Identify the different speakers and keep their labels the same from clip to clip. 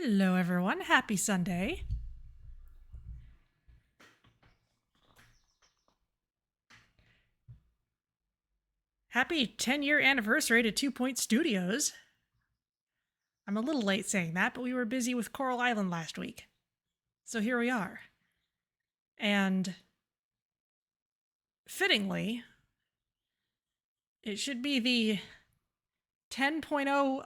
Speaker 1: Hello everyone, happy Sunday. Happy 10-year anniversary to 2 Point Studios. I'm a little late saying that, but we were busy with Coral Island last week. So here we are. And fittingly, it should be the 10.0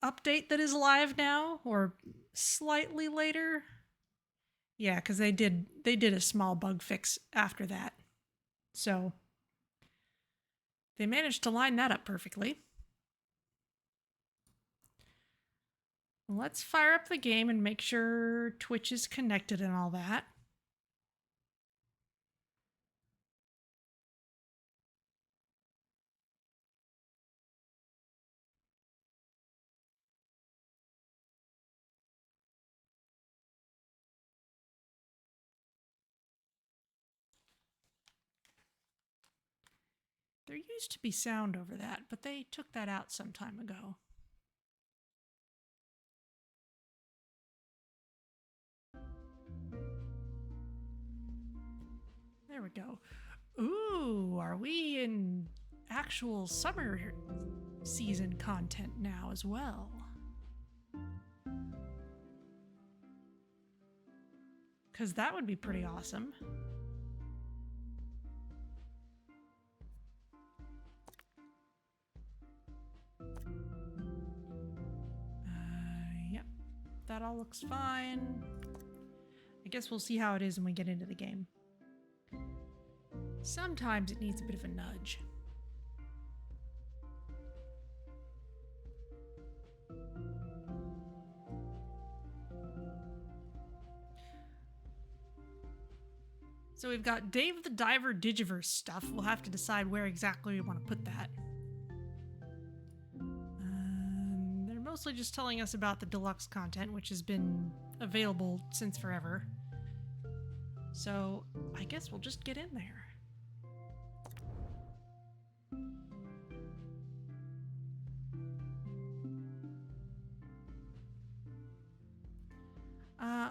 Speaker 1: update that is live now, or slightly later. Yeah, because they did a small bug fix after that. So they managed to line that up perfectly. Let's fire up the game and make sure Twitch is connected and all that. There used to be sound over that, but they took that out some time ago. There we go. Ooh, are we in actual summer season content now as well? Because that would be pretty awesome. Yep, that all looks fine. I guess we'll see how it is when we get into the game. Sometimes it needs a bit of a nudge. So we've got Dave the Diver Digiverse stuff. We'll have to decide where exactly we want to put that. They're mostly just telling us about the deluxe content, which has been available since forever. So I guess we'll just get in there.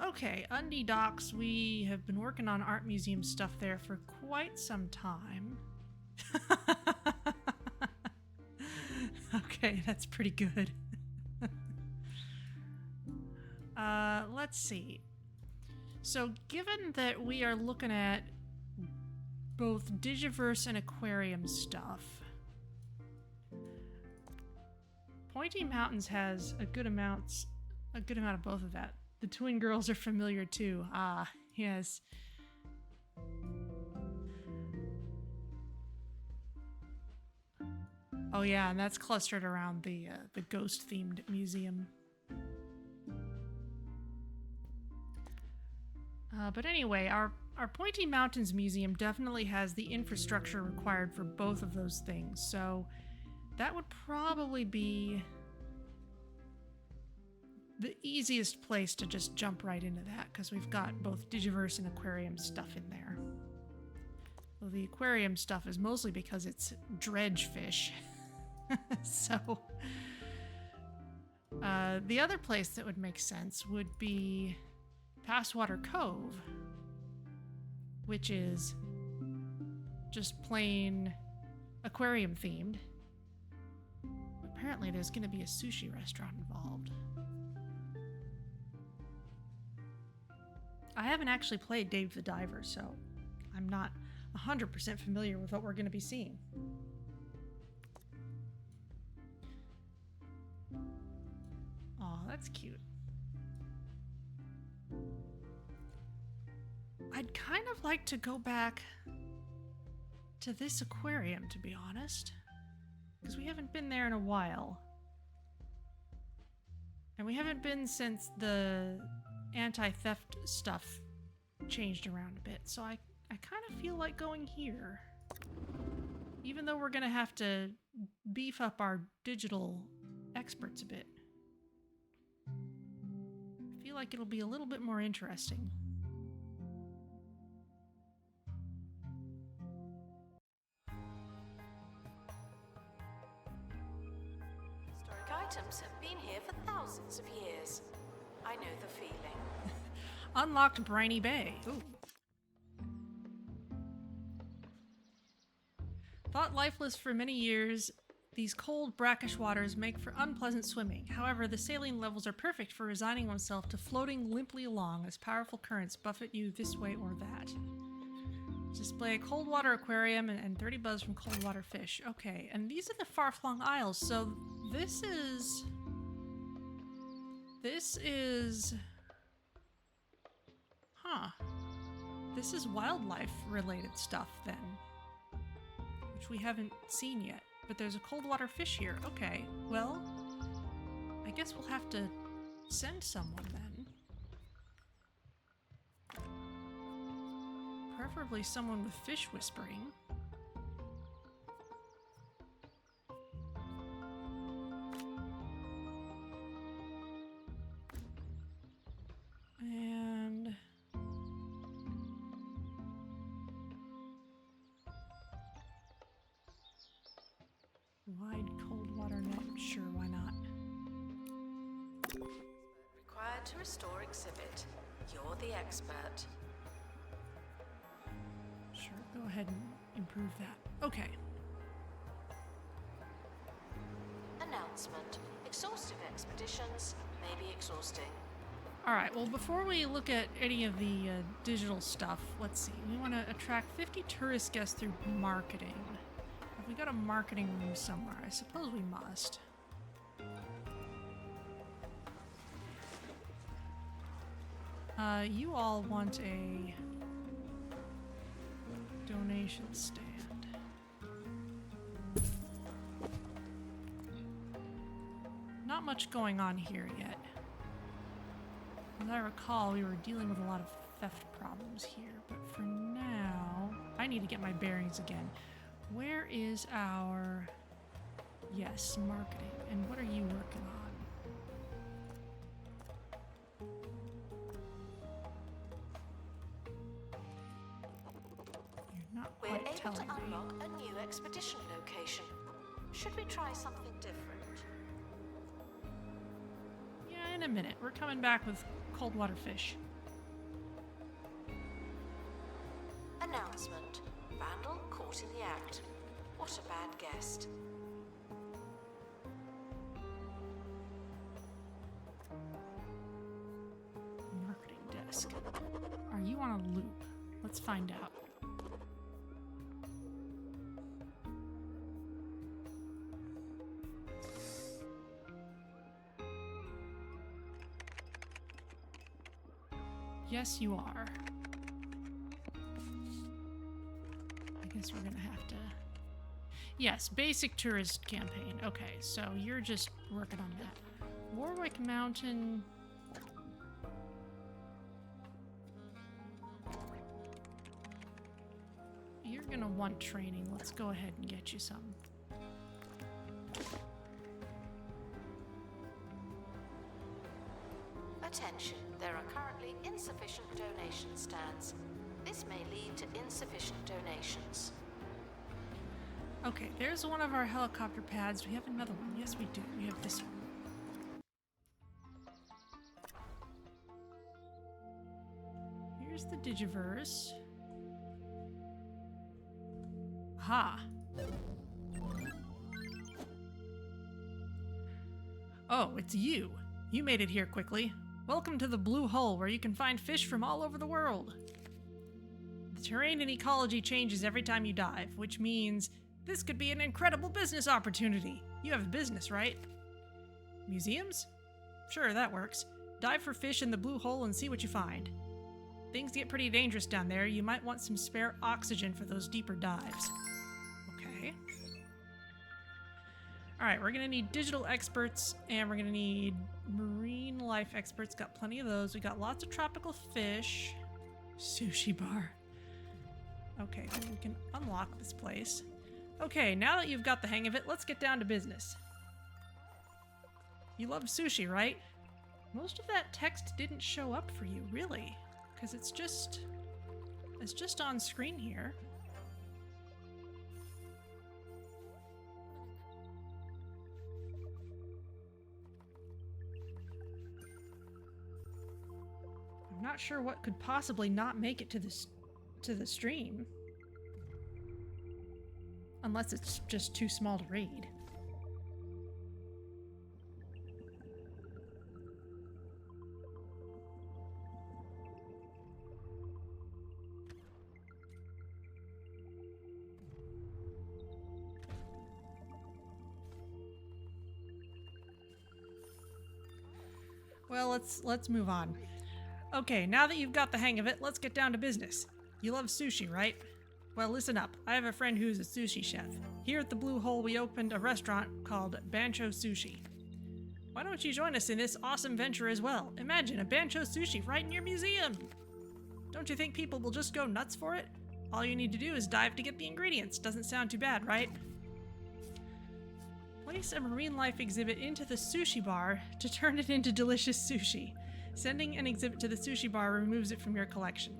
Speaker 1: Okay, Undie Docks, we have been working on art museum stuff there for quite some time. Okay, that's pretty good. Let's see. So given that we are looking at both Digiverse and aquarium stuff, Pointy Mountains has a good amount of both of that. The twin girls are familiar too. Ah, yes. Oh yeah, and that's clustered around the ghost-themed museum. But anyway, our Pointy Mountains Museum definitely has the infrastructure required for both of those things, so that would probably be the easiest place to just jump right into that, because we've got both Digiverse and aquarium stuff in there. Well, the aquarium stuff is mostly because it's dredge fish. So, the other place that would make sense would be Passwater Cove, which is just plain aquarium themed. Apparently there's going to be a sushi restaurant involved. I haven't actually played Dave the Diver, so I'm not 100% familiar with what we're going to be seeing. Aw, that's cute. I'd kind of like to go back to this aquarium, to be honest, because we haven't been there in a while. And we haven't been since the anti-theft stuff changed around a bit, so I kind of feel like going here. Even though we're gonna have to beef up our digital experts a bit. I feel like it'll be a little bit more interesting.
Speaker 2: Historic items have been here for thousands of years. I know
Speaker 1: Unlocked Briny Bay. Ooh. Thought lifeless for many years, these cold, brackish waters make for unpleasant swimming. However, the saline levels are perfect for resigning oneself to floating limply along as powerful currents buffet you this way or that. Display a cold water aquarium and 30 buzz from cold water fish. Okay, and these are the far-flung isles, so this is... Huh. This is wildlife-related stuff, then. Which we haven't seen yet. But there's a cold water fish here. Okay, well... I guess we'll have to send someone, then. Preferably someone with fish whispering. And... wide cold water net. Sure, why not?
Speaker 2: Required to restore exhibit. You're the expert.
Speaker 1: Sure, go ahead and improve that. Okay.
Speaker 2: Announcement. Exhaustive expeditions may be exhausting.
Speaker 1: Alright, well before we look at any of the digital stuff, let's see. We want to attract 50 tourist guests through marketing. Have we got a marketing room somewhere? I suppose we must. You all want a donation stand. Not much going on here yet. As I recall, we were dealing with a lot of theft problems here, but for now, I need to get my bearings again. Where is our... yes, marketing. And what are you working on? You're not
Speaker 2: We're
Speaker 1: quite
Speaker 2: able to
Speaker 1: telling me.
Speaker 2: unlock a new expedition location. Should we try something different?
Speaker 1: Yeah, in a minute. We're coming back with cold water fish.
Speaker 2: Announcement. Vandal caught in the act. What a bad guest.
Speaker 1: Marketing desk. Are you on a loop? Let's find out. Yes, you are. I guess we're gonna have to... yes, basic tourist campaign. Okay, so you're just working on that. Warwick Mountain... you're gonna want training. Let's go ahead and get you some.
Speaker 2: Attention, there are currently insufficient donation stands. This may lead to insufficient donations.
Speaker 1: Okay, there's one of our helicopter pads. Do we have another one? Yes, we do. We have this one. Here's the Digiverse. Aha! Oh, it's you. You made it here quickly. Welcome to the Blue Hole, where you can find fish from all over the world. The terrain and ecology changes every time you dive, which means this could be an incredible business opportunity. You have a business, right? Museums? Sure, that works. Dive for fish in the Blue Hole and see what you find. Things get pretty dangerous down there. You might want some spare oxygen for those deeper dives. Okay. Alright, we're gonna need digital experts, and we're gonna need marine life experts. Got plenty of those. We got lots of tropical fish. Sushi Bar. Okay, then we can unlock this place. Okay, now that you've got the hang of it, let's get down to business. You love sushi, right? Most of that text didn't show up for you, really, because it's just on screen here. I'm not sure what could possibly not make it to the stream. Unless it's just too small to read. Well, let's move on. Okay, now that you've got the hang of it, let's get down to business. You love sushi, right? Well, listen up. I have a friend who's a sushi chef. Here at the Blue Hole, we opened a restaurant called Bancho Sushi. Why don't you join us in this awesome venture as well? Imagine a Bancho Sushi right in your museum! Don't you think people will just go nuts for it? All you need to do is dive to get the ingredients. Doesn't sound too bad, right? Place a marine life exhibit into the Sushi Bar to turn it into delicious sushi. Sending an exhibit to the Sushi Bar removes it from your collection.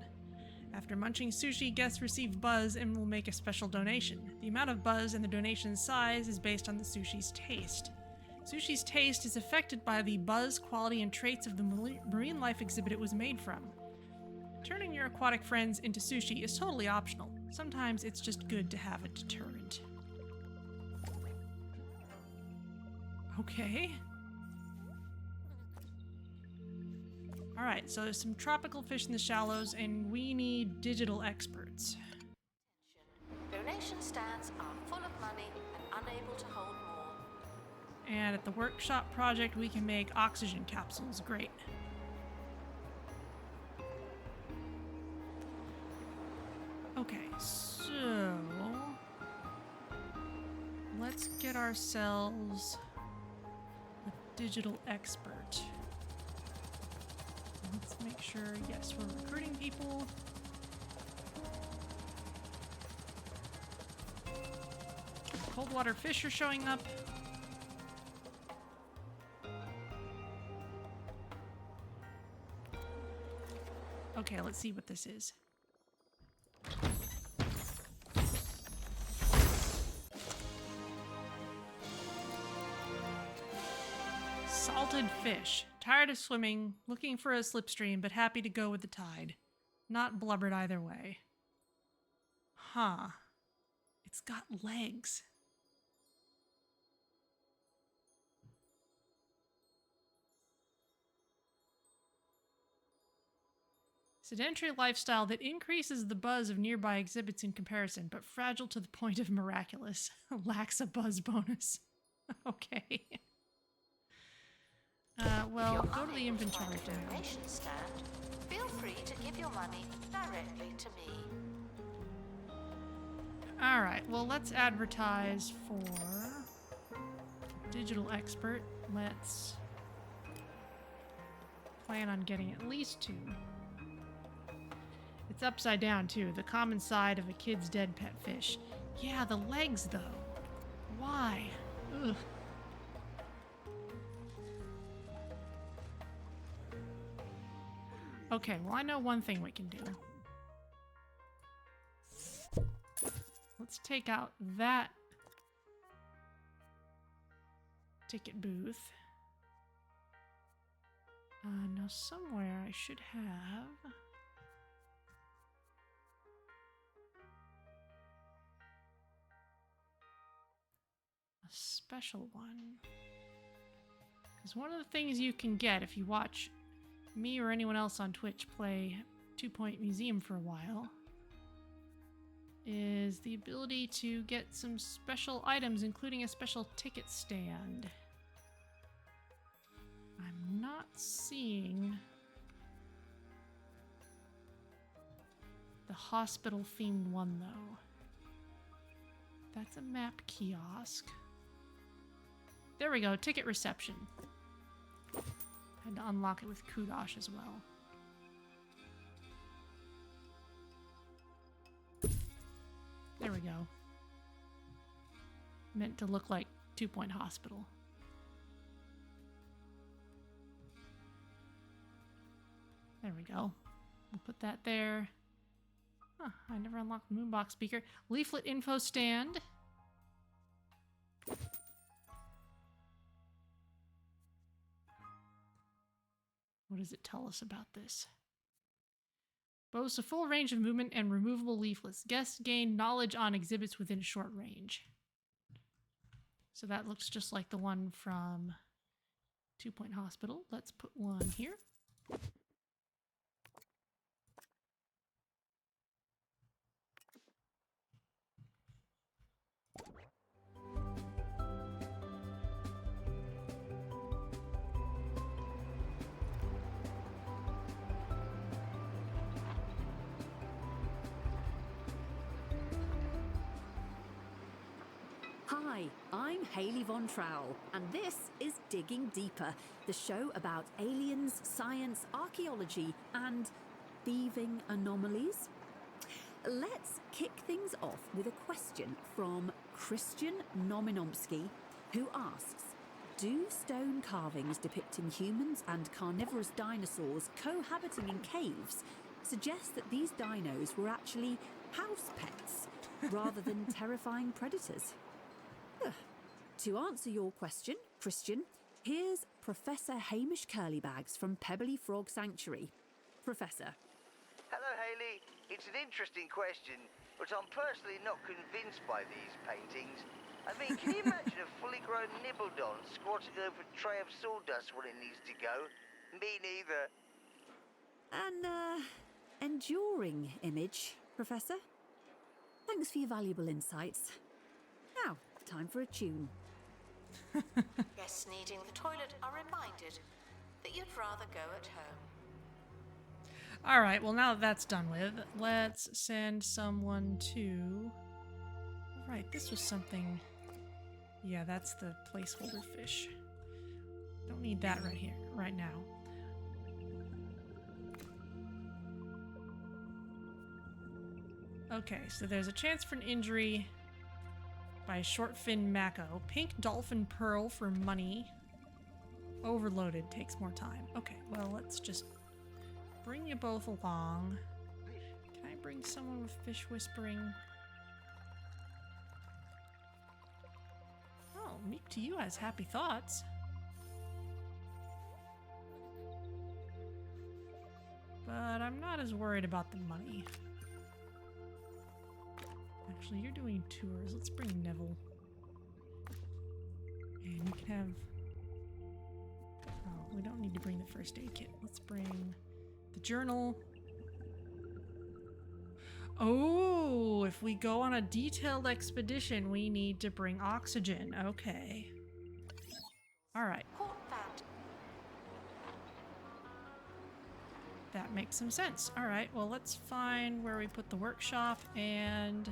Speaker 1: After munching sushi, guests receive buzz and will make a special donation. The amount of buzz and the donation's size is based on the sushi's taste. Sushi's taste is affected by the buzz, quality, and traits of the marine life exhibit it was made from. Turning your aquatic friends into sushi is totally optional. Sometimes it's just good to have a deterrent. Okay. Alright, so there's some tropical fish in the shallows, and we need digital experts.
Speaker 2: Donation stands are full of money and unable to hold more.
Speaker 1: And at the workshop project, we can make oxygen capsules. Great. Okay, so let's get ourselves a digital expert. Let's make sure, yes, we're recruiting people. Cold water fish are showing up. Okay, let's see what this is. Salted fish. Tired of swimming, looking for a slipstream, but happy to go with the tide. Not blubbered either way. Huh. It's got legs. Sedentary lifestyle that increases the buzz of nearby exhibits in comparison, but fragile to the point of miraculous. Lacks a buzz bonus. Okay. Well, go to the inventory tab.
Speaker 2: Donation stand. Feel free to give your money directly to me.
Speaker 1: Alright, well, let's advertise for digital expert. Let's plan on getting at least 2. It's upside down, too. The common side of a kid's dead pet fish. Yeah, the legs, though. Why? Ugh. Okay, well, I know one thing we can do. Let's take out that ticket booth. Now somewhere I should have a special one. Because one of the things you can get if you watch me or anyone else on Twitch play 2 Point Museum for a while is the ability to get some special items, including a special ticket stand. I'm not seeing the hospital-themed one, though. That's a map kiosk. There we go, ticket reception. Had to unlock it with Kudosh as well. There we go. Meant to look like 2 Point Hospital. There we go. We'll put that there. Huh, I never unlocked the Moonbox speaker. Leaflet info stand. What does it tell us about this? Boasts a full range of movement and removable leaflets. Guests gain knowledge on exhibits within short range. So that looks just like the one from 2 Point Hospital. Let's put one here.
Speaker 3: Hi, I'm Hayley Von Trowell, and this is Digging Deeper, the show about aliens, science, archaeology, and thieving anomalies. Let's kick things off with a question from Christian Nominomsky, who asks, do stone carvings depicting humans and carnivorous dinosaurs cohabiting in caves suggest that these dinos were actually house pets rather than terrifying predators? To answer your question, Christian, here's Professor Hamish Curlybags from Pebbly Frog Sanctuary. Professor.
Speaker 4: Hello, Hayley. It's an interesting question, but I'm personally not convinced by these paintings. I mean, can you imagine a fully grown Nibbledon squatting over a tray of sawdust when it needs to go? Me neither.
Speaker 3: An enduring image, Professor. Thanks for your valuable insights. Now, time for a tune.
Speaker 2: Guests needing the toilet are reminded that you'd rather go at home.
Speaker 1: All right, well, now that that's done with, let's send someone to... Right, this was something... Yeah, that's the placeholder fish. Don't need that right here, right now. Okay, so there's a chance for an injury by Shortfin Mako. Pink Dolphin Pearl for money. Overloaded takes more time. Okay, well, let's just bring you both along. Can I bring someone with fish whispering? Oh, Meek to You has happy thoughts. But I'm not as worried about the money. Actually, you're doing tours. Let's bring Neville. And you can have... Oh, we don't need to bring the first aid kit. Let's bring the journal. Oh, if we go on a detailed expedition, we need to bring oxygen. Okay. Alright. That makes some sense. Alright, well, let's find where we put the workshop and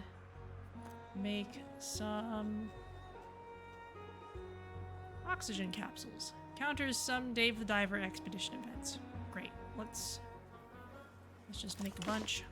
Speaker 1: make some oxygen capsules. Counters some Dave the Diver expedition events. Great. Let's just make a bunch.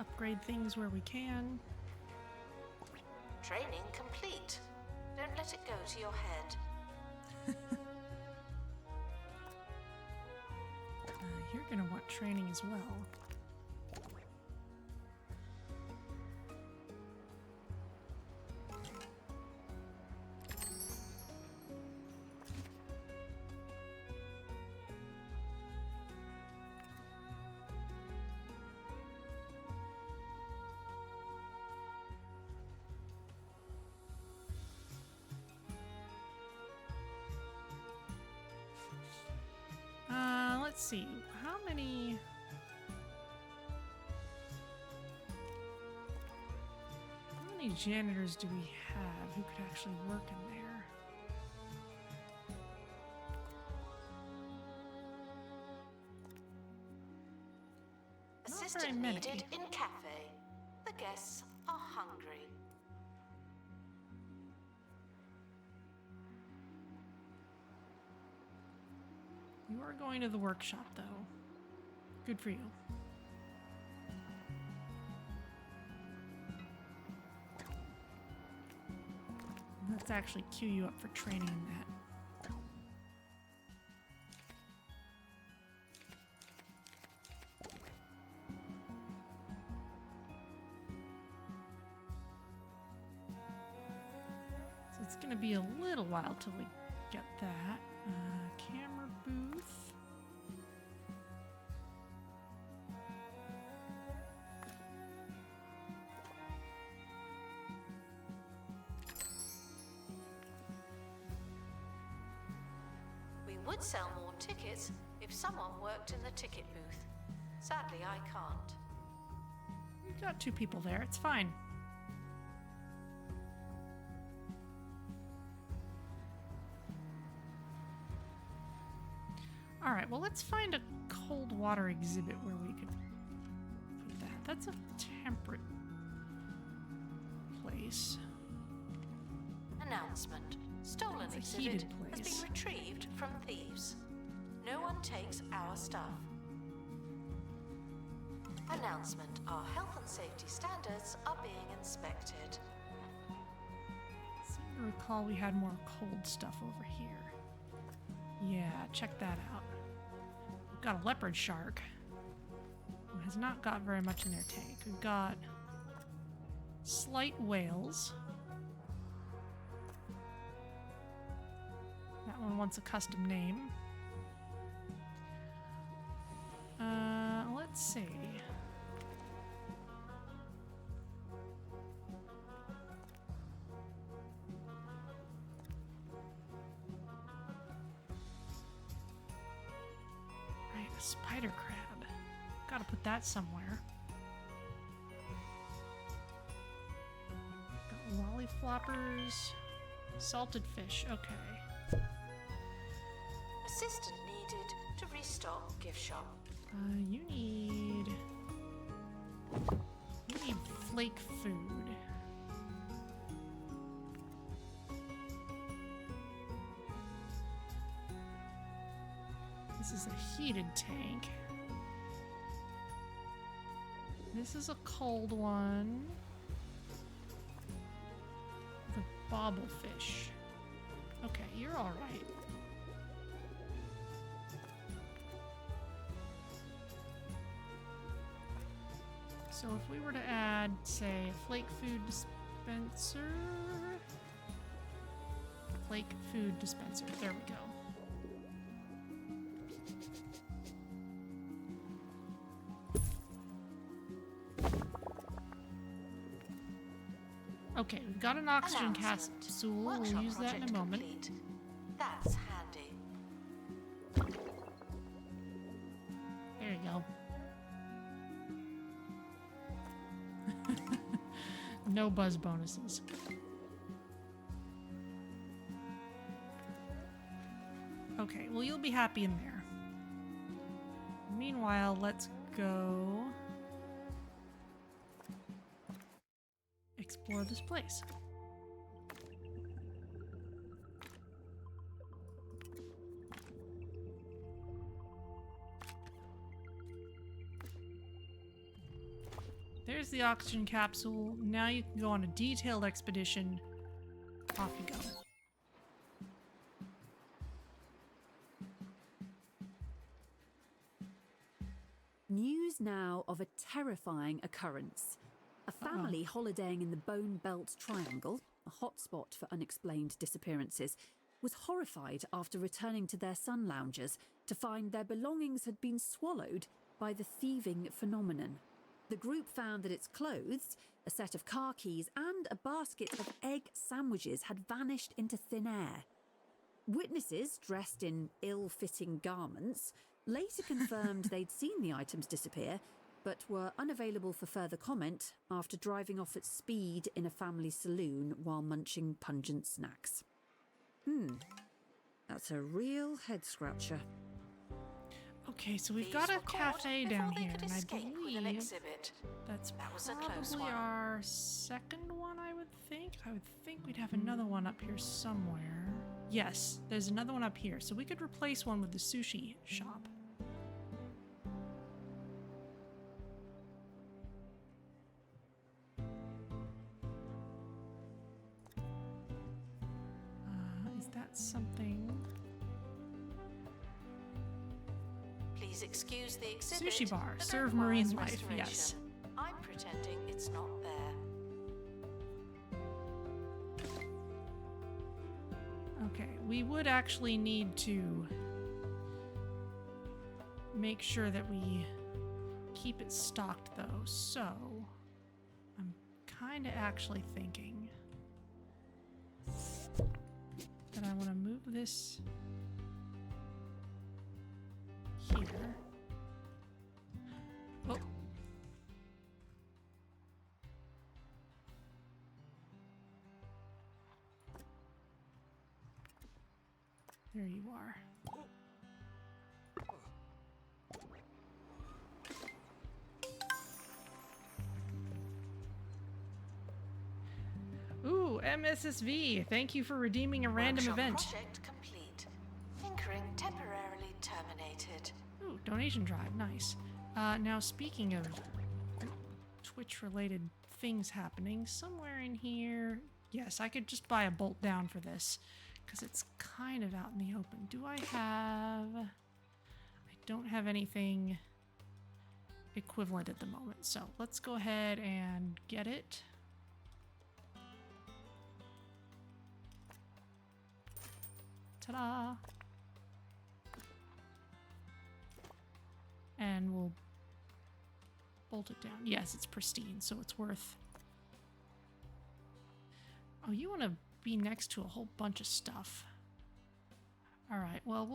Speaker 1: Upgrade things where we can.
Speaker 2: Training complete. Don't let it go to your head.
Speaker 1: You're gonna want training as well. Let's see, how many janitors do we have who could actually work in there?
Speaker 2: Assistant needed in cafe. The guests are hungry.
Speaker 1: You are going to the workshop, though. Good for you. let's actually queue you up for training that. So it's going to be a little while till we get that. Camera booth.
Speaker 2: We would sell more tickets if someone worked in the ticket booth. Sadly, I can't.
Speaker 1: We've got 2 people there. It's fine. All right, well, let's find a cold water exhibit where we could put that. That's a temperate place.
Speaker 2: Announcement. Stolen
Speaker 1: It's a
Speaker 2: exhibit
Speaker 1: heated
Speaker 2: has
Speaker 1: place.
Speaker 2: been retrieved from thieves. No one takes our stuff. Announcement. Our health and safety standards are being inspected.
Speaker 1: I seem to recall we had more cold stuff over here. Yeah, check that out. We've got a leopard shark who has not got very much in their tank. We've got slight whales. That one wants a custom name. Let's see. Right, a spider crab. Gotta put that somewhere. Got lollyfloppers. Salted fish, okay.
Speaker 2: Assistant needed to restock gift shop.
Speaker 1: You need flake food. This is a heated tank. This is a cold one. The bobblefish. Okay, you're all right. So if we were to add, say, a flake food dispenser. Flake food dispenser. There we go. Okay, we've got an oxygen
Speaker 2: Announcement.
Speaker 1: capsule.
Speaker 2: Workshop
Speaker 1: We'll use that in
Speaker 2: project
Speaker 1: a moment.
Speaker 2: complete. That's handy.
Speaker 1: There you go. No buzz bonuses. Okay, well, you'll be happy in there. Meanwhile, let's go explore this place. There's the oxygen capsule. Now you can go on a detailed expedition. Off you go.
Speaker 3: News now of a terrifying occurrence. A family holidaying in the Bone Belt Triangle, a hotspot for unexplained disappearances, was horrified after returning to their sun loungers to find their belongings had been swallowed by the thieving phenomenon. The group found that its clothes, a set of car keys, and a basket of egg sandwiches had vanished into thin air. Witnesses, dressed in ill-fitting garments, later confirmed they'd seen the items disappear, but were unavailable for further comment after driving off at speed in a family saloon while munching pungent snacks. That's a real head-scratcher.
Speaker 1: Okay, so we've
Speaker 2: Thieves
Speaker 1: got a
Speaker 2: were caught
Speaker 1: cafe
Speaker 2: before
Speaker 1: down
Speaker 2: they
Speaker 1: here,
Speaker 2: could
Speaker 1: and I
Speaker 2: escape with an
Speaker 1: believe
Speaker 2: exhibit.
Speaker 1: that's
Speaker 2: That was a close
Speaker 1: probably
Speaker 2: one.
Speaker 1: our second one, I would think. I would think we'd have another one up here somewhere. Yes, there's another one up here, so we could replace one with the sushi shop. that's something.
Speaker 2: Please excuse the exhibit.
Speaker 1: Sushi bar,
Speaker 2: that
Speaker 1: serve
Speaker 2: requires
Speaker 1: marine life,
Speaker 2: restoration.
Speaker 1: yes.
Speaker 2: I'm pretending it's not there.
Speaker 1: Okay, we would actually need to make sure that we keep it stocked though, so I'm kind of actually thinking that I want to move this here. Oh. There you are. Ooh, MSSV. Thank you for redeeming a random
Speaker 2: Workshop
Speaker 1: event.
Speaker 2: Project complete. Tinkering temporarily terminated.
Speaker 1: Ooh, donation drive. Nice. Now, speaking of Twitch-related things happening, somewhere in here... Yes, I could just buy a bolt down for this, because it's kind of out in the open. Do I have... I don't have anything equivalent at the moment, so let's go ahead and get it. Ta-da! And we'll bolt it down. Yes, it's pristine, so it's worth... Oh, you want to be next to a whole bunch of stuff. All right, well,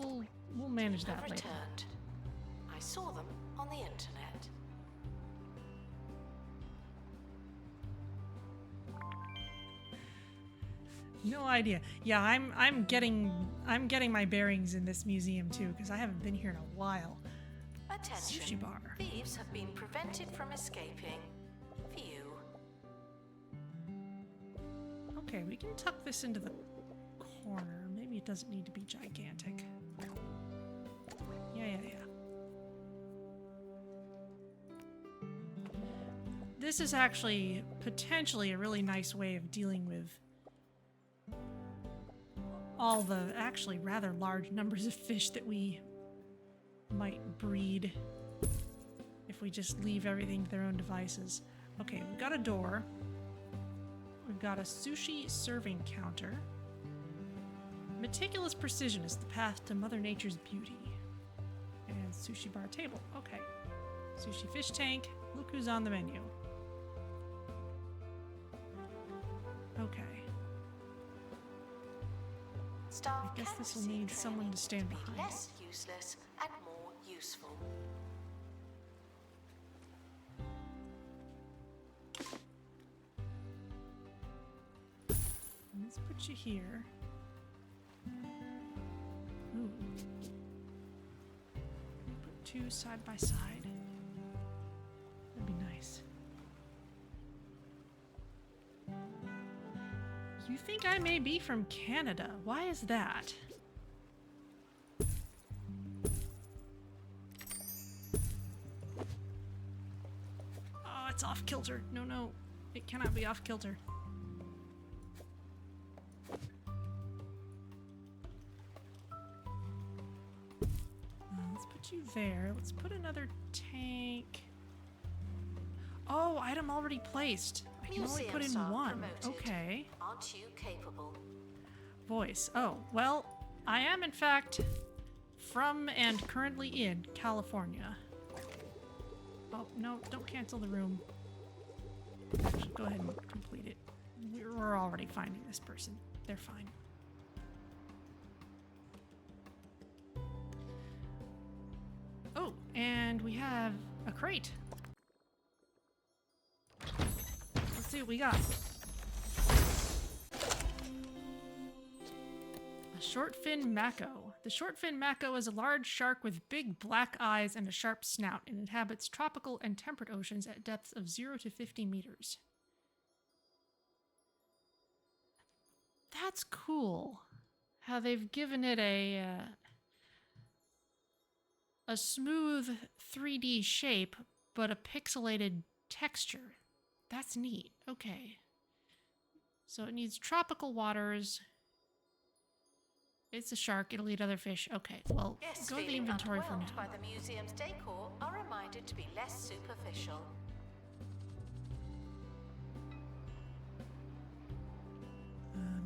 Speaker 1: we'll manage that
Speaker 2: Have
Speaker 1: later.
Speaker 2: returned. I saw them on the internet.
Speaker 1: No idea. Yeah, I'm getting my bearings in this museum too, because I haven't been here in a while.
Speaker 2: Attention.
Speaker 1: Sushi bar.
Speaker 2: Thieves have been prevented from escaping. View.
Speaker 1: Okay, we can tuck this into the corner. Maybe it doesn't need to be gigantic. Yeah. This is actually potentially a really nice way of dealing with all the actually rather large numbers of fish that we might breed if we just leave everything to their own devices. Okay, we've got a door. We've got a sushi serving counter. Meticulous precision is the path to Mother Nature's beauty. And sushi bar table. Okay. Sushi fish tank. Look who's on the menu. Okay.
Speaker 2: Staff
Speaker 1: I guess
Speaker 2: can
Speaker 1: this will
Speaker 2: receive
Speaker 1: need someone
Speaker 2: training
Speaker 1: to stand
Speaker 2: be
Speaker 1: behind.
Speaker 2: less useless and more useful.
Speaker 1: Let's put you here. Ooh. Put two side by side. That'd be nice. You think I may be from Canada? Why is that? Oh, it's off kilter. No. It cannot be off kilter. Let's put you there. Let's put another tank. Oh, item already placed. I can only put in
Speaker 2: Museum staff
Speaker 1: one.
Speaker 2: promoted.
Speaker 1: Okay.
Speaker 2: Aren't you capable?
Speaker 1: Voice. Oh, well, I am in fact from and currently in California. Oh, no, don't cancel the room. Actually, go ahead and complete it. We're already finding this person. They're fine. Oh, and we have a crate. Let's see what we got. A Shortfin Mako. The Shortfin Mako is a large shark with big black eyes and a sharp snout and inhabits tropical and temperate oceans at depths of 0 to 50 meters. That's cool. How they've given it a smooth 3D shape, but a pixelated texture. That's neat. Okay. So it needs tropical waters. It's a shark. It'll eat other fish. Okay, well,
Speaker 2: Guests
Speaker 1: go to the
Speaker 2: feeling
Speaker 1: inventory for
Speaker 2: underwhelmed
Speaker 1: now.
Speaker 2: by the museum's decor are reminded to be less superficial.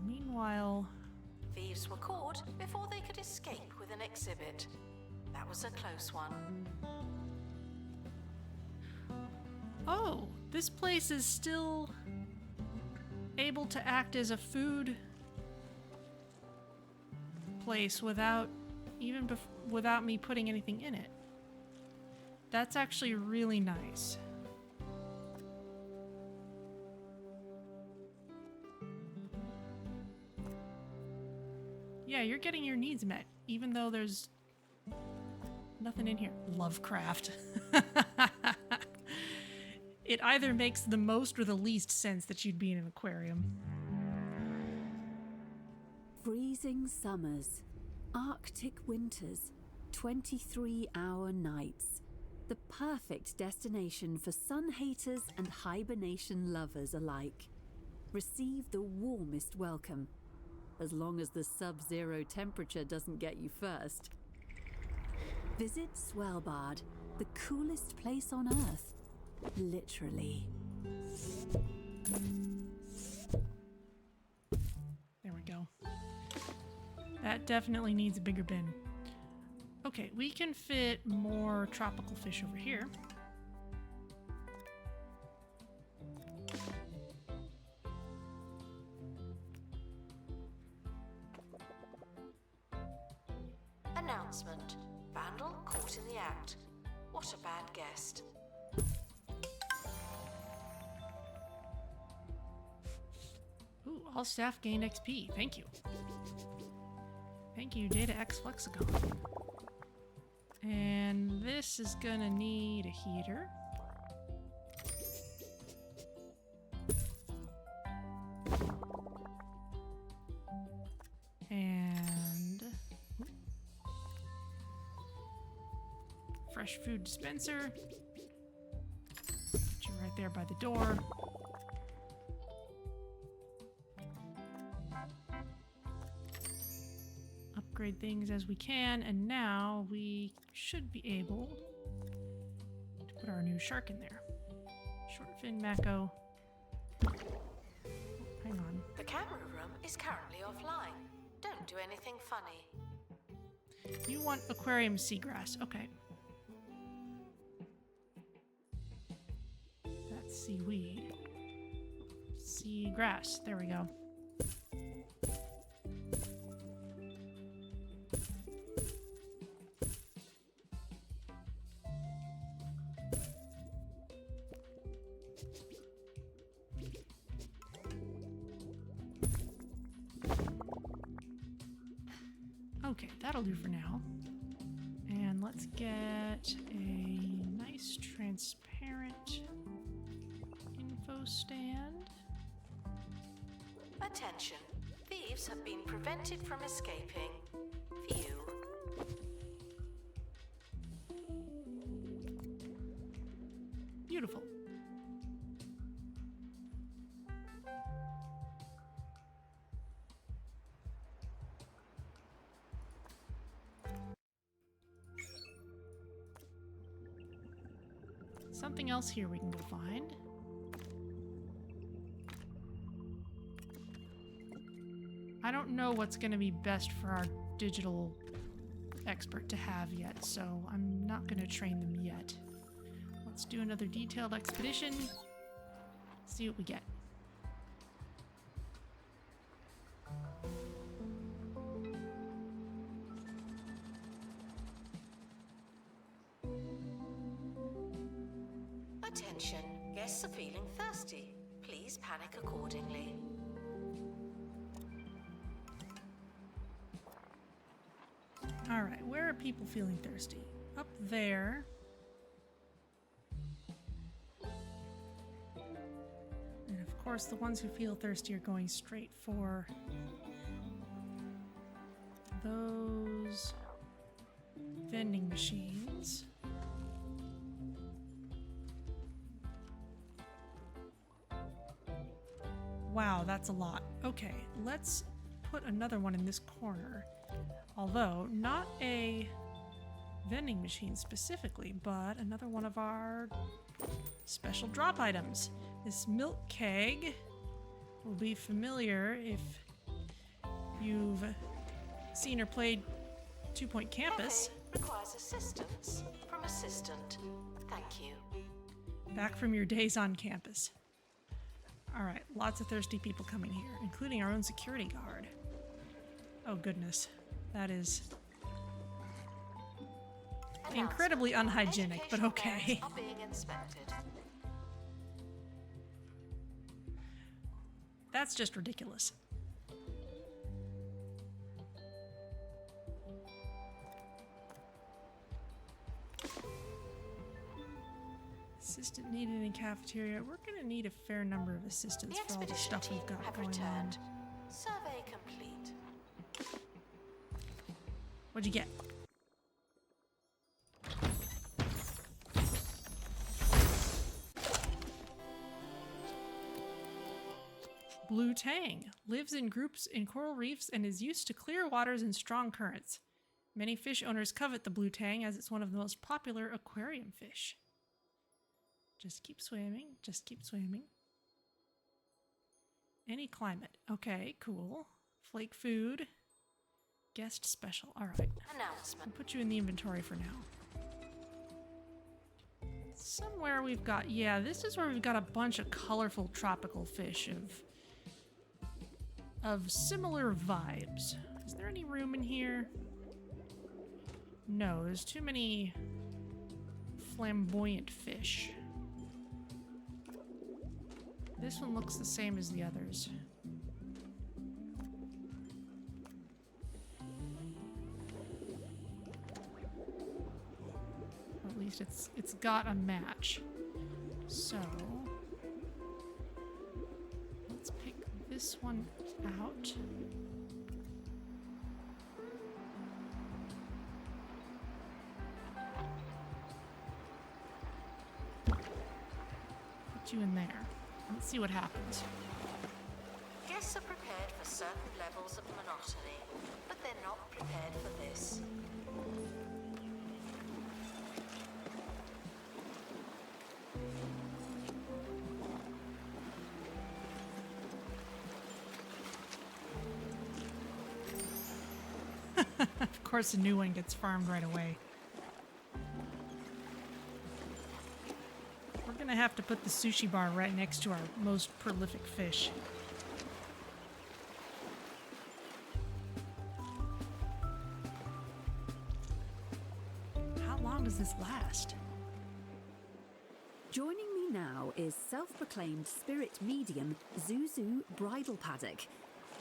Speaker 1: Meanwhile,
Speaker 2: Thieves were caught before they could escape with an exhibit. That was a close one.
Speaker 1: oh, this place is still able to act as a food place without without me putting anything in it. That's actually really nice. Yeah, you're getting your needs met, even though there's nothing in here. Lovecraft. It either makes the most or the least sense that you'd be in an aquarium.
Speaker 3: Freezing summers, Arctic winters, 23-hour nights. The perfect destination for sun haters and hibernation lovers alike. Receive the warmest welcome, as long as the sub-zero temperature doesn't get you first. Visit Svalbard, the coolest place on Earth. Literally.
Speaker 1: There we go. That definitely needs a bigger bin. Okay, we can fit more tropical fish over here.
Speaker 2: Announcement. Vandal caught in the act. What a bad guest.
Speaker 1: Ooh, all staff gained XP. Thank you. Thank you, Data X Flexicon. And this is gonna need a heater. And fresh food dispenser. Put you right there by the door. Upgrade things as we can, and now we should be able to put our new shark in there. Shortfin Mako. Hang on.
Speaker 2: The camera room is currently offline. Don't do anything funny.
Speaker 1: You want aquarium seagrass. Okay. That's seaweed. Seagrass. There we go. Okay, that'll do for now. And let's get a nice transparent info stand.
Speaker 2: Attention. Thieves have been prevented from escaping. View.
Speaker 1: Beautiful. Something else here we can go find. I don't know what's going to be best for our digital expert to have yet, so I'm not going to train them yet. Let's do another detailed expedition. See what we get.
Speaker 2: Attention. Guests are feeling thirsty. Please panic accordingly.
Speaker 1: All right, where are people feeling thirsty? Up there. And of course, the ones who feel thirsty are going straight for those vending machines. Wow, that's a lot. Okay, let's put another one in this corner. Although, not a vending machine specifically, but another one of our special drop items. This milk keg will be familiar if you've seen or played 2 Point Campus.
Speaker 2: Cafe requires assistance from assistant. Thank you.
Speaker 1: Back from your days on campus. Alright, lots of thirsty people coming here, including our own security guard. Oh goodness, that is incredibly unhygienic, but okay.
Speaker 2: Are being inspected.
Speaker 1: That's just ridiculous. Assistant needed in cafeteria. We're gonna need a fair number of assistants
Speaker 2: The
Speaker 1: for all the
Speaker 2: expedition
Speaker 1: stuff
Speaker 2: team
Speaker 1: we've got
Speaker 2: have
Speaker 1: going on.
Speaker 2: returned. Survey complete.
Speaker 1: What'd you get? Blue Tang lives in groups in coral reefs and is used to clear waters and strong currents. Many fish owners covet the blue tang as it's one of the most popular aquarium fish. Just keep swimming, just keep swimming. Any climate. Okay, cool. Flake food. Guest special. Alright.
Speaker 2: Announcement.
Speaker 1: I'll put you in the inventory for now. Somewhere we've got... Yeah, this is where we've got a bunch of colorful tropical fish of similar vibes. Is there any room in here? No, there's too many flamboyant fish. This one looks the same as the others. Or at least it's got a match. So let's pick this one out. Put you in there. Let's see what happens.
Speaker 2: Guests are prepared for certain levels of monotony, but they're not prepared for this.
Speaker 1: Of course, a new one gets farmed right away. We're gonna have to put the sushi bar right next to our most prolific fish. How long does this last?
Speaker 3: Joining me now is self-proclaimed spirit medium Zuzu Bridal Paddock.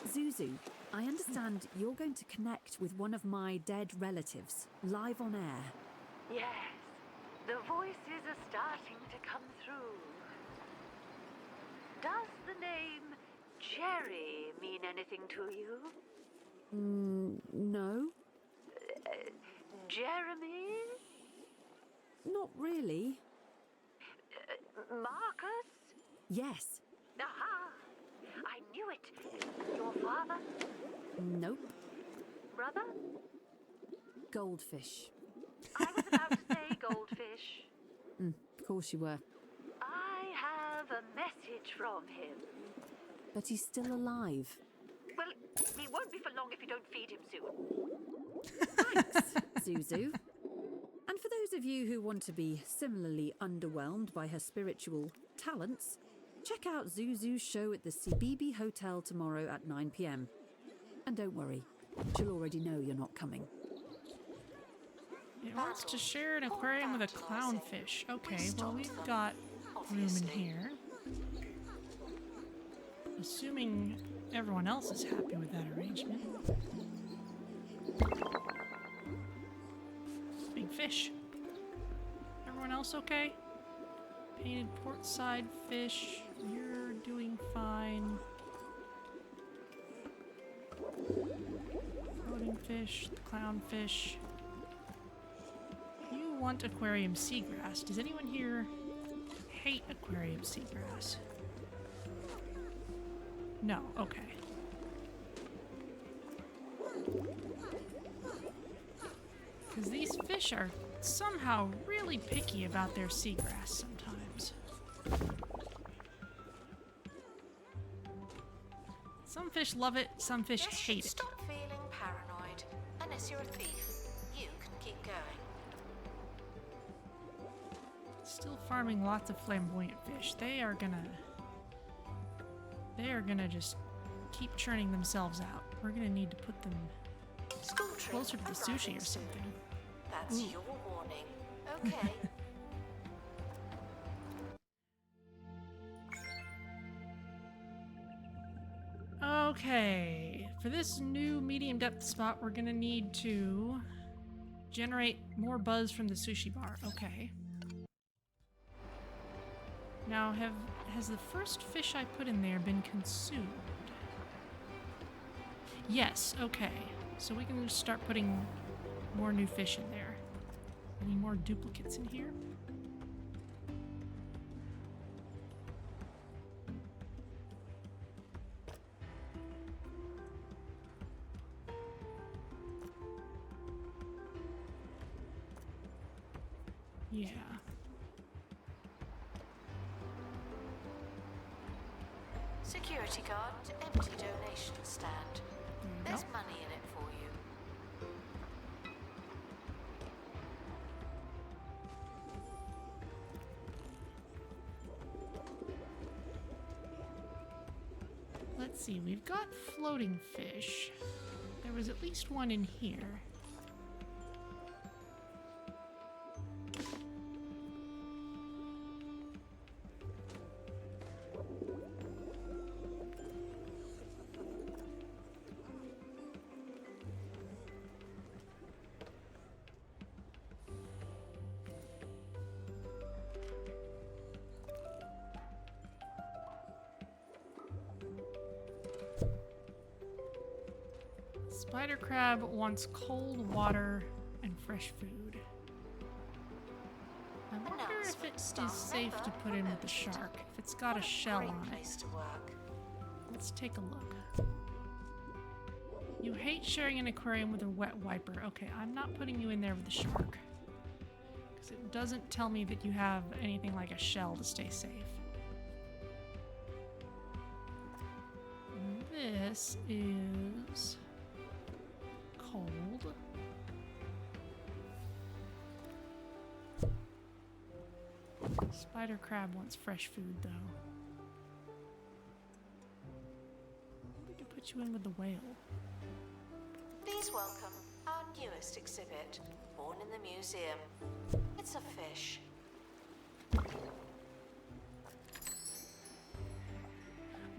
Speaker 3: Zuzu, I understand you're going to connect with one of my dead relatives, live on air.
Speaker 5: Yes, the voices are starting to come through. Does the name Jerry mean anything to you?
Speaker 3: No,
Speaker 5: Jeremy?
Speaker 3: not really.
Speaker 5: Marcus?
Speaker 3: Yes,
Speaker 5: Aha! I knew it. Your father?
Speaker 3: nope,
Speaker 5: Brother?
Speaker 3: goldfish.
Speaker 5: I was about to say goldfish.
Speaker 3: Of course you were.
Speaker 5: I have a message from him.
Speaker 3: But he's still alive.
Speaker 5: Well, he won't be for long if you don't feed him soon.
Speaker 3: Thanks, Zuzu. And for those of you who want to be similarly underwhelmed by her spiritual talents, check out Zuzu's show at the CBB Hotel tomorrow at 9 p.m. And don't worry, she'll already know you're not coming.
Speaker 1: It wants to share an aquarium with a clownfish. Okay, well we've got room in here. Assuming everyone else is happy with that arrangement. Big fish. Everyone else okay? Painted port side fish. You're doing fine. Floating fish, clownfish. You want aquarium seagrass. Does anyone here hate aquarium seagrass? No, okay. fish are somehow really picky about their seagrass sometimes. Some fish love it, some fish
Speaker 2: This
Speaker 1: hate
Speaker 2: should
Speaker 1: it.
Speaker 2: stop feeling paranoid. Unless you're a thief, you can keep going.
Speaker 1: Still farming lots of flamboyant fish. They are gonna just keep churning themselves out. We're gonna need to put them
Speaker 2: School trip
Speaker 1: closer to the
Speaker 2: arriving
Speaker 1: sushi or
Speaker 2: soon.
Speaker 1: something.
Speaker 2: That's
Speaker 1: Ooh.
Speaker 2: your warning. Okay.
Speaker 1: Okay, for this new medium depth spot, we're gonna need to generate more buzz from the sushi bar. Okay. Now, has the first fish I put in there been consumed? Yes, okay. So we can just start putting more new fish in there. Any more duplicates in here? Yeah.
Speaker 2: Security guard to empty donation stand.
Speaker 1: There you
Speaker 2: There's
Speaker 1: go.
Speaker 2: money in it for you.
Speaker 1: Let's see, we've got floating fish. There was at least one in here. Spider crab wants cold water and fresh food. I wonder if it is safe to put in with the shark, if it's got a shell
Speaker 2: Great
Speaker 1: on it.
Speaker 2: place to work.
Speaker 1: Let's take a look. You hate sharing an aquarium with a wet wiper. Okay, I'm not putting you in there with the shark. Because it doesn't tell me that you have anything like a shell to stay safe. This is cold. Spider crab wants fresh food, though. We could put you in with the whale.
Speaker 2: Please welcome our newest exhibit, born in the museum. It's a fish.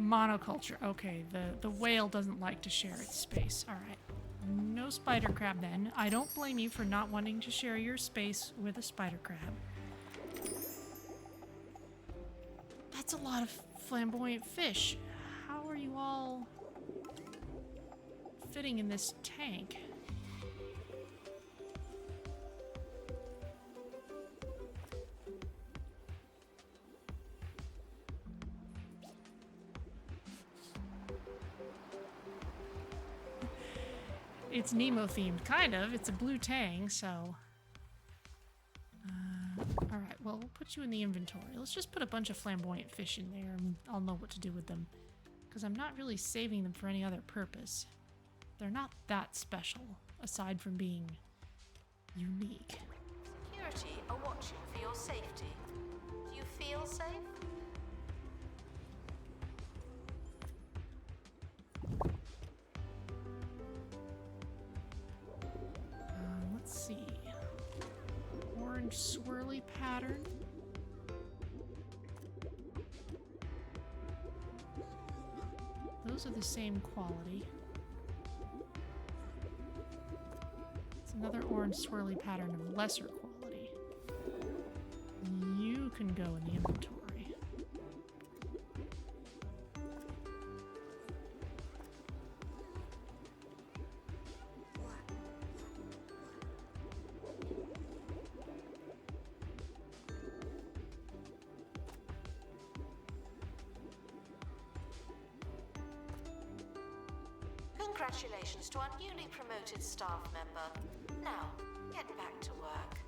Speaker 1: Monoculture. Okay, the whale doesn't like to share its space. Alright. No spider crab then. I don't blame you for not wanting to share your space with a spider crab. That's a lot of flamboyant fish. How are you all fitting in this tank? It's Nemo themed, kind of. It's a blue Tang, so. Alright, well, we'll put you in the inventory. Let's just put a bunch of flamboyant fish in there and I'll know what to do with them. Because I'm not really saving them for any other purpose. They're not that special, aside from being unique.
Speaker 2: Security are watching for your safety. Do you feel safe?
Speaker 1: Let's see. Orange swirly pattern. Those are the same quality. It's another orange swirly pattern of lesser quality. You can go in the inventory.
Speaker 2: Congratulations to our newly promoted staff member. Now, get back to work.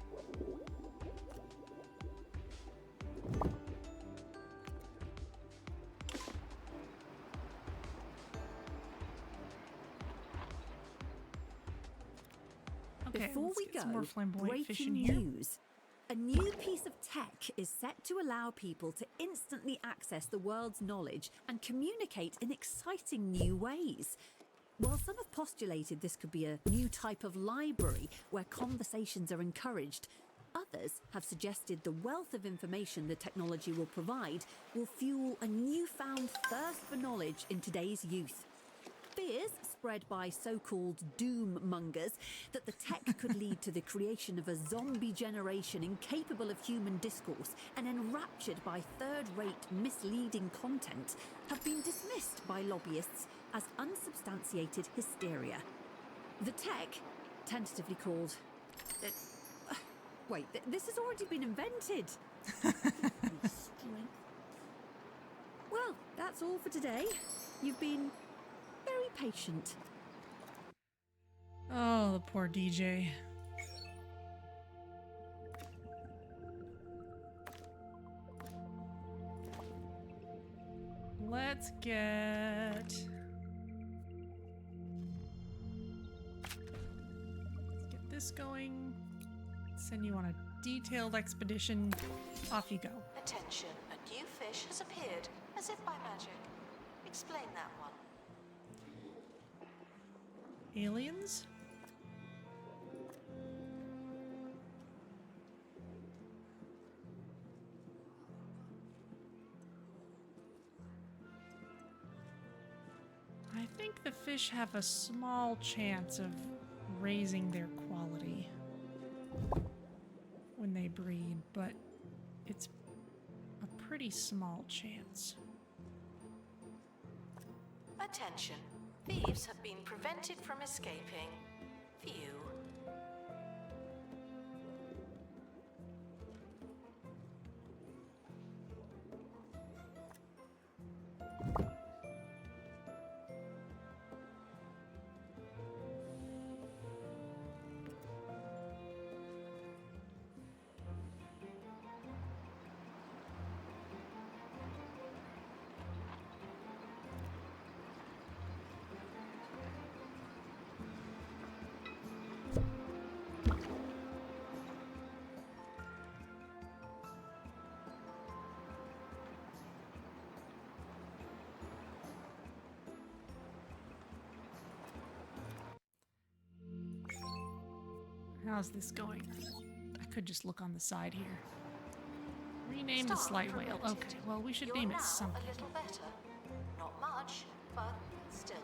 Speaker 1: Okay,
Speaker 3: Before
Speaker 1: let's
Speaker 3: we
Speaker 1: get some more
Speaker 3: go,
Speaker 1: flamboyant fish in
Speaker 3: breaking
Speaker 1: here.
Speaker 3: news. A new piece of tech is set to allow people to instantly access the world's knowledge and communicate in exciting new ways. While some have postulated this could be a new type of library where conversations are encouraged, others have suggested the wealth of information the technology will provide will fuel a newfound thirst for knowledge in today's youth. Fears spread by so-called doom mongers that the tech could lead to the creation of a zombie generation incapable of human discourse and enraptured by third-rate misleading content have been dismissed by lobbyists as unsubstantiated hysteria. The tech, tentatively called... this has already been invented. Well, that's all for today. You've been very patient.
Speaker 1: Oh, the poor DJ. Let's get this going. Send you on a detailed expedition. Off you go.
Speaker 2: Attention, a new fish has appeared, as if by magic. Explain that one.
Speaker 1: Aliens? I think the fish have a small chance of raising their quality when they breed, but it's a pretty small chance.
Speaker 2: Attention, thieves have been prevented from escaping. Phew.
Speaker 1: How's this going? I could just look on the side here. Rename the Sleight Whale. Okay, well, we should name it something.
Speaker 2: A little better. Not much, but still.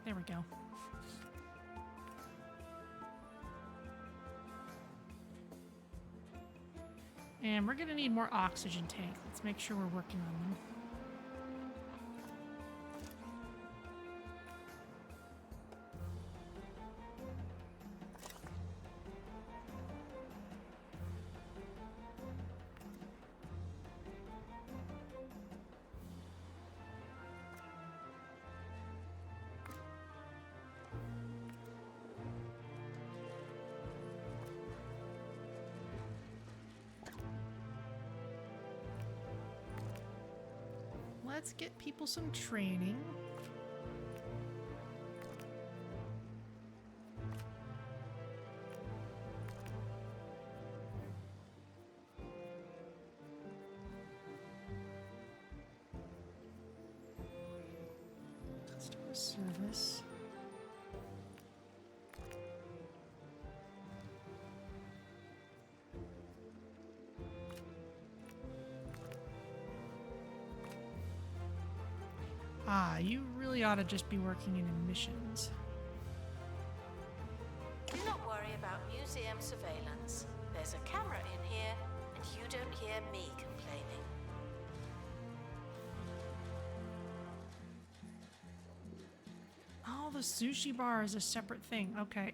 Speaker 1: There we go. And we're gonna need more oxygen tanks. Let's make sure we're working on them. Let's get people some training. Customer service. Ah, you really ought to just be working in admissions.
Speaker 2: Do not worry about museum surveillance. There's a camera in here, and you don't hear me complaining.
Speaker 1: Oh, the sushi bar is a separate thing. Okay.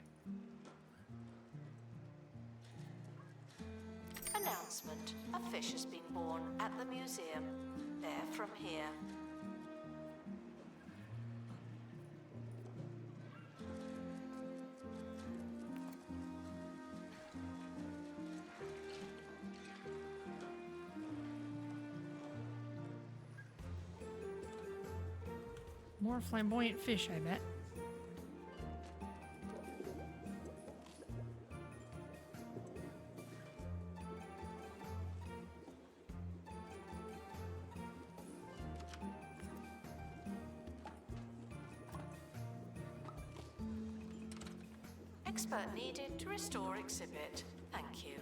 Speaker 2: Announcement. A fish has been born at the museum. They're from here.
Speaker 1: More flamboyant fish, I bet.
Speaker 2: Expert needed to restore exhibit. Thank you.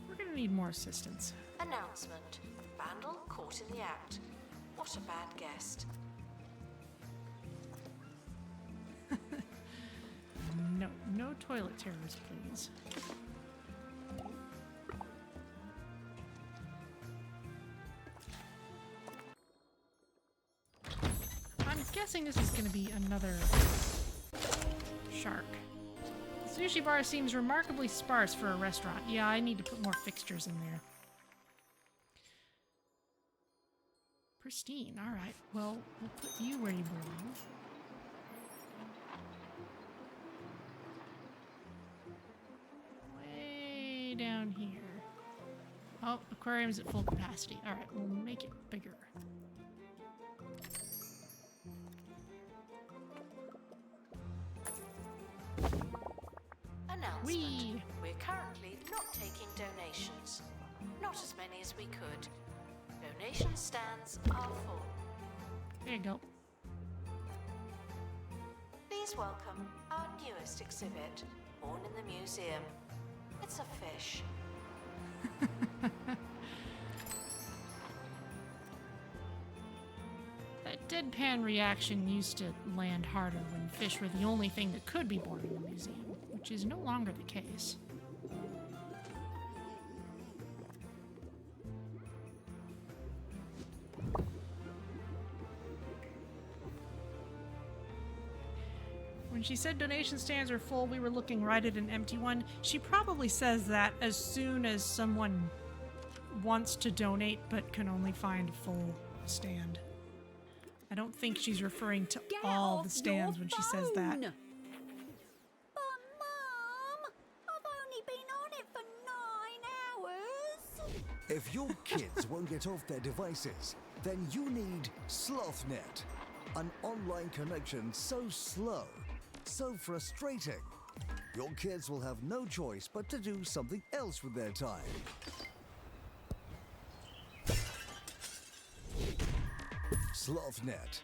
Speaker 1: We're gonna need more assistance.
Speaker 2: Announcement. Vandal caught in the act. What a bad guest.
Speaker 1: No toilet terrors, please. I'm guessing this is going to be another shark. The Sushi Bar seems remarkably sparse for a restaurant. Yeah, I need to put more fixtures in there. Pristine. All right. Well, we'll put you where you belong. Way down here. Oh, aquarium's at full capacity. All right, we'll make it bigger.
Speaker 2: Announcement.
Speaker 1: Whee!
Speaker 2: We're currently not taking donations. Not as many as we could. Donation stands are full.
Speaker 1: There you go.
Speaker 2: Please welcome our newest exhibit, born in the museum. It's a fish.
Speaker 1: That deadpan reaction used to land harder when fish were the only thing that could be born in the museum, which is no longer the case. When she said donation stands are full, we were looking right at an empty one. She probably says that as soon as someone wants to donate but can only find a full stand. I don't think she's referring to
Speaker 3: Get
Speaker 1: all
Speaker 3: off
Speaker 1: the stands
Speaker 3: your
Speaker 1: when she says that.
Speaker 3: phone! But Mum, I've only been on it for 9 hours.
Speaker 6: If your kids won't get off their devices, then you need SlothNet, an online connection so slow, so frustrating. Your kids will have no choice but to do something else with their time. SlothNet,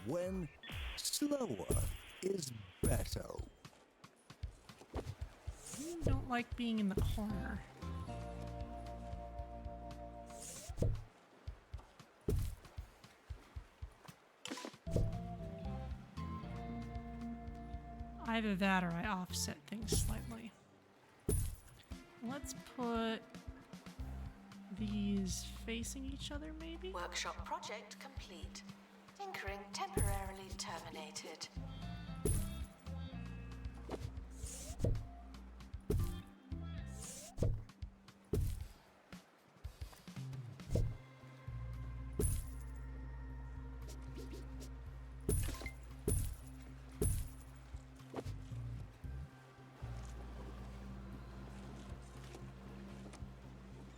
Speaker 6: when slower is better.
Speaker 1: You don't like being in the corner. Either that or I offset things slightly. Let's put these facing each other, maybe?
Speaker 2: Workshop project complete. Tinkering temporarily terminated.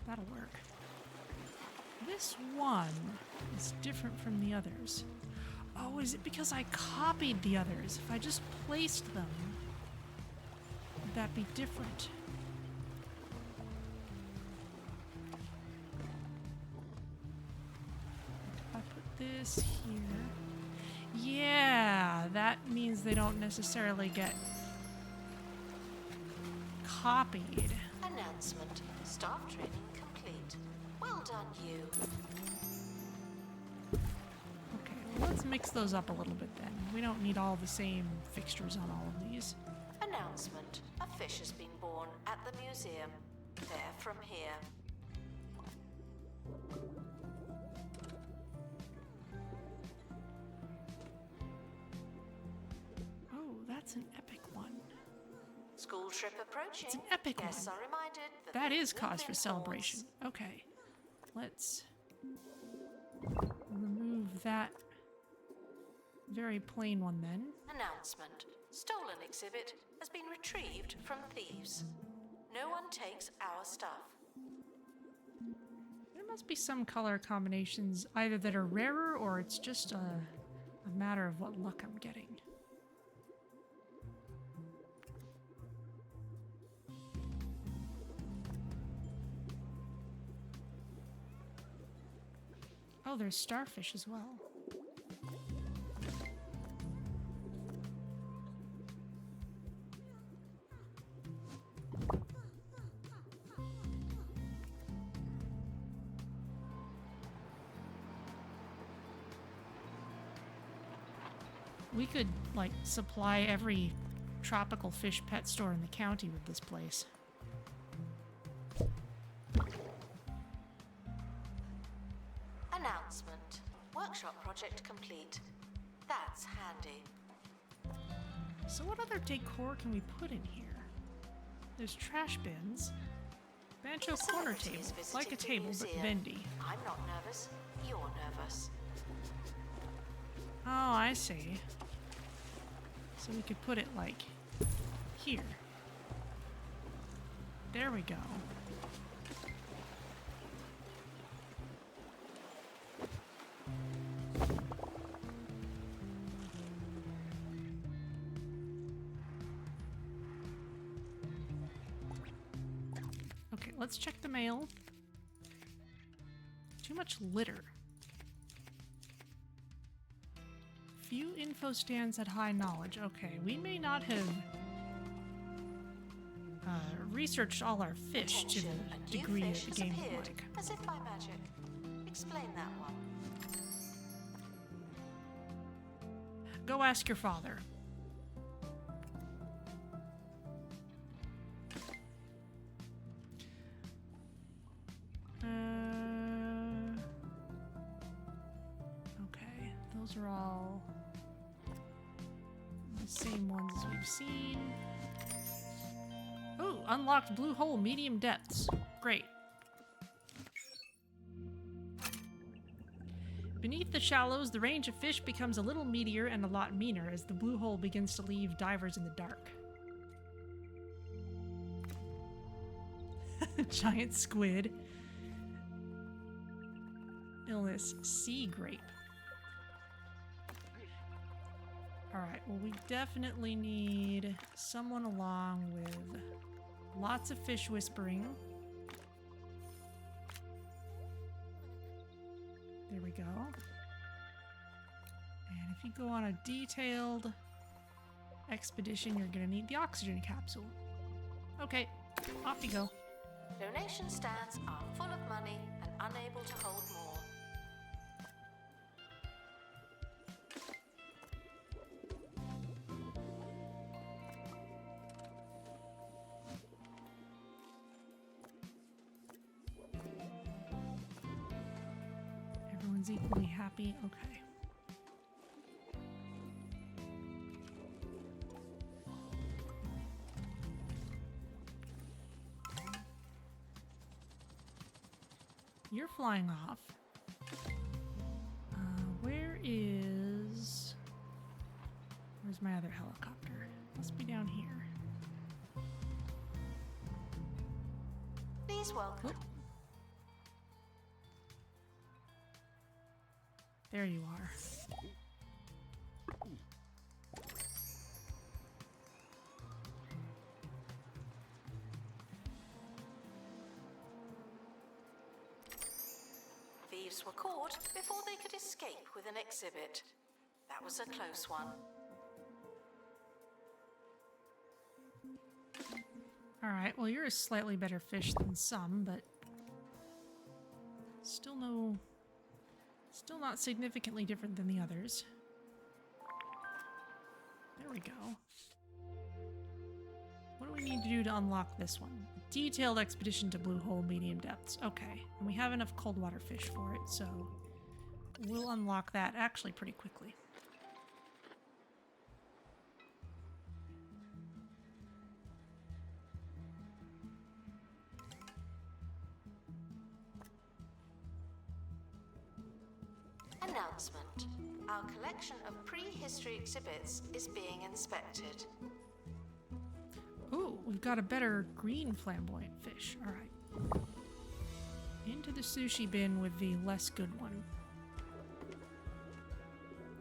Speaker 1: That'll work. This one is different from the others. Oh, is it because I copied the others? If I just placed them, would that be different? If I put this here... Yeah, that means they don't necessarily get copied.
Speaker 2: Announcement. Staff training complete. Well done, you.
Speaker 1: Okay, well, let's mix those up a little bit then. We don't need all the same fixtures on all of these.
Speaker 2: Announcement. A fish has been born at the museum. They're from here.
Speaker 1: Oh, that's an epic one.
Speaker 2: School trip approaching.
Speaker 1: It's an epic
Speaker 2: Guests
Speaker 1: one.
Speaker 2: are reminded that
Speaker 1: That
Speaker 2: they
Speaker 1: is
Speaker 2: will
Speaker 1: cause
Speaker 2: be
Speaker 1: for
Speaker 2: in
Speaker 1: celebration.
Speaker 2: horns.
Speaker 1: Okay. Let's remove that very plain one then.
Speaker 2: Announcement. Stolen exhibit has been retrieved from thieves. No one takes our stuff.
Speaker 1: There must be some color combinations either that are rarer or it's just a matter of what luck I'm getting. Oh, there's starfish as well. We could, like, supply every tropical fish pet store in the county with this place.
Speaker 2: Announcement. Workshop project complete. That's handy.
Speaker 1: So what other decor can we put in here? There's trash bins. Bancho corner table.
Speaker 2: Celebrities
Speaker 1: It's like a
Speaker 2: visiting
Speaker 1: table,
Speaker 2: the
Speaker 1: but
Speaker 2: museum.
Speaker 1: bendy.
Speaker 2: I'm not nervous. You're nervous.
Speaker 1: Oh, I see. So we could put it, like, here. There we go. Okay, let's check the mail. Too much litter. Few info stands at high knowledge. Okay, we may not have researched all our fish to
Speaker 2: Attention,
Speaker 1: the
Speaker 2: a new
Speaker 1: degree
Speaker 2: fish
Speaker 1: that the
Speaker 2: has
Speaker 1: game would
Speaker 2: appeared,
Speaker 1: like.
Speaker 2: as if by magic. Explain that one.
Speaker 1: Go ask your father. Okay, those are all the same ones as we've seen. Oh, unlocked blue hole, medium depths. Great. Beneath the shallows, the range of fish becomes a little meatier and a lot meaner as the blue hole begins to leave divers in the dark. Giant squid. Illness, sea grape. Alright, well we definitely need someone along with lots of fish whispering. There we go. And if you go on a detailed expedition, you're gonna need the oxygen capsule. Okay, off you go.
Speaker 2: Donation stands are full of money and unable to hold more.
Speaker 1: Everyone's equally happy. Okay. You're flying off. Where's my other helicopter? Must be down here.
Speaker 2: Please welcome.
Speaker 1: Oop. There you are.
Speaker 2: Thieves were caught before they could escape with an exhibit. That was a close one.
Speaker 1: Alright, well you're a slightly better fish than some, but still not significantly different than the others. There we go. What do we need to do to unlock this one? Detailed expedition to Blue Hole, medium depths. Okay, and we have enough cold water fish for it, so we'll unlock that actually pretty quickly.
Speaker 2: Announcement. Our collection of prehistory exhibits is being inspected.
Speaker 1: Ooh, we've got a better green flamboyant fish. All right. Into the sushi bin with the less good one.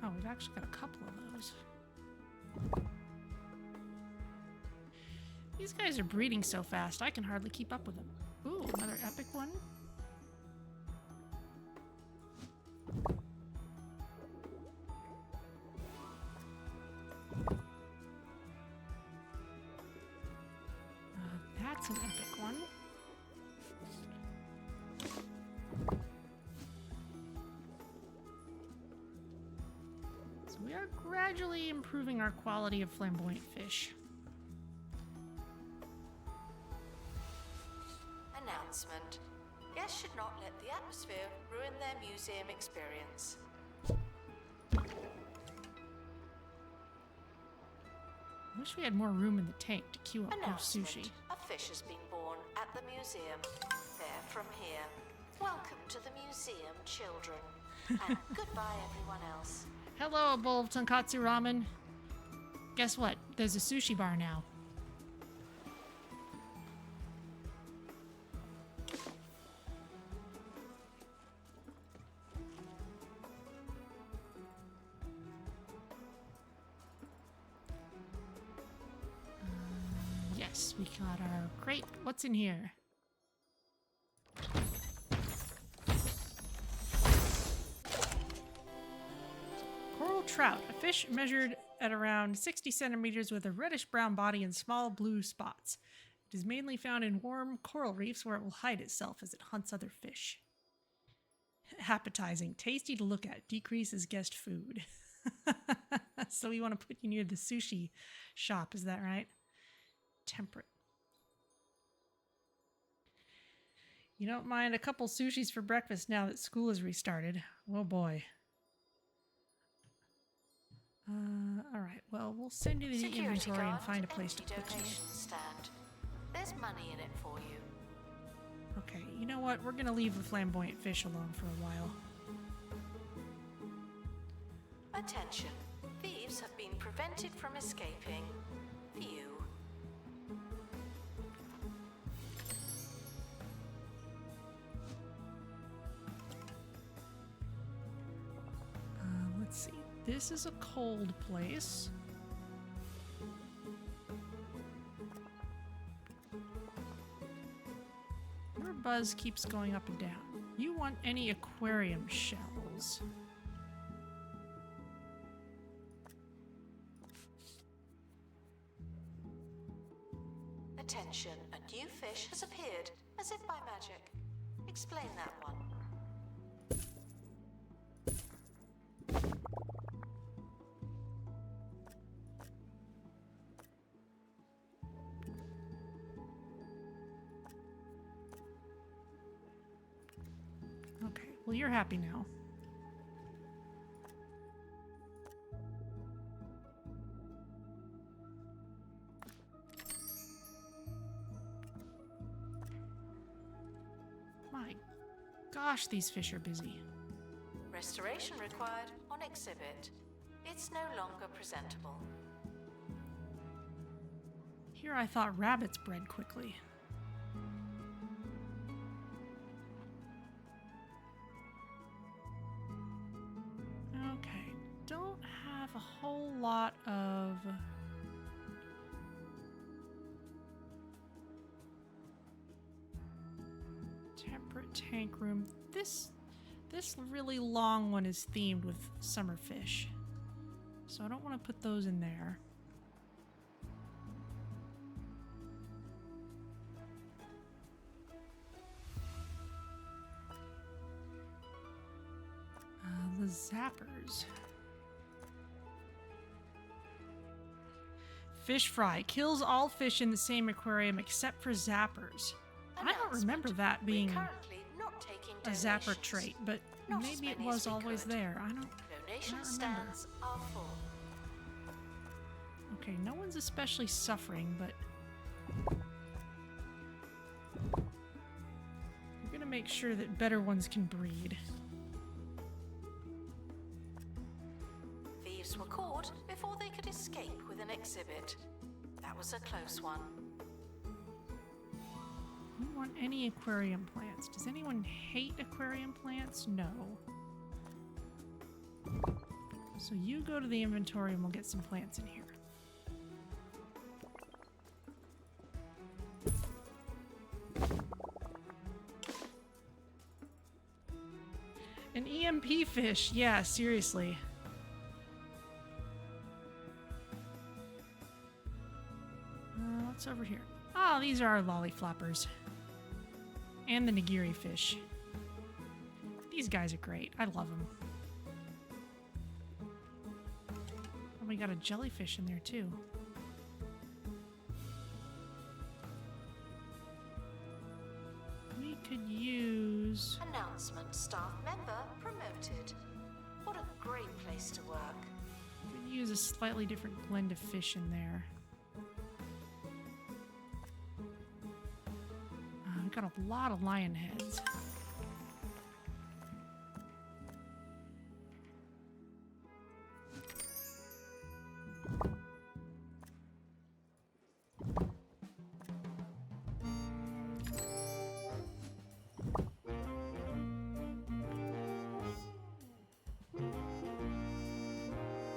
Speaker 1: Oh, we've actually got a couple of those. These guys are breeding so fast, I can hardly keep up with them. Ooh, another epic one. That's an epic one. So we are gradually improving our quality of flamboyant fish.
Speaker 2: Announcement. Guests should not let the atmosphere ruin their museum experience.
Speaker 1: I wish we had more room in the tank to queue up more
Speaker 2: Announcement.
Speaker 1: sushi.
Speaker 2: A fish has been born at the museum. They're from here. Welcome to the museum, children. And goodbye, everyone else.
Speaker 1: Hello, a bowl of tonkatsu ramen. Guess what? There's a sushi bar now. Yes, we got our crate. What's in here? Coral trout, a fish measured at around 60 centimeters with a reddish-brown body and small blue spots. It is mainly found in warm coral reefs where it will hide itself as it hunts other fish. Appetizing, tasty to look at, decreases guest food. So we want to put you near the sushi shop, is that right? Temperate. You don't mind a couple sushis for breakfast now that school has restarted. Oh boy. All right. Well, we'll send you the
Speaker 2: Security
Speaker 1: inventory and
Speaker 2: guard,
Speaker 1: find a place to
Speaker 2: empty
Speaker 1: put you.
Speaker 2: donation stand. There's money in it for you.
Speaker 1: Okay. You know what? We're gonna leave the flamboyant fish alone for a while.
Speaker 2: Attention. Thieves have been prevented from escaping. View.
Speaker 1: Let's see. This is a cold place. Your buzz keeps going up and down. You want any aquarium shells?
Speaker 2: Attention. A new fish has appeared, as if by magic. Explain that one.
Speaker 1: Okay, well, you're happy now. My gosh, these fish are busy.
Speaker 2: Restoration required on exhibit. It's no longer presentable.
Speaker 1: Here I thought rabbits bred quickly. Okay, don't have a whole lot of temperate tank room. This really long one is themed with summer fish, so I don't want to put those in there. The zappers. Fish fry. Kills all fish in the same aquarium except for zappers. I don't remember
Speaker 2: Announcement.
Speaker 1: that being
Speaker 2: We're currently not taking
Speaker 1: a zapper
Speaker 2: donations.
Speaker 1: trait, but
Speaker 2: Not as
Speaker 1: maybe it
Speaker 2: many as
Speaker 1: was
Speaker 2: we
Speaker 1: always
Speaker 2: could.
Speaker 1: there. I don't
Speaker 2: Donation
Speaker 1: remember.
Speaker 2: stands are full.
Speaker 1: Okay, no one's especially suffering, but we're gonna make sure that better ones can breed.
Speaker 2: Thieves were caught before they could escape with an exhibit. That was a close one.
Speaker 1: We don't want any aquarium plants. Does anyone hate aquarium plants? No. So you go to the inventory and we'll get some plants in here. An EMP fish. Yeah, seriously. What's over here? Oh, these are our lollyflappers. And the nigiri fish. These guys are great. I love them. And we got a jellyfish in there too. We could use...
Speaker 2: Announcement: staff member promoted. What a great place to work.
Speaker 1: We could use a slightly different blend of fish in there. We've got a lot of lion heads.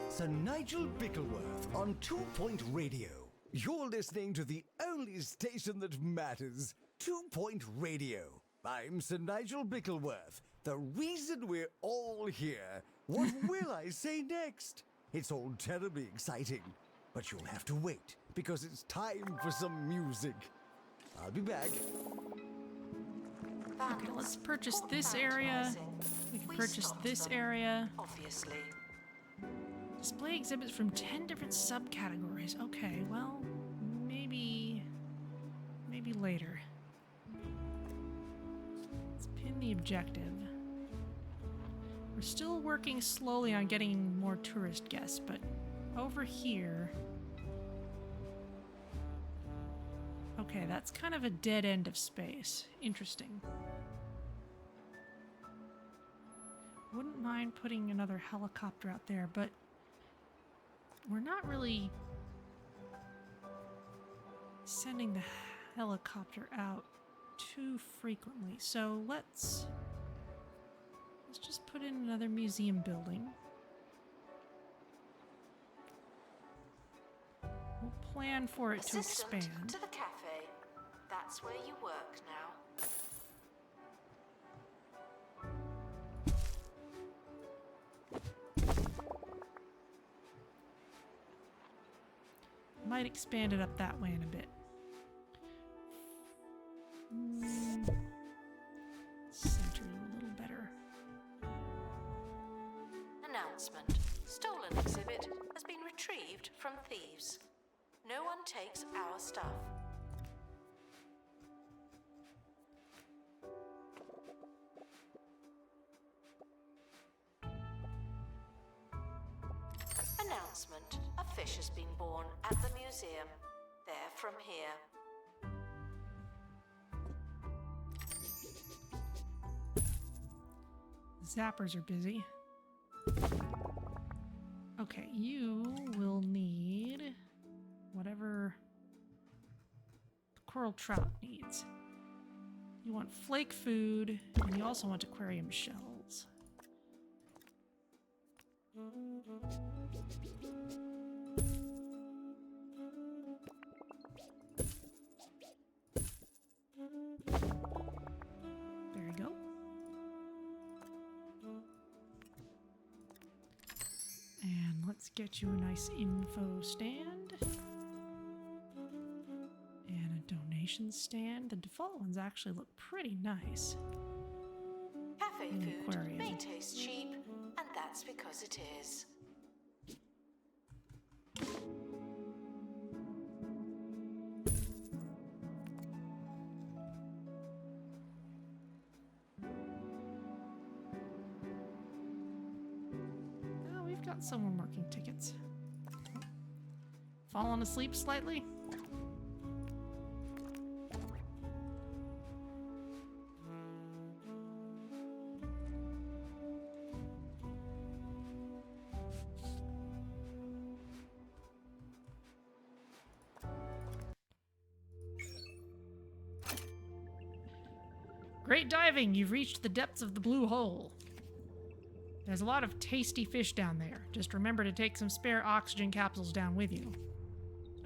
Speaker 6: Sir Nigel Bickleworth on 2 Point Radio. You're listening to the only station that matters, 2 Point Radio. I'm Sir Nigel Bickleworth, the reason we're all here. What will I say next? It's all terribly exciting, but you'll have to wait, because it's time for some music. I'll be back.
Speaker 1: Okay, let's purchase this area. We can purchase this area.
Speaker 2: Obviously.
Speaker 1: Display exhibits from 10 different subcategories. Okay, well, maybe later. Let's pin the objective. We're still working slowly on getting more tourist guests, but over here... Okay, that's kind of a dead end of space. Interesting. Wouldn't mind putting another helicopter out there, but we're not really sending the helicopter out too frequently. So let's just put in another museum building. We'll plan for it to
Speaker 2: Assistant
Speaker 1: expand.
Speaker 2: to the cafe. That's where you work now.
Speaker 1: Might expand it up that way in a bit. Center you a little better.
Speaker 2: Announcement. Stolen exhibit has been retrieved from thieves. No one takes our stuff. Announcement. A fish has been born at the museum. They're from here.
Speaker 1: Zappers are busy. Okay, you will need whatever the coral trout needs. You want flake food, and you also want aquarium shells. There you go. And let's get you a nice info stand. And a donation stand. The default ones actually look pretty nice.
Speaker 2: Cafe
Speaker 1: An
Speaker 2: food
Speaker 1: aquarium.
Speaker 2: may taste cheap, and that's because it is.
Speaker 1: found someone working tickets. Fallen asleep slightly? Great diving! You've reached the depths of the blue hole. There's a lot of tasty fish down there. Just remember to take some spare oxygen capsules down with you.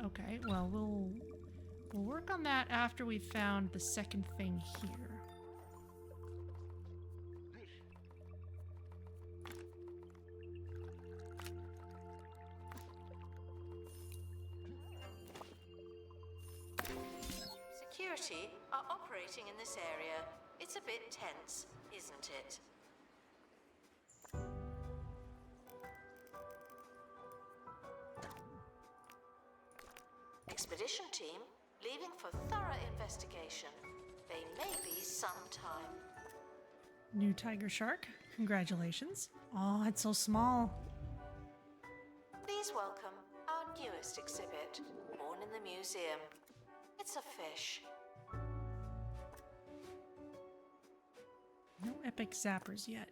Speaker 1: Okay, well, we'll work on that after we've found the second thing here.
Speaker 2: Security are operating in this area. It's a bit tense, isn't it? Expedition team leaving for thorough investigation. They may be some time.
Speaker 1: New tiger shark. Congratulations. Oh, it's so small.
Speaker 2: Please welcome our newest exhibit, born in the museum. It's a fish.
Speaker 1: No epic zappers yet.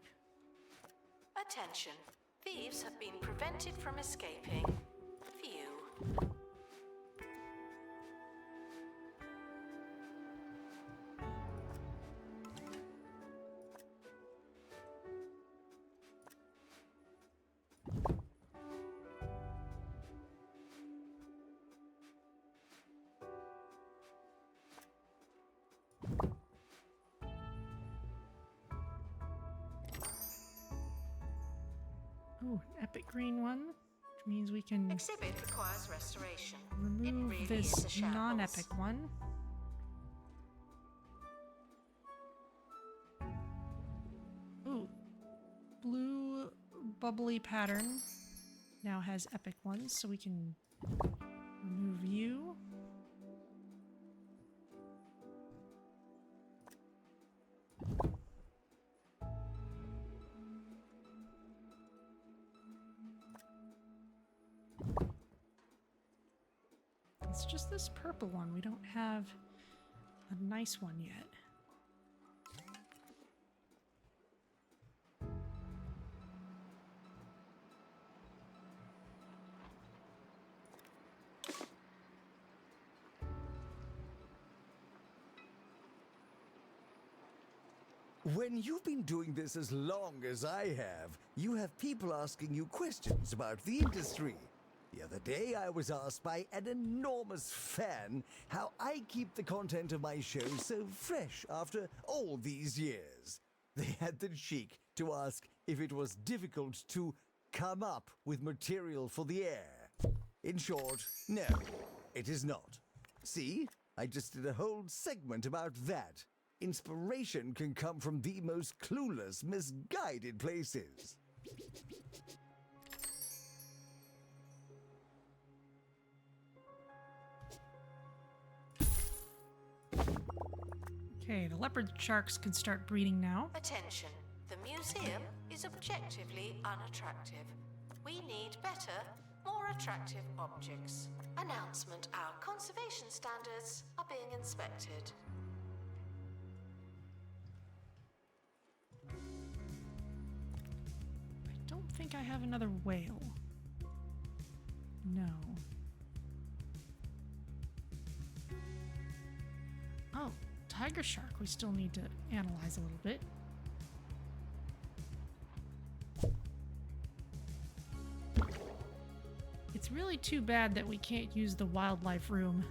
Speaker 2: Attention, thieves have been prevented from escaping. View.
Speaker 1: Oh, an epic green one, which means we can
Speaker 2: Exhibit requires restoration.
Speaker 1: remove
Speaker 2: really
Speaker 1: this
Speaker 2: is a shambles.
Speaker 1: non-epic one. Ooh, blue bubbly pattern now has epic ones, so we can remove you. It's just this purple one. We don't have a nice one yet.
Speaker 6: When you've been doing this as long as I have, you have people asking you questions about the industry. The other day, I was asked by an enormous fan how I keep the content of my show so fresh after all these years. They had the cheek to ask if it was difficult to come up with material for the air. In short, no, it is not. See, I just did a whole segment about that. Inspiration can come from the most clueless, misguided places.
Speaker 1: Okay, the leopard sharks can start breeding now.
Speaker 2: Attention, the museum is objectively unattractive. We need better, more attractive objects. Announcement, our conservation standards are being inspected.
Speaker 1: I don't think I have another whale. No. Oh, tiger shark we still need to analyze a little bit. It's really too bad that we can't use the wildlife room.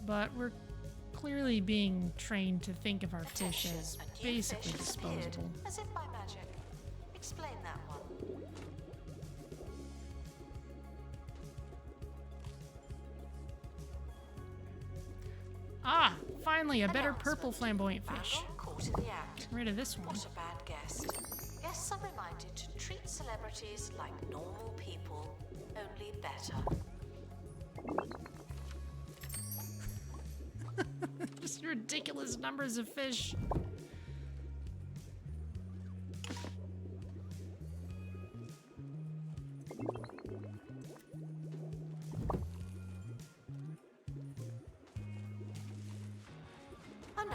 Speaker 1: But we're clearly being trained to think of our fish
Speaker 2: Attention,
Speaker 1: as
Speaker 2: a new
Speaker 1: basically
Speaker 2: fish has appeared,
Speaker 1: disposable.
Speaker 2: as if by magic. Explain that one.
Speaker 1: Ah, finally a better purple flamboyant fish.
Speaker 2: Angle caught in the act.
Speaker 1: Get rid of this one.
Speaker 2: What a bad guest. Guests are reminded to treat celebrities like normal people, only better.
Speaker 1: Just ridiculous numbers of fish.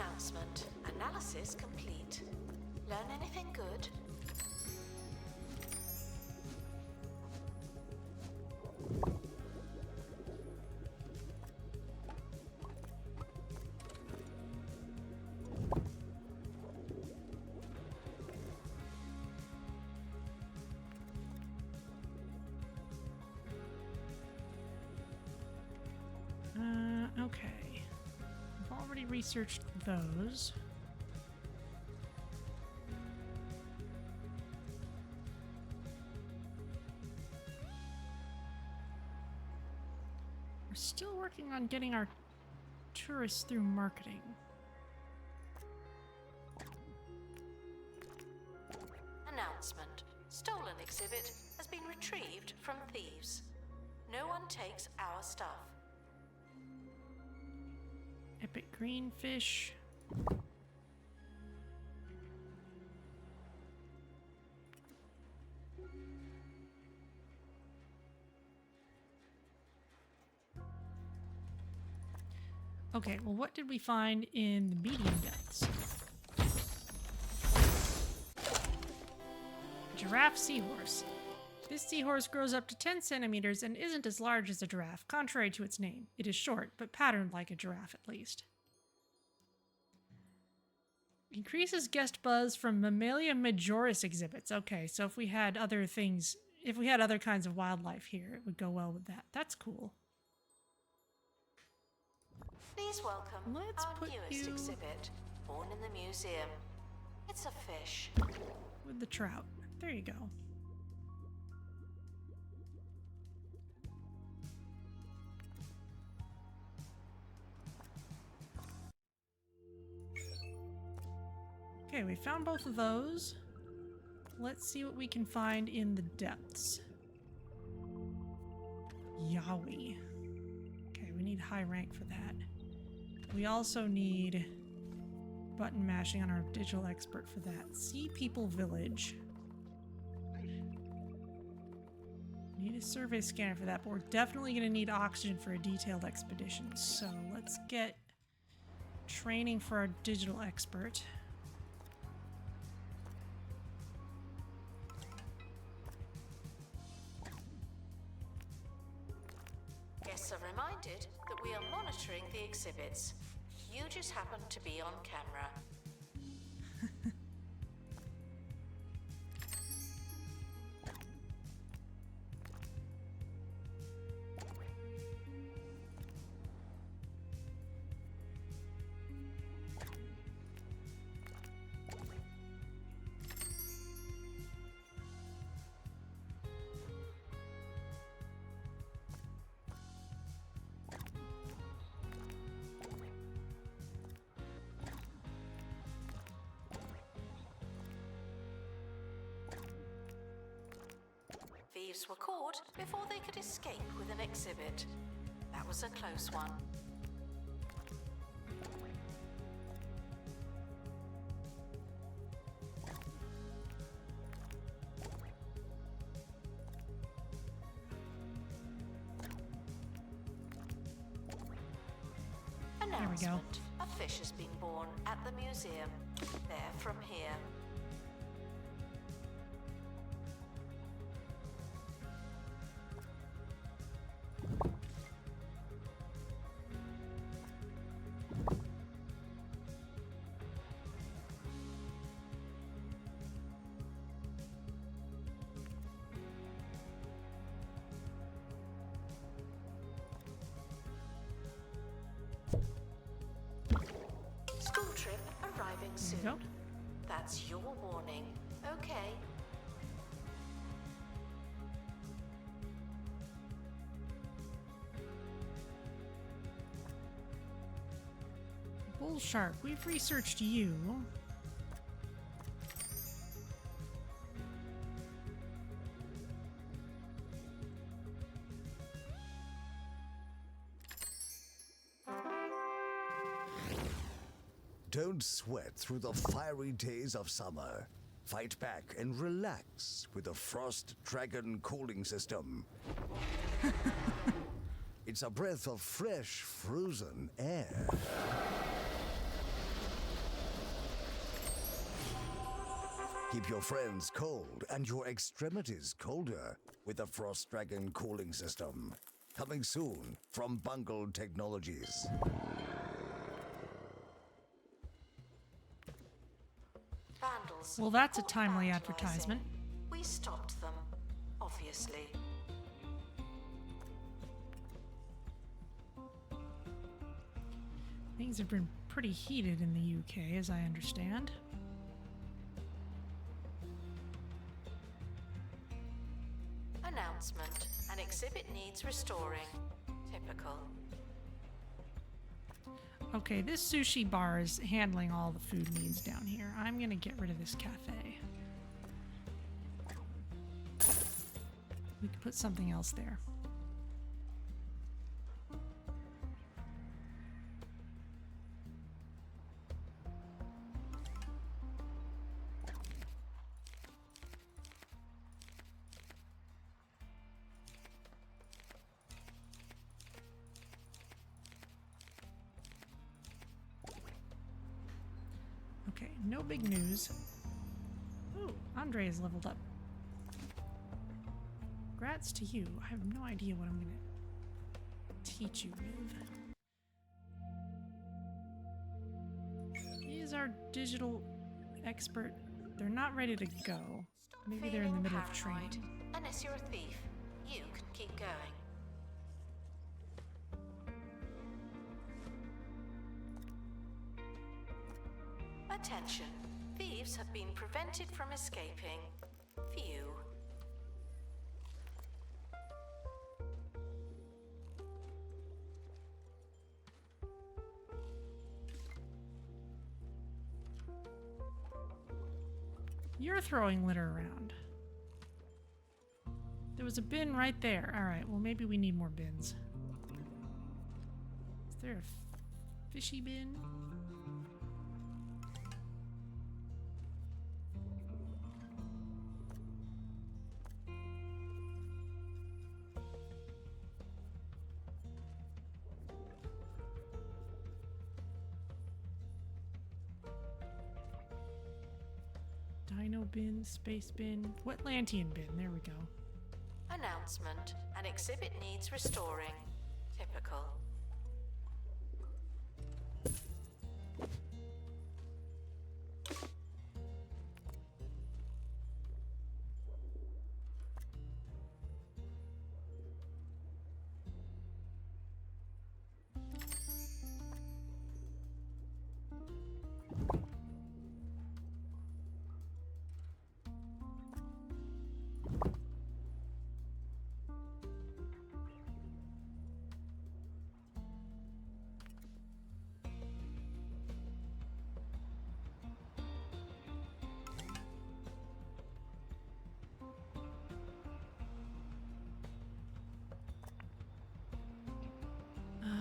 Speaker 2: Announcement. Analysis complete. Learn anything good?
Speaker 1: Okay. I've already researched those. We're still working on getting our tourists through marketing.
Speaker 2: Announcement. Stolen exhibit has been retrieved from thieves. No one takes our stuff.
Speaker 1: Epic greenfish. Okay, well, what did we find in the medium depths? Giraffe Seahorse. This seahorse grows up to 10 centimeters and isn't as large as a giraffe, contrary to its name. It is short, but patterned like a giraffe at least. Increases guest buzz from Mammalia majoris exhibits. Okay, so if we had other things, if we had other kinds of wildlife here, it would go well with that. That's cool.
Speaker 2: Please welcome
Speaker 1: Let's
Speaker 2: our
Speaker 1: put
Speaker 2: newest
Speaker 1: you
Speaker 2: exhibit, born in the museum. It's a fish.
Speaker 1: with the trout. There you go. Okay, we found both of those. Let's see what we can find in the depths. Yowie. Okay, we need high rank for that. We also need button mashing on our digital expert for that. Sea People Village. Need a survey scanner for that, but we're definitely going to need oxygen for a detailed expedition. So let's get training for our digital expert.
Speaker 2: Guests are reminded that we are monitoring the exhibits. You just happen to be on camera. Thieves were caught before they could escape with an exhibit. That was a close one. Announcement. A fish has been born at the museum. They're from here. School trip arriving soon.
Speaker 1: Go.
Speaker 2: That's your warning. Okay.
Speaker 1: Bull shark, we've researched you.
Speaker 6: Don't sweat through the fiery days of summer. Fight back and relax with the Frost Dragon cooling system. It's a breath of fresh, frozen air. Keep your friends cold and your extremities colder with the Frost Dragon cooling system. Coming soon from Bungled Technologies.
Speaker 2: Vandals.
Speaker 1: Well, that's a
Speaker 2: caught
Speaker 1: timely
Speaker 2: vandalising.
Speaker 1: advertisement.
Speaker 2: We stopped them, obviously.
Speaker 1: Things have been pretty heated in the UK, as I understand.
Speaker 2: Announcement. An exhibit needs restoring. Typical.
Speaker 1: Okay, this sushi bar is handling all the food needs down here. I'm gonna get rid of this cafe. We could put something else there. Okay, no big news. Ooh, Andre is leveled up. Congrats to you. I have no idea what I'm gonna teach you with. He's our digital expert. They're not ready to go.
Speaker 2: Stop
Speaker 1: Maybe they're in the
Speaker 2: feeling
Speaker 1: middle of
Speaker 2: paranoid.
Speaker 1: training.
Speaker 2: Unless you're a thief, you can keep going. Attention. Thieves have been prevented from escaping. Phew.
Speaker 1: You're throwing litter around. There was a bin right there. Alright, well maybe we need more bins. Is there a fishy bin? Dino bin, space bin, Wetlantean bin. There we go.
Speaker 2: Announcement. An exhibit needs restoring. Typical.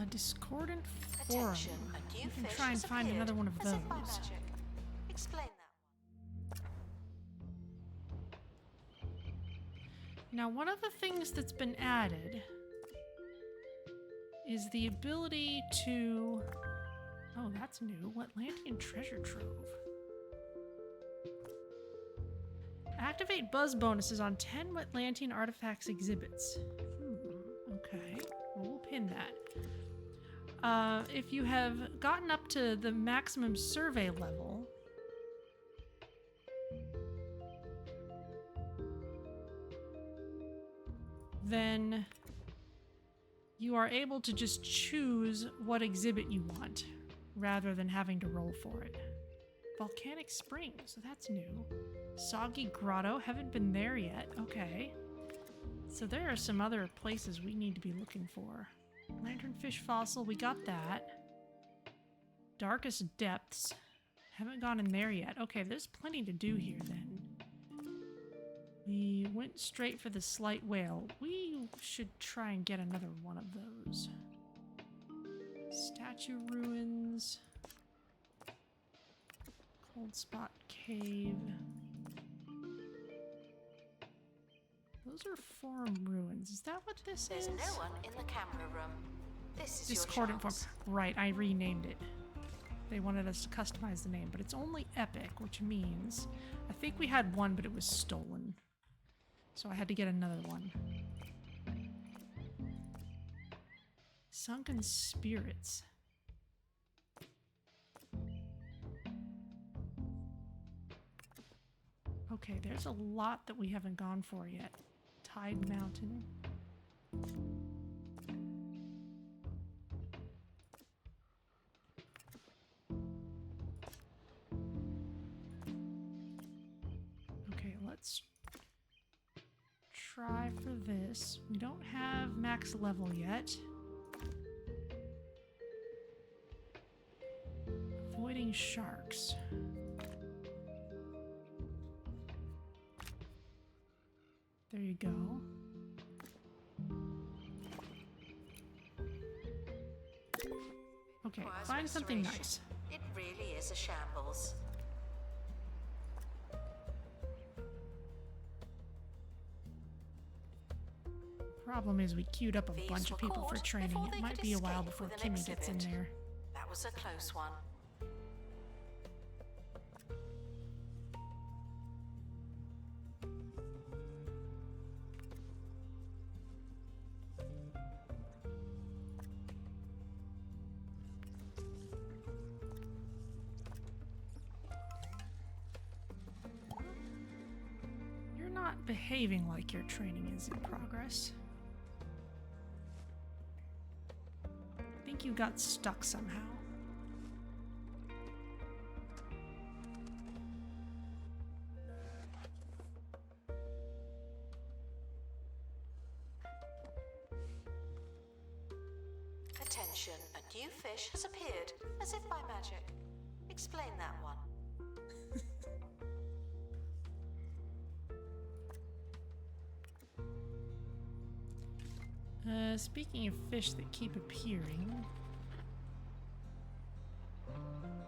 Speaker 1: Discordant forum.
Speaker 2: Attention, a new
Speaker 1: You can
Speaker 2: fish
Speaker 1: try and
Speaker 2: has
Speaker 1: find
Speaker 2: appeared,
Speaker 1: another one of
Speaker 2: as if by
Speaker 1: those.
Speaker 2: magic. Explain that one.
Speaker 1: Now, one of the things that's been added is the ability to... Oh, that's new. Wetlantean treasure trove. Activate buzz bonuses on 10 Wetlantean artifacts exhibits. Okay. Well, we'll pin that. If you have gotten up to the maximum survey level, then you are able to just choose what exhibit you want rather than having to roll for it. Volcanic Spring, so that's new. Soggy Grotto, haven't been there yet. Okay. So there are some other places we need to be looking for. Lanternfish Fossil, we got that. Darkest Depths, haven't gone in there yet. Okay, there's plenty to do here then. We went straight for the Sleight Whale. We should try and get another one of those. Statue Ruins. Cold Spot Cave. Those are Forum Ruins. Is that what this
Speaker 2: There's
Speaker 1: is?
Speaker 2: no one in the camera room. This is
Speaker 1: Discordant
Speaker 2: your
Speaker 1: Forum.
Speaker 2: chance.
Speaker 1: Right, I renamed it. They wanted us to customize the name, but it's only epic, which means I think we had one, but it was stolen. So I had to get another one. Sunken Spirits. Okay, there's a lot that we haven't gone for yet. Tide Mountain. Okay, let's try for this. We don't have max level yet. Avoiding sharks. There you go. Okay,
Speaker 2: Requires
Speaker 1: find something
Speaker 2: restoration.
Speaker 1: nice.
Speaker 2: It really is a shambles.
Speaker 1: Problem is we queued up a
Speaker 2: Thieves
Speaker 1: bunch of
Speaker 2: were
Speaker 1: people for
Speaker 2: caught
Speaker 1: training.
Speaker 2: before
Speaker 1: It
Speaker 2: they
Speaker 1: might
Speaker 2: could
Speaker 1: be a while
Speaker 2: escape
Speaker 1: before
Speaker 2: with an
Speaker 1: Kimmy gets in
Speaker 2: exhibit.
Speaker 1: there.
Speaker 2: That was a close one.
Speaker 1: You're not behaving like your training is in progress. I think you got stuck somehow.
Speaker 2: Attention, a new fish has appeared, as if by magic. Explain that one.
Speaker 1: Speaking of fish that keep appearing,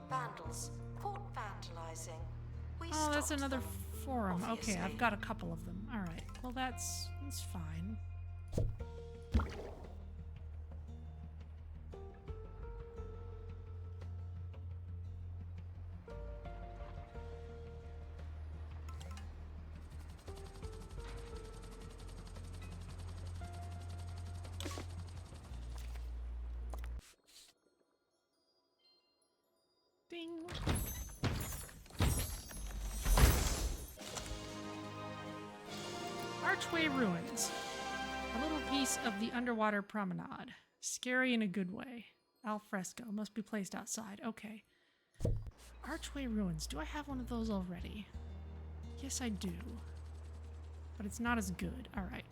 Speaker 2: Vandals, caught vandalizing. We
Speaker 1: oh, that's
Speaker 2: stopped
Speaker 1: another
Speaker 2: them,
Speaker 1: forum. Okay,
Speaker 2: obviously.
Speaker 1: I've got a couple of them. All right, well that's fine. Ding. Archway Ruins. A little piece of the underwater promenade. Scary in a good way. Al fresco. Must be placed outside. Okay. Archway Ruins. Do I have one of those already? Yes, I do. But it's not as good. Alright.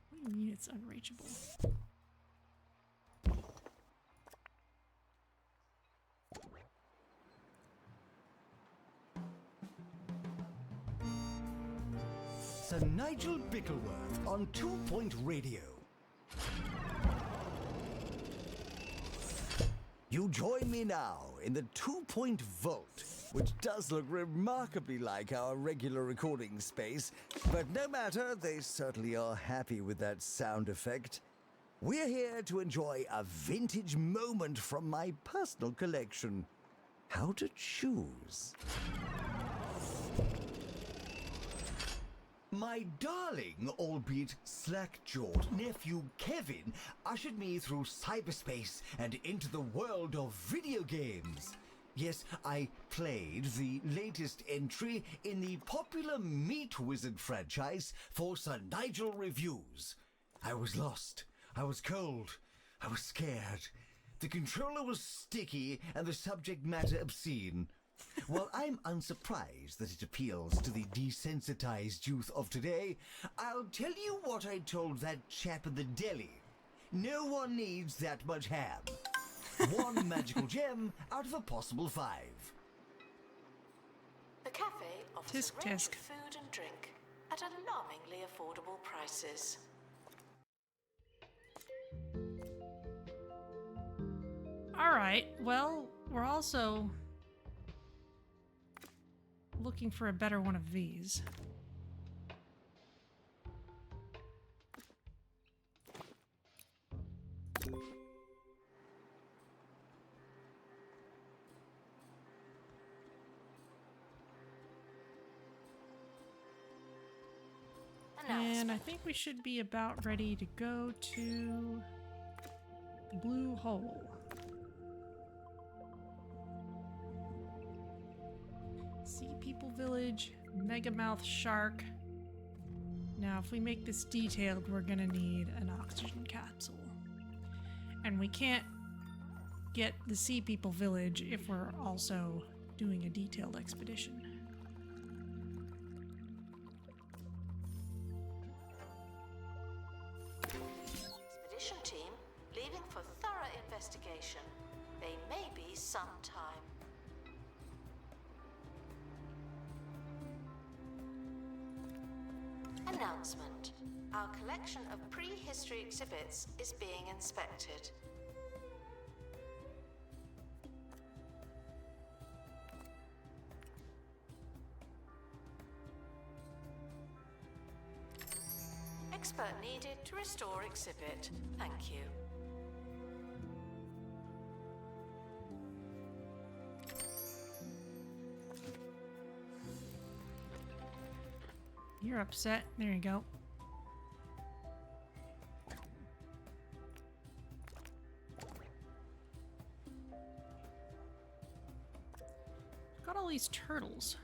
Speaker 1: What do you mean it's unreachable?
Speaker 6: Sir Nigel Bickleworth on 2 Point Radio. You join me now in the 2 Point Vault, which does look remarkably like our regular recording space, but no matter, they certainly are happy with that sound effect. We're here to enjoy a vintage moment from my personal collection. How to choose? My darling, albeit slack-jawed nephew Kevin ushered me through cyberspace and into the world of video games. Yes, I played the latest entry in the popular Meat Wizard franchise for Sir Nigel Reviews. I was lost, I was cold, I was scared. The controller was sticky and the subject matter obscene. While I'm unsurprised that it appeals to the desensitized youth of today, I'll tell you what I told that chap in the deli. No one needs that much ham. One magical gem out of a possible 5.
Speaker 2: The cafe offers
Speaker 1: Tisk,
Speaker 2: a range
Speaker 1: tisk.
Speaker 2: of food and drink at alarmingly affordable prices.
Speaker 1: looking for a better one of these. And I think we should be about ready to go to the Blue Hole. Sea People Village, Megamouth Shark. Now, if we make this detailed, we're gonna need an oxygen capsule. And we can't get the Sea People Village if we're also doing a detailed expedition.
Speaker 2: Expedition team leaving for thorough investigation. They may be some time. Announcement. Our collection of prehistory exhibits is being inspected. Expert needed to restore exhibit. Thank you.
Speaker 1: You're upset. There you go. Got all these turtles.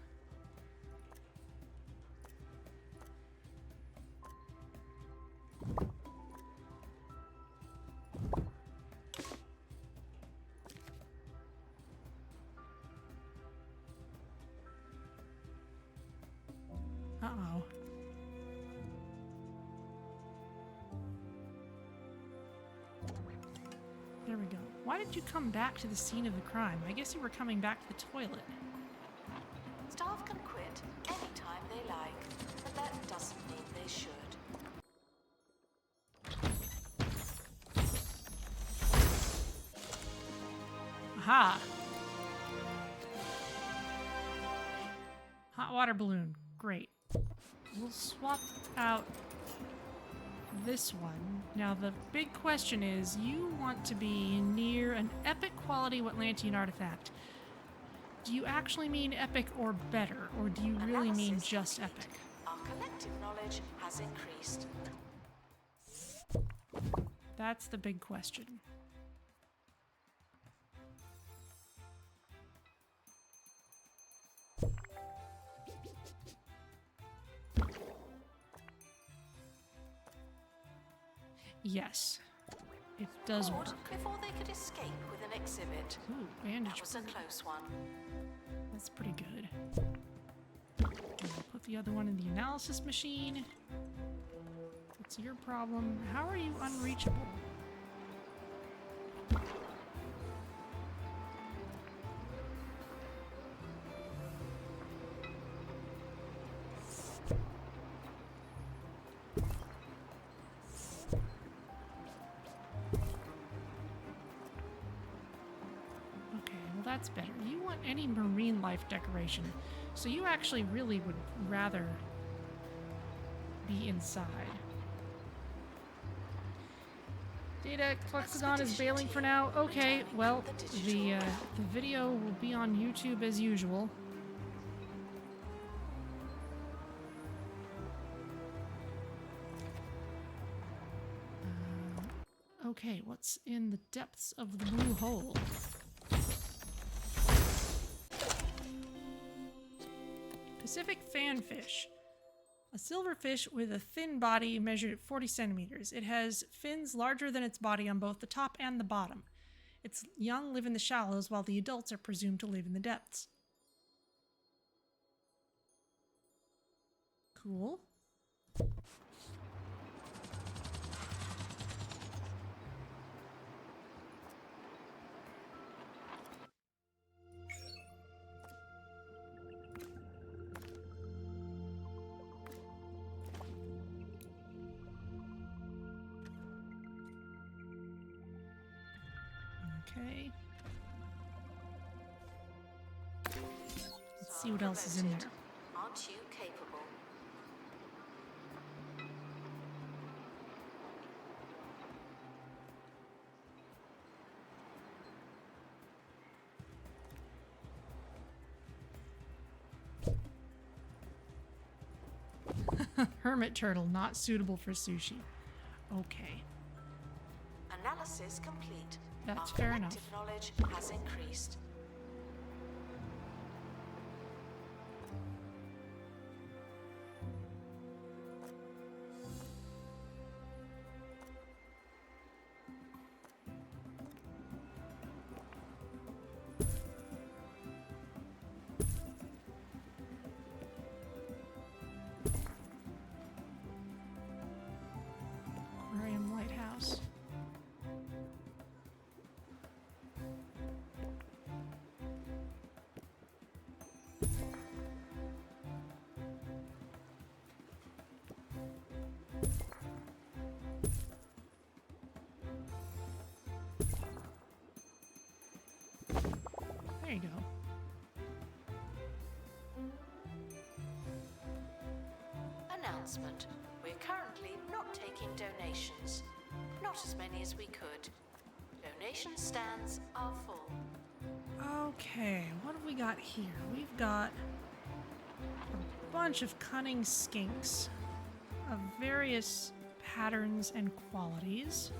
Speaker 1: Uh-oh. There we go. Why did you come back to the scene of the crime? I guess you were coming back to the toilet.
Speaker 2: Staff can quit anytime they like, but that doesn't mean they should.
Speaker 1: Aha! Hot water balloon. Great. We'll swap out this one. Now the big question is, you want to be near an epic quality Wetlantean artifact. Do you actually mean epic or better, or do you really mean
Speaker 2: Analysis
Speaker 1: just
Speaker 2: complete.
Speaker 1: epic?
Speaker 2: Our collective knowledge has increased.
Speaker 1: That's the big question. Yes, it does
Speaker 2: Caught
Speaker 1: work.
Speaker 2: before they could escape with an exhibit.
Speaker 1: Ooh, bandage.
Speaker 2: That was a close one.
Speaker 1: That's pretty good. And I'll put the other one in the analysis machine. What's your problem? How are you unreachable? That's better. You want any marine life decoration, so you actually really would rather be inside. Data Plexagon is bailing for now. Okay, well, the video will be on YouTube as usual. Okay, what's in the depths of the blue hole? Pacific Fanfish. A silverfish with a thin body measured at 40 centimeters. It has fins larger than its body on both the top and the bottom. Its young live in the shallows while the adults are presumed to live in the depths. Cool. Okay. Let's see what else is in there.
Speaker 2: Aren't you capable?
Speaker 1: Hermit turtle, not suitable for sushi. Okay.
Speaker 2: Analysis complete.
Speaker 1: That's
Speaker 2: Our
Speaker 1: fair enough.
Speaker 2: collective knowledge has increased.
Speaker 1: Aquarium lighthouse. There you go.
Speaker 2: Announcement. We're currently not taking donations. Not as many as we could. Donation stands are full.
Speaker 1: Okay, what have we got here? We've got a bunch of cunning skinks of various patterns and qualities.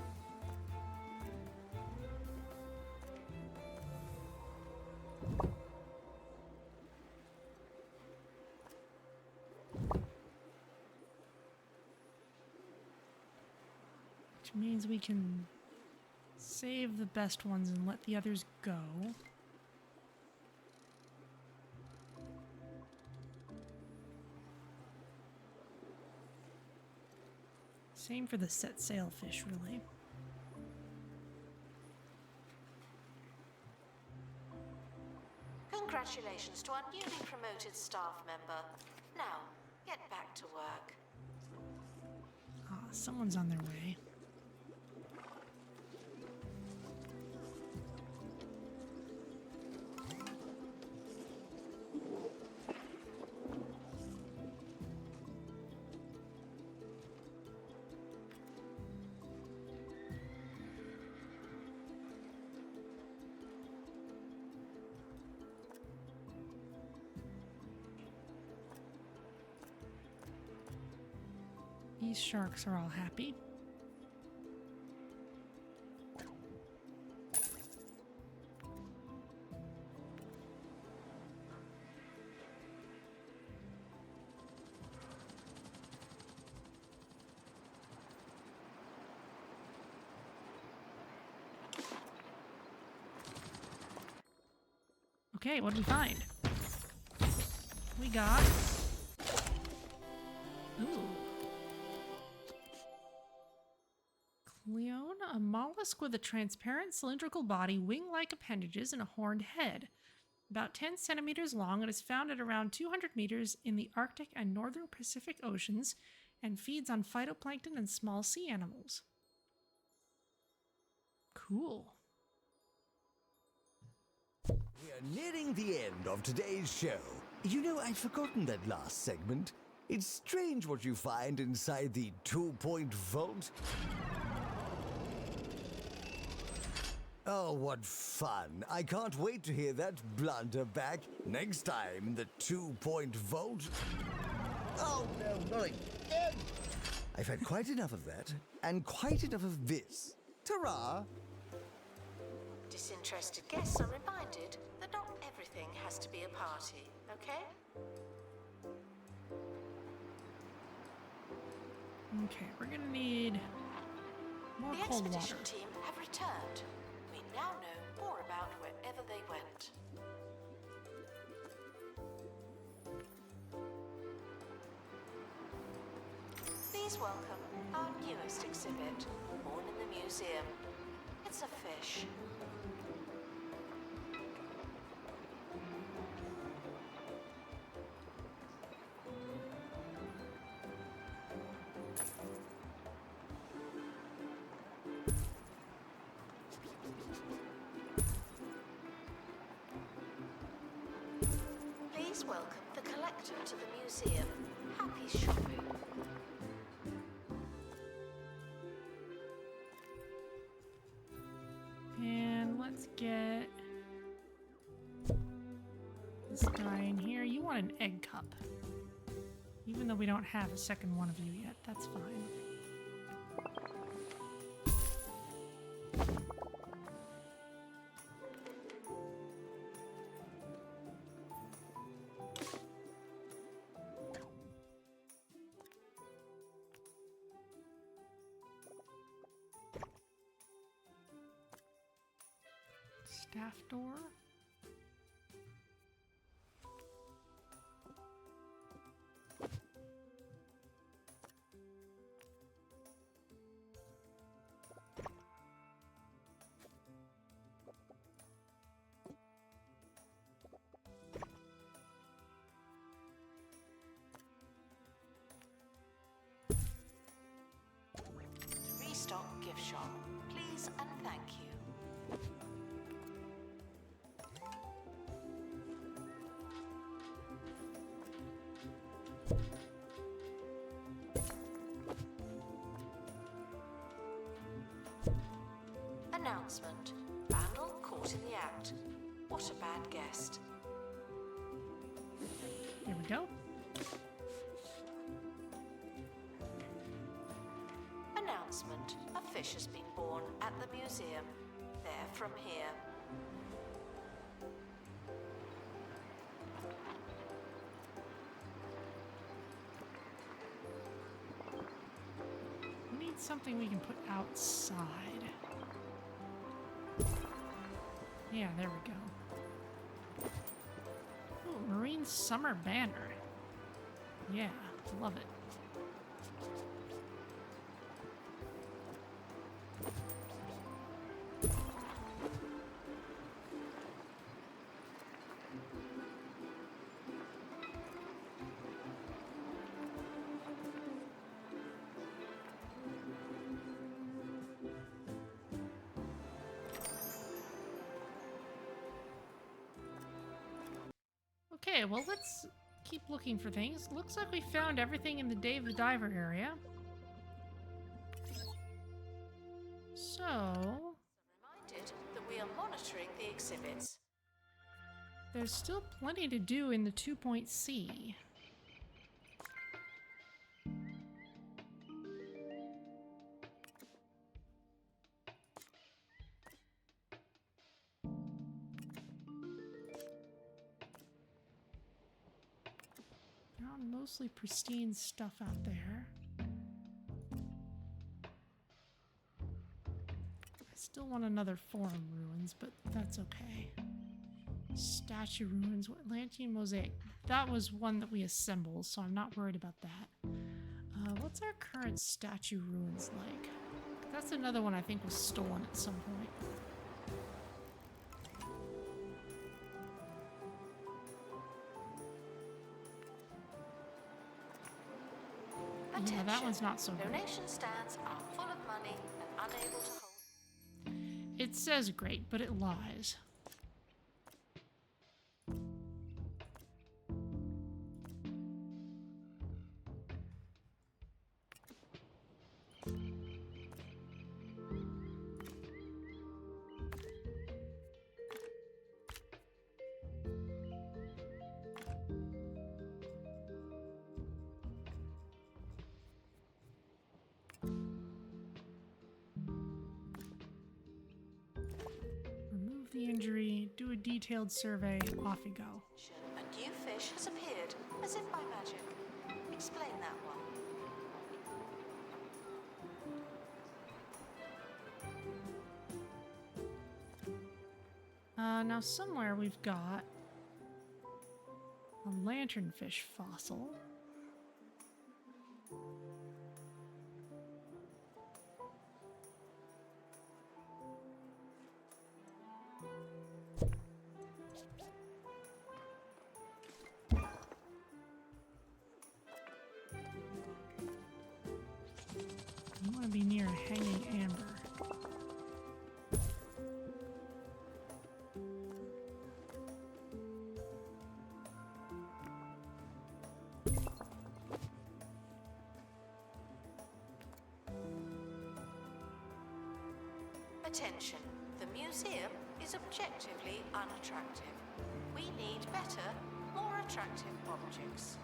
Speaker 1: Which means we can save the best ones and let the others go. Same for the set sailfish, really.
Speaker 2: Congratulations to our newly promoted staff member. Now, get back to work.
Speaker 1: Ah, someone's on their way. These sharks are all happy. Okay, what did we find? We got... Ooh. Clione, a mollusk with a transparent cylindrical body, wing-like appendages, and a horned head. About 10 centimeters long, it is found at around 200 meters in the Arctic and northern Pacific Oceans and feeds on phytoplankton and small sea animals. Cool.
Speaker 6: We are nearing the end of today's show. You know, I'd forgotten that last segment. It's strange what you find inside the 2-point vault. Oh, what fun. I can't wait to hear that blunder back. Next time, the 2-point vault. Oh, no, not again. I've had quite enough of that, and quite enough of this. Ta-ra!
Speaker 2: Disinterested guests are reminded that not everything has to be a party, okay?
Speaker 1: Okay, we're gonna need more
Speaker 2: The
Speaker 1: cold
Speaker 2: expedition
Speaker 1: water.
Speaker 2: team have returned. We now know more about wherever they went. Please welcome our newest exhibit, born in the museum. It's a fish. Please welcome the collector to the museum. Happy shopping.
Speaker 1: And let's get this guy in here. You want an egg cup. Even though we don't have a second one of you yet, that's fine. Staff door.
Speaker 2: Restock gift shop, please and thank you. Announcement. Vandal caught in the act. What a bad guest.
Speaker 1: There we go.
Speaker 2: Announcement. A fish has been born at the museum. There from here.
Speaker 1: We need something we can put outside. Yeah, there we go. Ooh, Marine Summer Banner. Yeah, love it. Okay, well, let's keep looking for things. Looks like we found everything in the Dave the Diver area. So...
Speaker 2: Reminded that we are monitoring the exhibits.
Speaker 1: there's still plenty to do in the 2.C. Found mostly pristine stuff out there. I still want another Forum ruins, but that's okay. Statue ruins, Wetlantean Mosaic. That was one that we assembled, so I'm not worried about that. What's our current statue ruins like? That's another one I think was stolen at some point. Yeah, that one's not so good.
Speaker 2: Donation stands are full of money and unable to hold.
Speaker 1: It says great, but it lies. The injury, do a detailed survey, off you go.
Speaker 2: A new fish has appeared, as if by magic. Explain that one.
Speaker 1: Now somewhere we've got a lanternfish fossil. You want to be near a hanging amber.
Speaker 2: Attention, the museum is objectively unattractive. We need better, more attractive objects.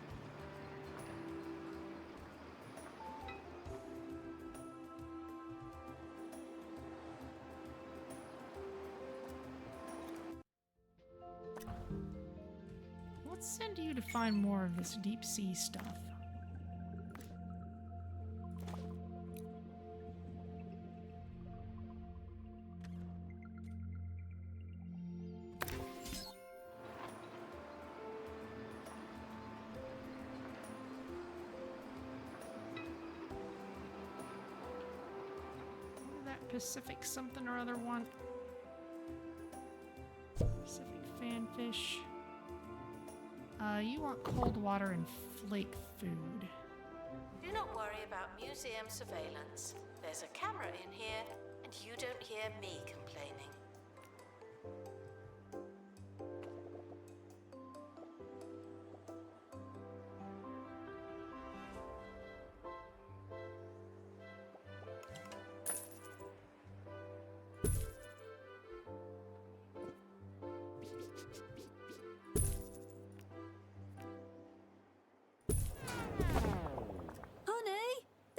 Speaker 1: Let's send you to find more of this deep sea stuff. Pacific something or other want. Pacific Fanfish. You want cold water and flake food.
Speaker 2: Do not worry about museum surveillance. There's a camera in here, and you don't hear me complaining.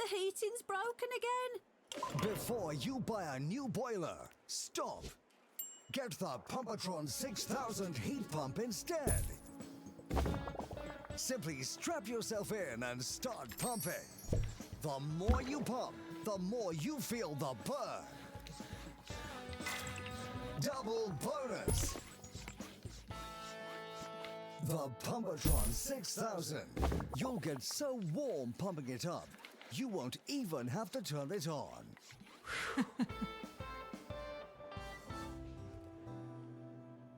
Speaker 3: Heating's broken again.
Speaker 6: Before you buy a new boiler, stop. Get the Pumpatron 6000 heat pump instead. Simply strap yourself in and start pumping. The more you pump, the more you feel the burn. Double bonus. The Pumpatron 6000. You'll get so warm pumping it up, you won't even have to turn it on.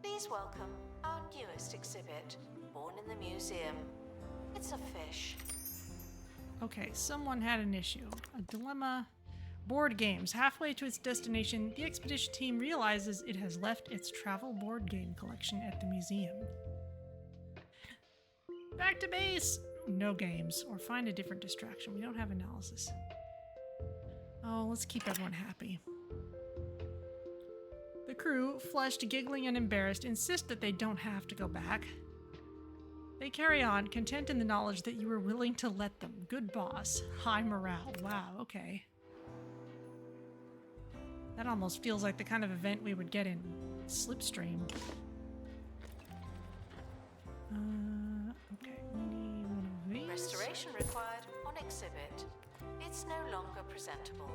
Speaker 2: Please welcome our newest exhibit, born in the museum. It's a fish.
Speaker 1: Okay, someone had an issue. A dilemma. Board games. Halfway to its destination, the expedition team realizes it has left its travel board game collection at the museum. Back to base! No games, or find a different distraction. We don't have analysis. Oh, let's keep everyone happy. The crew, flushed, giggling, and embarrassed, insist that they don't have to go back. They carry on, content in the knowledge that you were willing to let them. Good boss. High morale. Wow, okay. That almost feels like the kind of event we would get in Slipstream. Okay, we need one of these.
Speaker 2: Restoration required on exhibit. It's no longer presentable.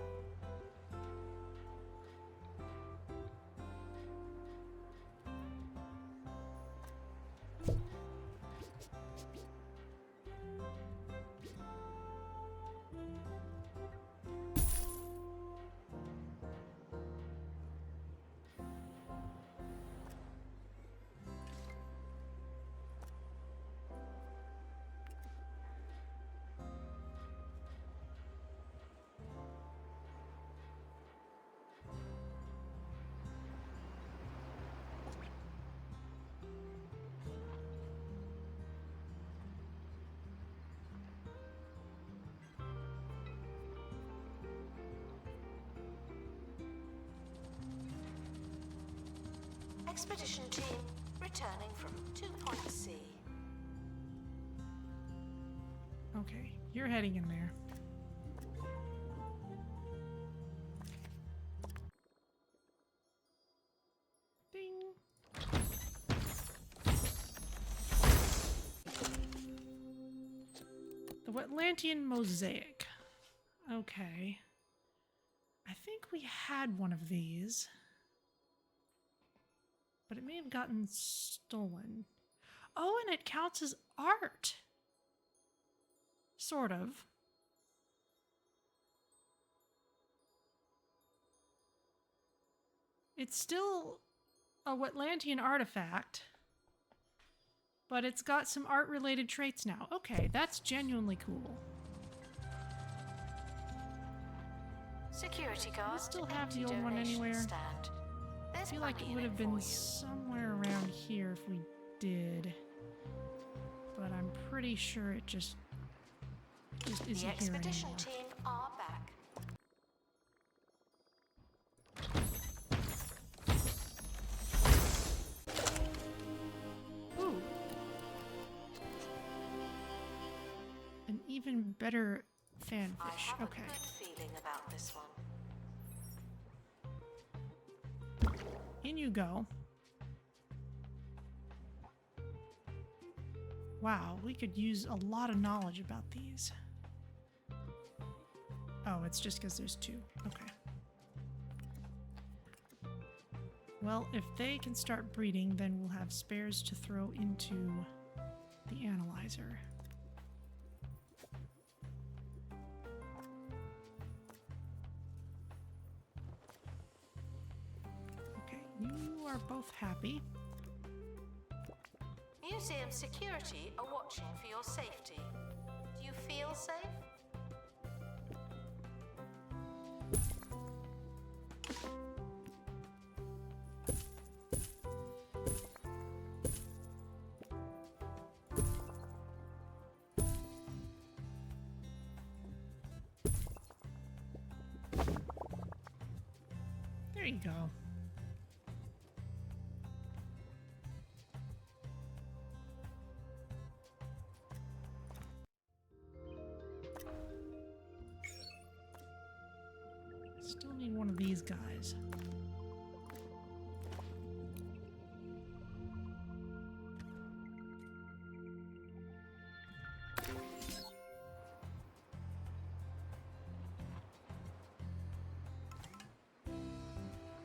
Speaker 2: Expedition team returning from 2.C.
Speaker 1: Okay, you're heading in there. Ding. The Wetlantean Mosaic. Okay. I think we had one of these. But it may have gotten stolen. Oh, and it counts as art. Sort of. It's still a Wetlantean artifact, but it's got some art-related traits now. Okay, that's genuinely cool.
Speaker 2: Security
Speaker 1: Do we
Speaker 2: guard.
Speaker 1: still have the old one anywhere?
Speaker 2: Stand.
Speaker 1: I feel like it would have been somewhere around here if we did. But I'm pretty sure it just isn't
Speaker 2: The
Speaker 1: here
Speaker 2: expedition
Speaker 1: anymore.
Speaker 2: team are back.
Speaker 1: even better
Speaker 2: I
Speaker 1: fanfish.
Speaker 2: have
Speaker 1: Okay.
Speaker 2: a good feeling about this one.
Speaker 1: In you go. Wow, we could use a lot of knowledge about these. Oh, it's just because there's two. Okay. Well, if they can start breeding, then we'll have spares to throw into the analyzer. Okay, you are both happy.
Speaker 2: Museum security are watching for your safety. Do you feel safe?
Speaker 1: There you go. Still need one of these guys.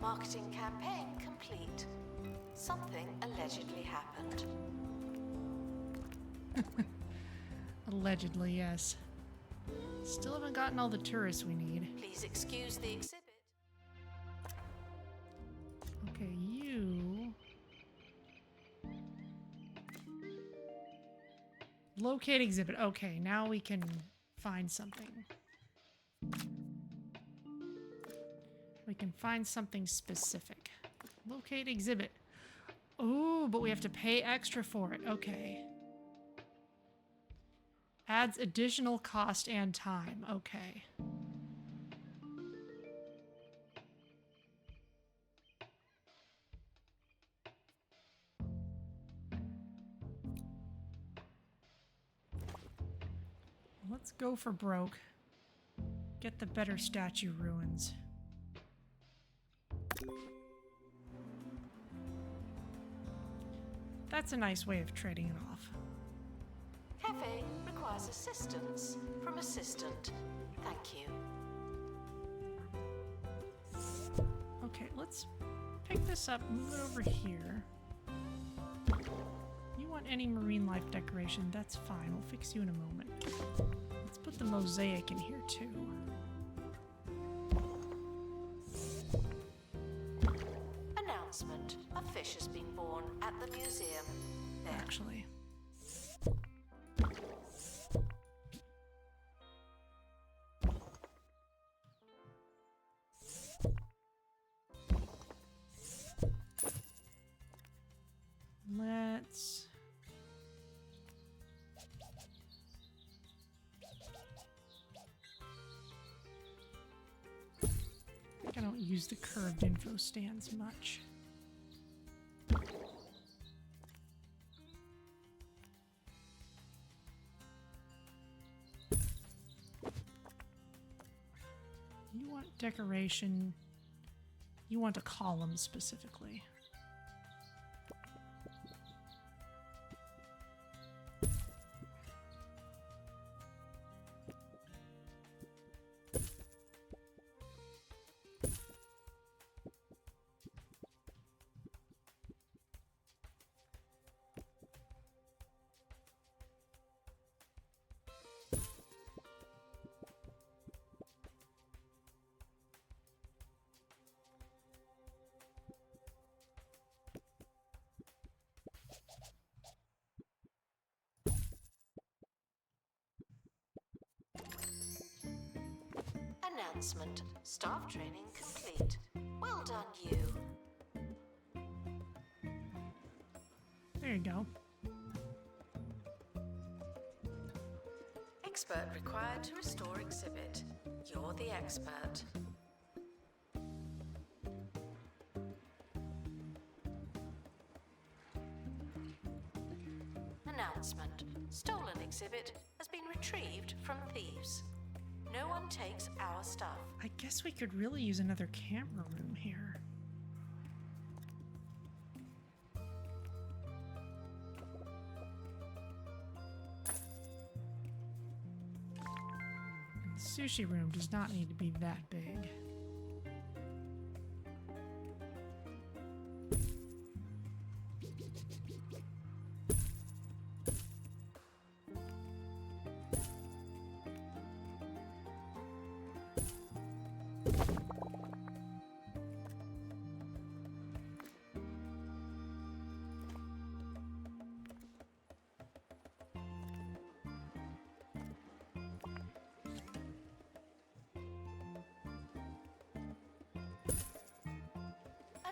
Speaker 2: Marketing campaign complete. Something allegedly happened.
Speaker 1: Allegedly, yes. Still haven't gotten all the tourists we need.
Speaker 2: Please excuse the exhibit.
Speaker 1: Okay, you... Locate exhibit. Okay, now we can find something. We can find something specific. Locate exhibit. Oh, but we have to pay extra for it. Okay. Adds additional cost and time. Okay. Let's go for broke. Get the better statue ruins. That's a nice way of trading it off.
Speaker 2: Cafe requires assistance from assistant. Thank you.
Speaker 1: Okay, let's pick this up, move it over here. You want any marine life decoration? That's fine. We'll fix you in a moment. Let's put the mosaic in here too.
Speaker 2: Announcement. A fish has been born at the museum. There.
Speaker 1: Actually. Let's... I don't use the curved info stands much. You want decoration. You want a column specifically.
Speaker 2: Announcement. Staff training complete. Well done, you.
Speaker 1: There you go.
Speaker 2: Expert required to restore exhibit. You're the expert. Announcement. Stolen exhibit has been retrieved from thieves. No one takes our stuff.
Speaker 1: I guess we could really use another camera room here. And the sushi room does not need to be that big.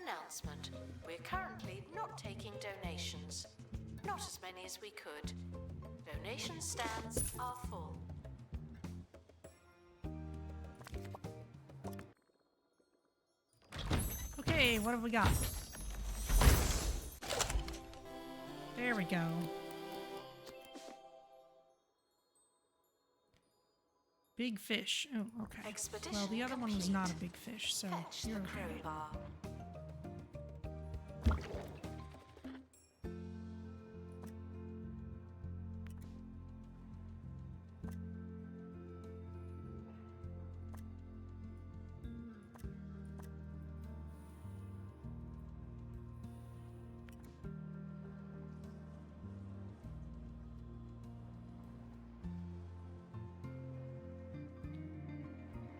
Speaker 2: Announcement. We're currently not taking donations. Not as many as we could. Donation stands are full.
Speaker 1: Okay, what have we got? There we go. Big fish. Oh, okay.
Speaker 2: Expedition
Speaker 1: Well, the other one was
Speaker 2: complete.
Speaker 1: not a big fish, so
Speaker 2: Fetch
Speaker 1: you're
Speaker 2: the
Speaker 1: okay.
Speaker 2: crowbar.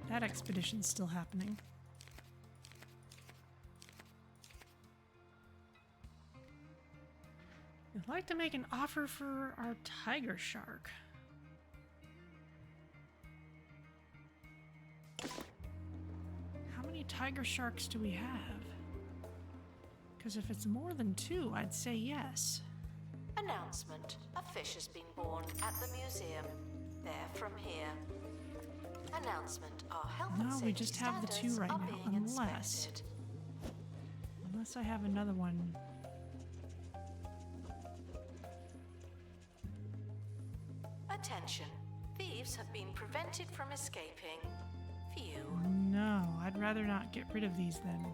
Speaker 1: That expedition's still happening. I'd like to make an offer for our tiger shark. How many tiger sharks do we have? Because if it's more than 2, I'd say yes.
Speaker 2: Announcement. A fish has been born at the museum. They're from here. Announcement. Our health and
Speaker 1: No, we
Speaker 2: safety
Speaker 1: just have the 2
Speaker 2: standards
Speaker 1: right
Speaker 2: are
Speaker 1: now,
Speaker 2: being
Speaker 1: unless...
Speaker 2: inspected.
Speaker 1: Unless I have another one.
Speaker 2: Attention. Thieves have been prevented from escaping. Phew.
Speaker 1: No, I'd rather not get rid of these then.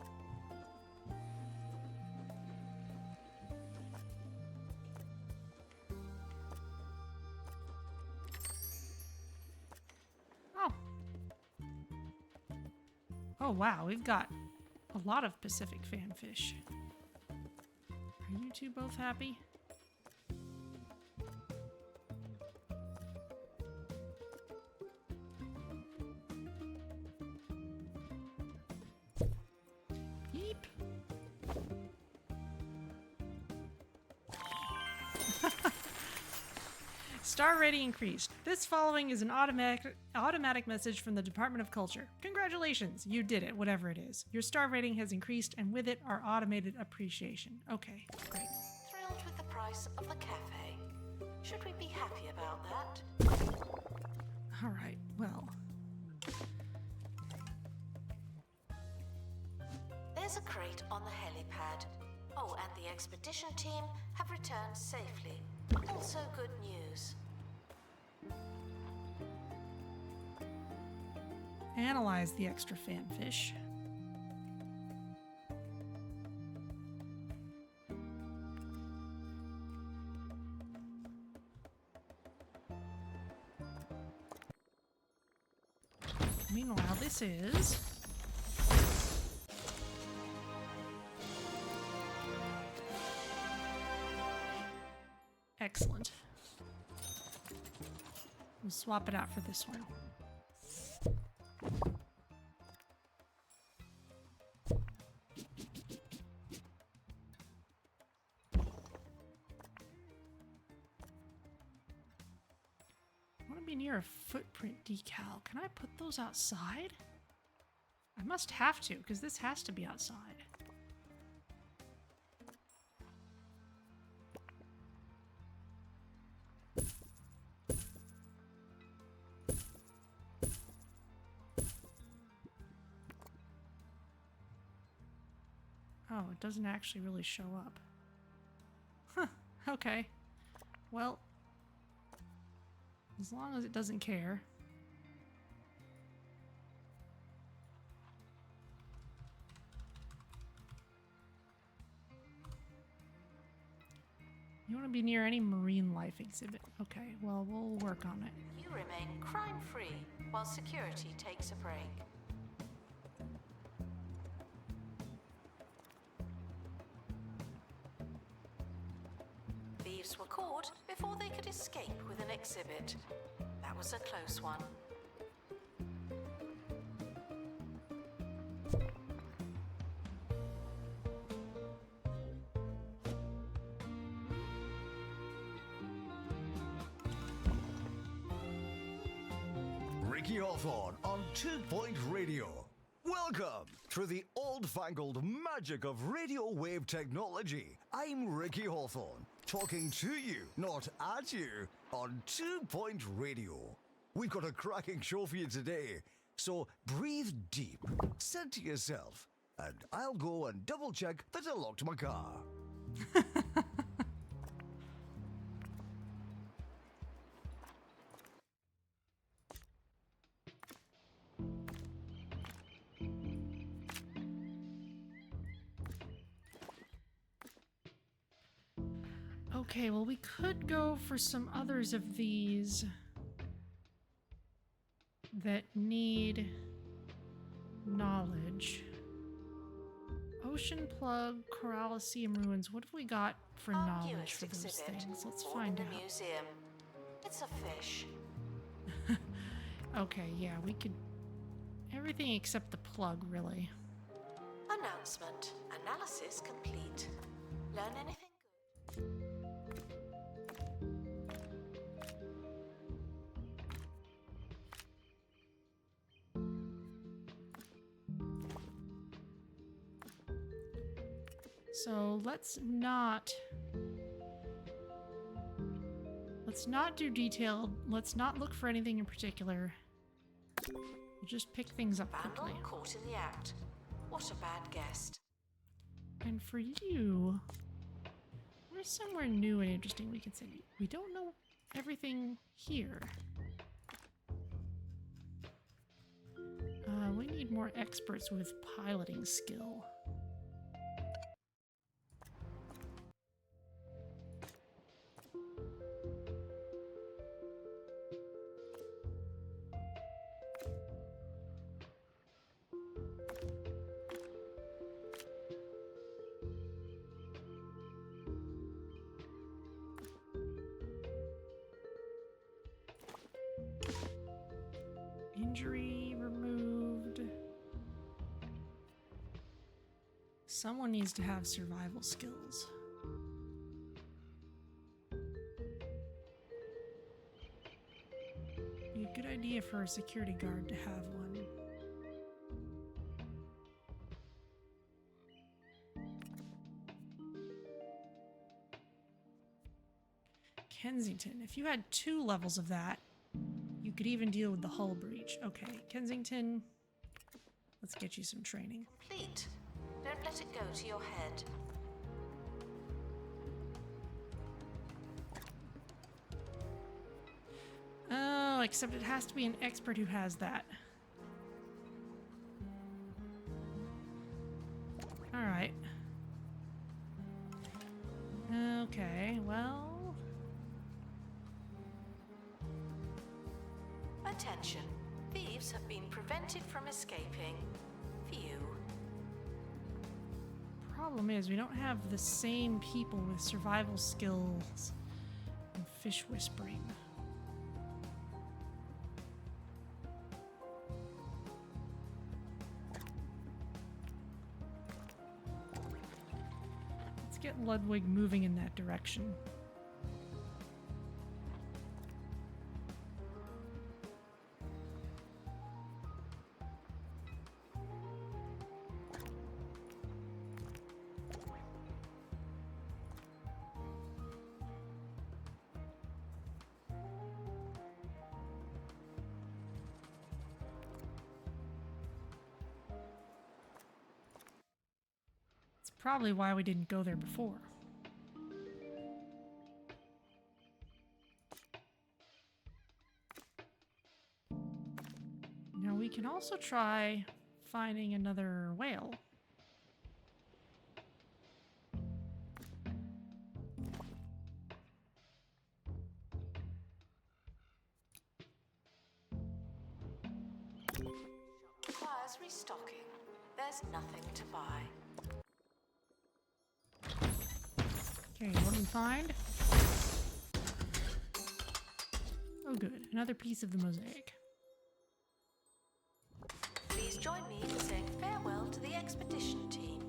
Speaker 1: Oh. Oh wow, we've got a lot of Pacific fanfish. Are you two both happy? Yeep. Star rating increased. This following is an automatic message from the Department of Culture. Congratulations, you did it, whatever it is. Your star rating has increased, and with it, our automated appreciation. Okay, great.
Speaker 2: Thrilled with the price of the cafe. Should we be happy about that?
Speaker 1: All right, well,
Speaker 2: There's a crate on the helipad. Oh, and the expedition team have returned safely. Also good news.
Speaker 1: analyze the extra fanfish. Meanwhile, this is... excellent. We'll swap it out for this one. I want to be near a footprint decal. Can I put those outside? I must have to, because this has to be outside. Oh, it doesn't actually really show up. Huh, okay. Well, as long as it doesn't care. You want to be near any marine life exhibit. Okay, well, we'll work on it.
Speaker 2: You remain crime-free while security takes a break. Thieves were caught before they could escape with an exhibit. That was a close one.
Speaker 6: Ricky Hawthorne on 2 Point Radio. Welcome through the old-fangled magic of radio wave technology. I'm Ricky Hawthorne, talking to you, not at you, on 2 Point Radio. We've got a cracking show for you today, so breathe deep, center yourself, and I'll go and double-check that I locked my car.
Speaker 1: Okay, well, we could go for some others of these that need knowledge. Ocean Plug, Coralliseum Ruins. What have we got for
Speaker 2: Our
Speaker 1: knowledge
Speaker 2: newest
Speaker 1: for those
Speaker 2: exhibit,
Speaker 1: things? Let's
Speaker 2: born
Speaker 1: find
Speaker 2: in
Speaker 1: out.
Speaker 2: the museum. It's a fish.
Speaker 1: Okay, yeah, we could... Everything except the plug, really.
Speaker 2: Announcement. Analysis complete. Learn anything good?
Speaker 1: So let's not do detailed. Let's not look for anything in particular. We'll just pick things up
Speaker 2: Vandal
Speaker 1: quickly.
Speaker 2: caught in the act. What a bad guest.
Speaker 1: And for you, where's somewhere new and interesting we can send you? We don't know everything here. We need more experts with piloting skill. Injury removed. Someone needs to have survival skills. Be a good idea for a security guard to have one. Kensington. If you had 2 levels of that, you could even deal with the hull breach. Okay, Kensington, let's get you some training.
Speaker 2: Complete. Don't let it go to your head.
Speaker 1: Oh, except it has to be an expert who has that. Alright. Okay, well...
Speaker 2: Attention. Thieves have been prevented from escaping. Phew.
Speaker 1: Problem is, we don't have the same people with survival skills and fish whispering. Let's get Ludwig moving in that direction. Probably why we didn't go there before. can also try finding another whale.
Speaker 2: Requires restocking. There's nothing to buy.
Speaker 1: Okay, what do we find? Oh good, another piece of the mosaic.
Speaker 2: Please join me in saying farewell to the expedition team.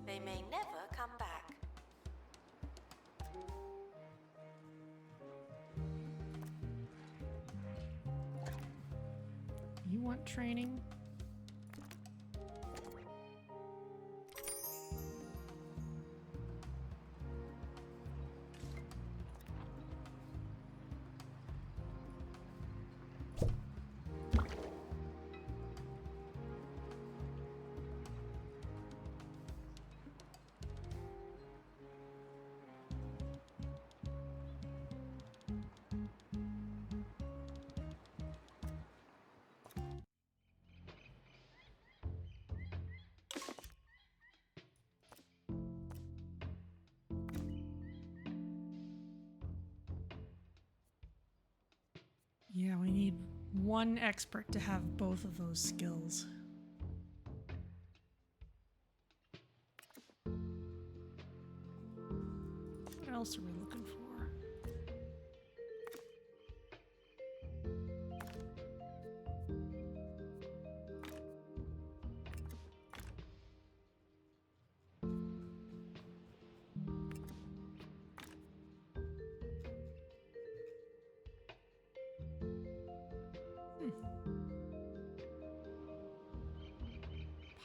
Speaker 2: They may never come back.
Speaker 1: You want training? Yeah, we need one expert to have both of those skills. What else are we looking for?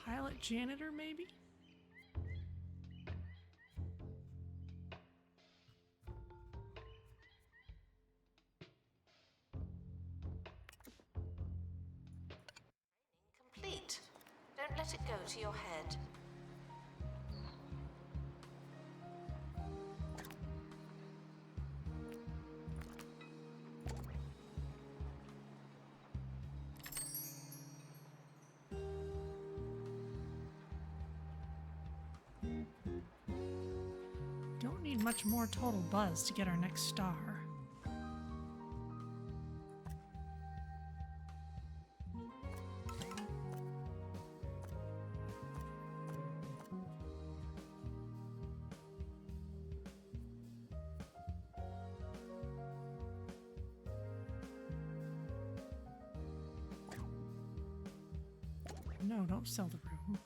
Speaker 1: Pilot janitor, maybe?
Speaker 2: Complete. Don't let it go to your head.
Speaker 1: Don't need much more total buzz to get our next star. No, don't sell the room.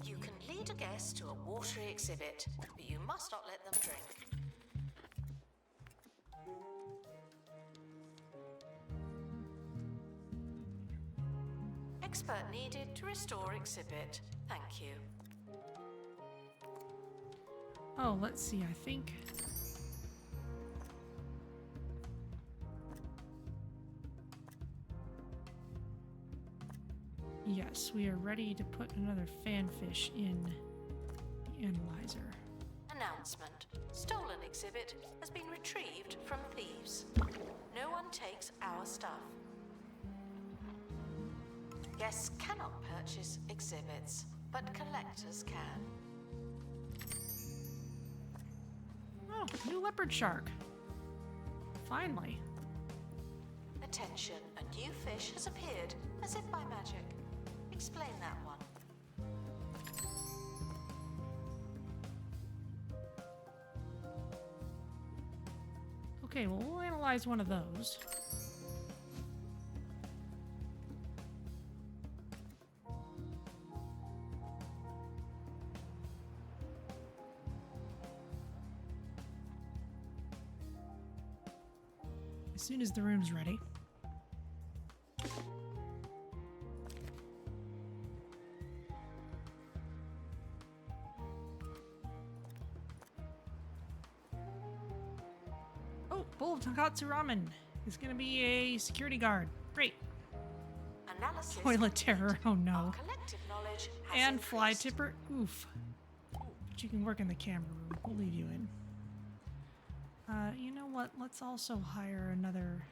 Speaker 2: You can lead a guest to a watery exhibit, but you must not let them drink. Expert needed to restore exhibit. Thank you.
Speaker 1: Oh, let's see, I think... Yes, we are ready to put another fanfish in the analyzer.
Speaker 2: Announcement. Stolen exhibit has been retrieved from thieves. No one takes our stuff. Guests cannot purchase exhibits, but collectors can.
Speaker 1: Oh, new leopard shark. Finally.
Speaker 2: Attention, a new fish has appeared, as if by magic. Explain that one.
Speaker 1: Okay, well, we'll analyze one of those. As soon as the room's ready. Oh, bowl of tonkatsu ramen is gonna be a security guard. Great.
Speaker 2: Analysis
Speaker 1: Toilet terror, oh
Speaker 2: Our
Speaker 1: no.
Speaker 2: collective knowledge has
Speaker 1: And fly
Speaker 2: increased.
Speaker 1: tipper, oof. But you can work in the camera room. We'll leave you in. You know what? Let's also hire another...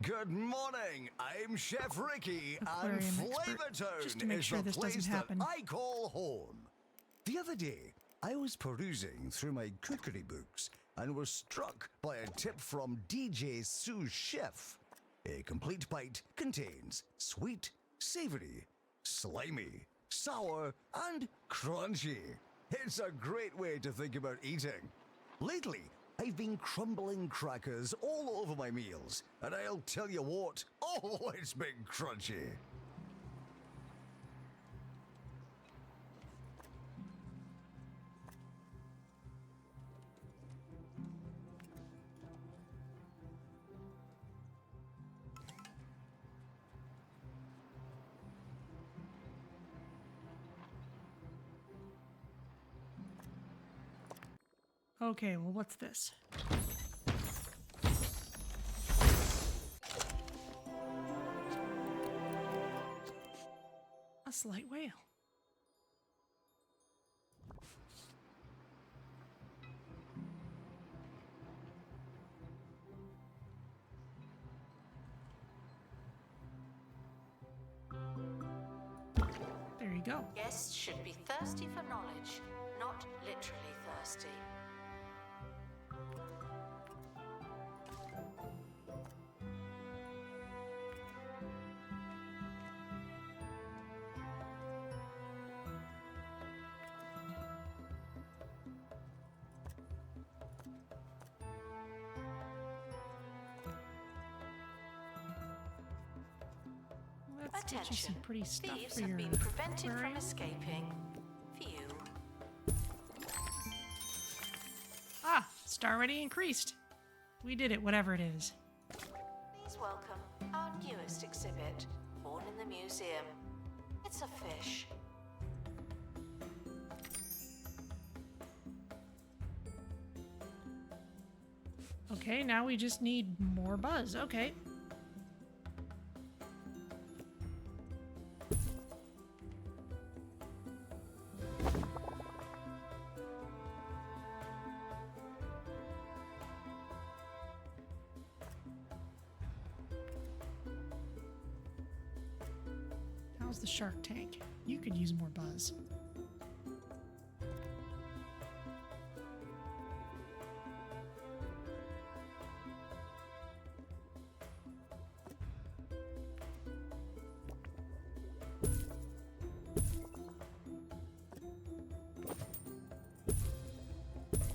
Speaker 6: Good morning. I'm Chef Ricky, and
Speaker 1: Aquarium expert, just to
Speaker 6: Flavortown
Speaker 1: make
Speaker 6: is
Speaker 1: sure
Speaker 6: the
Speaker 1: this doesn't
Speaker 6: place that
Speaker 1: happen.
Speaker 6: I call home. The other day, I was perusing through my cookery books and was struck by a tip from DJ Sous Chef. A complete bite contains sweet, savory, slimy, sour, and crunchy. It's a great way to think about eating. Lately, I've been crumbling crackers all over my meals, and I'll tell you what, oh, it's been crunchy.
Speaker 1: Okay, well, what's this? A Sleight Whale. There you go.
Speaker 2: Guests should be thirsty for knowledge, not literally thirsty.
Speaker 1: Let's get you
Speaker 2: Attention,
Speaker 1: some pretty stuff
Speaker 2: thieves
Speaker 1: for
Speaker 2: have
Speaker 1: your
Speaker 2: been prevented from
Speaker 1: aquarium.
Speaker 2: escaping. For you.
Speaker 1: Ah, star rating increased. We did it, whatever it is.
Speaker 2: Please welcome our newest exhibit, born in the museum. It's a fish.
Speaker 1: Okay, now we just need more buzz. Okay. How's the shark tank? You could use more buzz.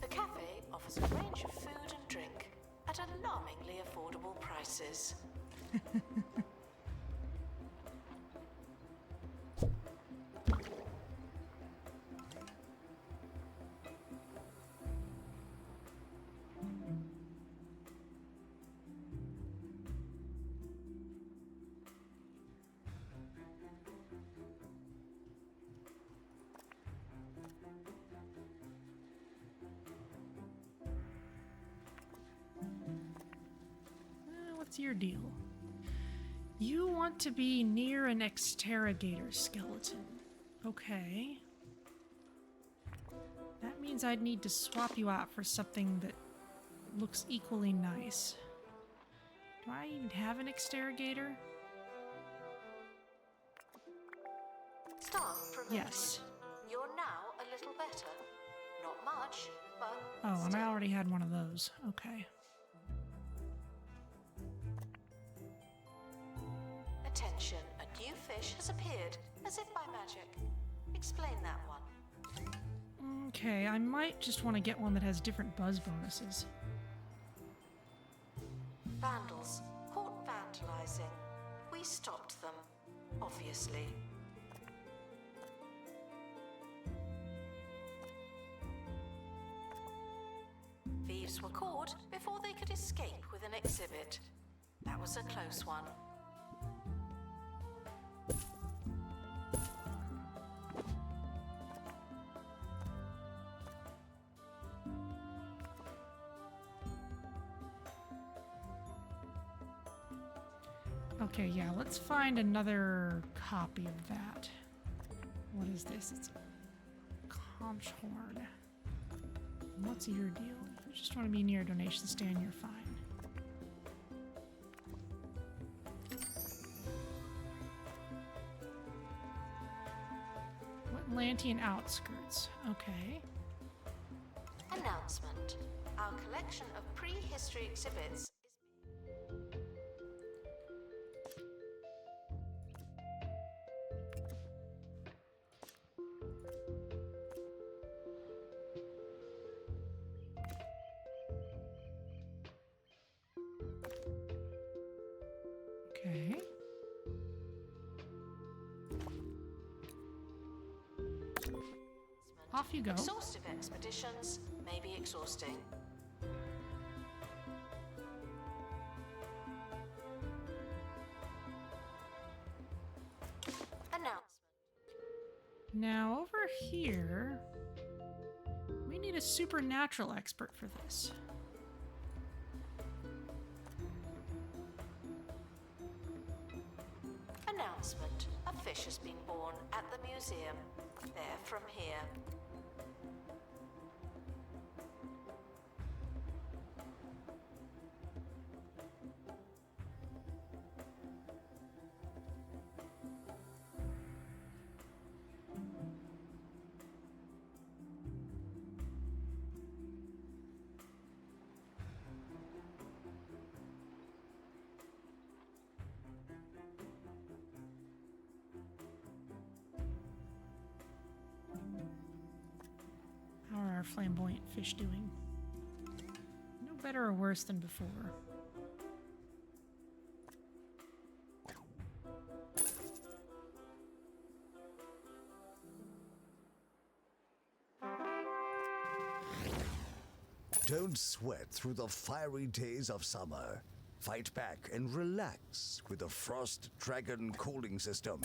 Speaker 2: The cafe offers a range of food and drink at alarmingly affordable prices.
Speaker 1: What's your deal? You want to be near an exterrogator skeleton. Okay. That means I'd need to swap you out for something that looks equally nice. Do I even have an exterrogator?
Speaker 2: Staff promoted.
Speaker 1: Yes.
Speaker 2: You're now a little better. Not much, but
Speaker 1: Oh, and I
Speaker 2: still.
Speaker 1: already had one of those. Okay.
Speaker 2: Attention, a new fish has appeared, as if by magic. Explain that one.
Speaker 1: Okay, I might just want to get one that has different buzz bonuses.
Speaker 2: Vandals, caught vandalizing. We stopped them, obviously. Thieves were caught before they could escape with an exhibit. That was a close one.
Speaker 1: Okay, yeah, let's find another copy of that. What is this? It's a conch horn. What's your deal? If you just want to be near a donation stand, you're fine. Wetlantean outskirts. Okay.
Speaker 2: Announcement. Our collection of prehistory exhibits is...
Speaker 1: Okay. Off you go.
Speaker 2: Exhaustive expeditions may be exhausting. Announcement.
Speaker 1: Now over here, we need a supernatural expert for this.
Speaker 2: Announcement. A fish has been born at the museum. There from here.
Speaker 1: How are our flamboyant fish doing? No better or worse than before.
Speaker 6: Don't sweat through the fiery days of summer. Fight back and relax with the Frost Dragon cooling system.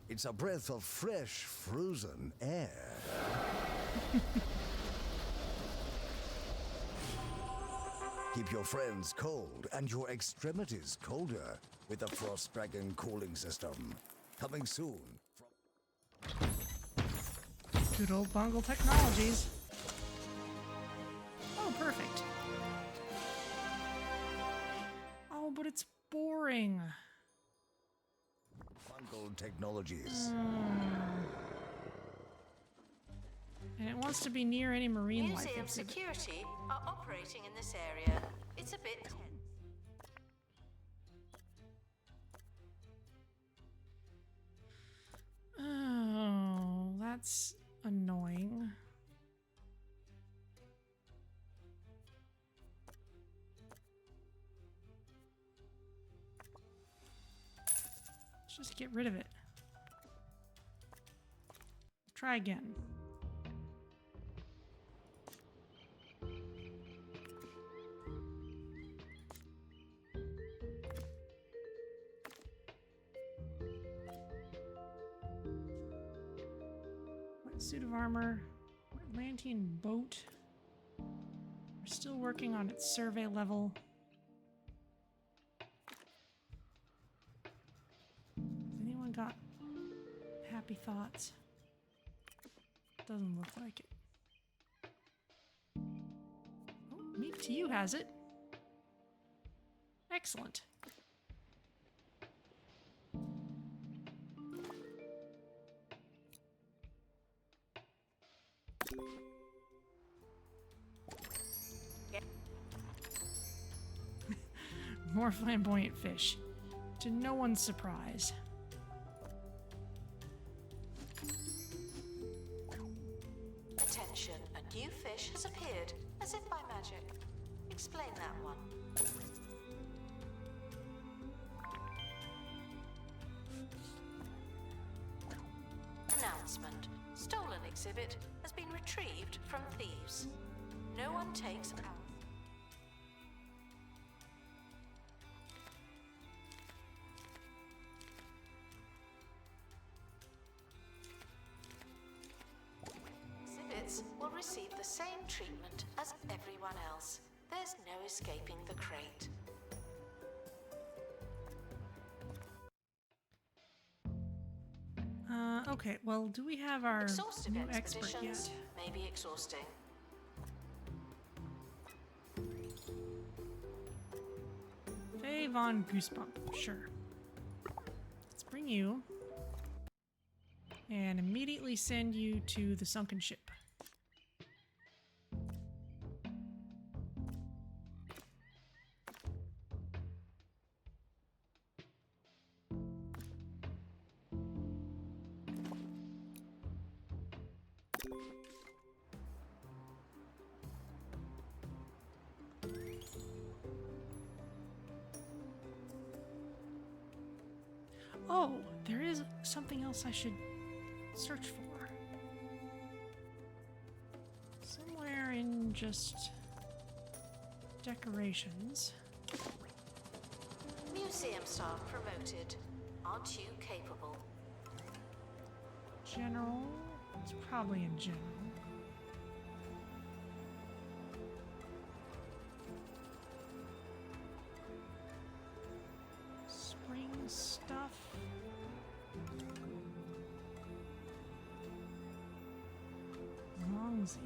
Speaker 6: It's a breath of fresh, frozen air. Keep your friends cold and your extremities colder with the Frost Dragon cooling system. Coming soon.
Speaker 1: Good old Bungle Technologies. Oh, perfect. Oh, but it's boring.
Speaker 6: Bungle Technologies.
Speaker 1: And it wants to be near any marine life
Speaker 2: Museum
Speaker 1: exhibit.
Speaker 2: security are operating in this area. It's a bit tense.
Speaker 1: Oh, that's annoying. Let's just get rid of it. Try again. Suit of armor, Wetlantean boat. We're still working on its survey level. Has anyone got happy thoughts? Doesn't look like it. Oh, Meet to You has it. Excellent. More flamboyant fish, to no one's surprise.
Speaker 2: Attention, a new fish has appeared, as if by magic. Explain that one. Announcement. Stolen exhibit has been retrieved from thieves. No one takes out. Exhibits will receive the same treatment as everyone else. There's no escaping the crate.
Speaker 1: Okay, well, do we have our
Speaker 2: Exhaustive
Speaker 1: new expert
Speaker 2: expeditions
Speaker 1: yet?
Speaker 2: may be exhausting.
Speaker 1: Faye Von Goosebump, sure. Let's bring you and immediately send you to the sunken ship. Oh, there is something else I should search for. Somewhere in just decorations.
Speaker 2: Museum staff promoted. Aren't you capable?
Speaker 1: General? It's probably in general. Spring stuff. Longzy.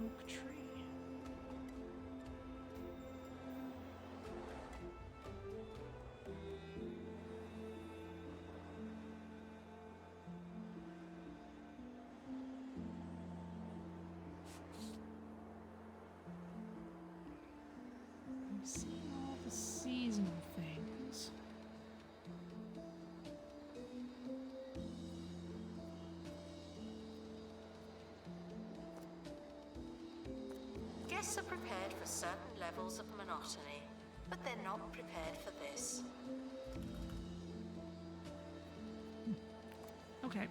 Speaker 1: Oak tree. I'm seeing all the seasonal things.
Speaker 2: Guests are prepared for certain levels of monotony, but they're not prepared for this.
Speaker 1: Okay.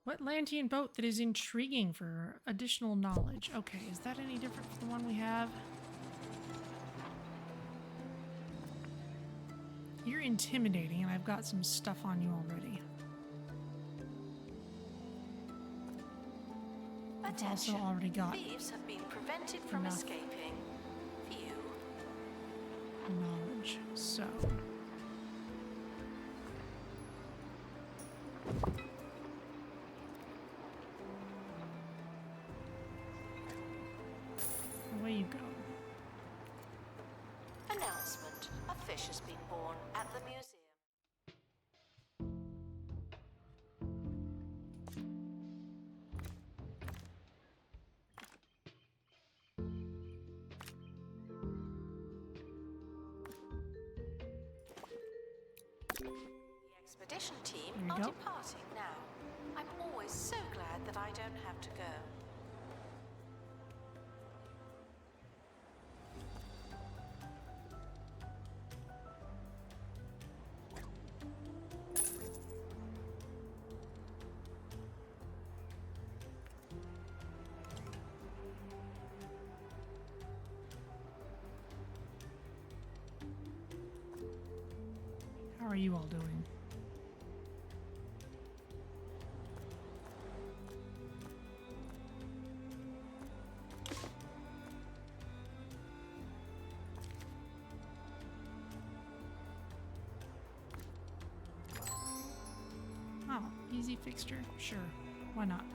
Speaker 1: Wetlantean boat that is intriguing for additional knowledge. Okay, is that any different from the one we have? You're intimidating, and I've got some stuff on you already. I've also
Speaker 2: Attention.
Speaker 1: already got
Speaker 2: Thieves have been prevented from
Speaker 1: enough.
Speaker 2: escaping. Phew.
Speaker 1: knowledge, so... away you go.
Speaker 2: Announcement. A fish has been born at the museum. The expedition team
Speaker 1: There you
Speaker 2: are
Speaker 1: go.
Speaker 2: departing now. I'm always so glad that I don't have to go.
Speaker 1: How are you all doing? Oh, easy fixture? Sure. Why not?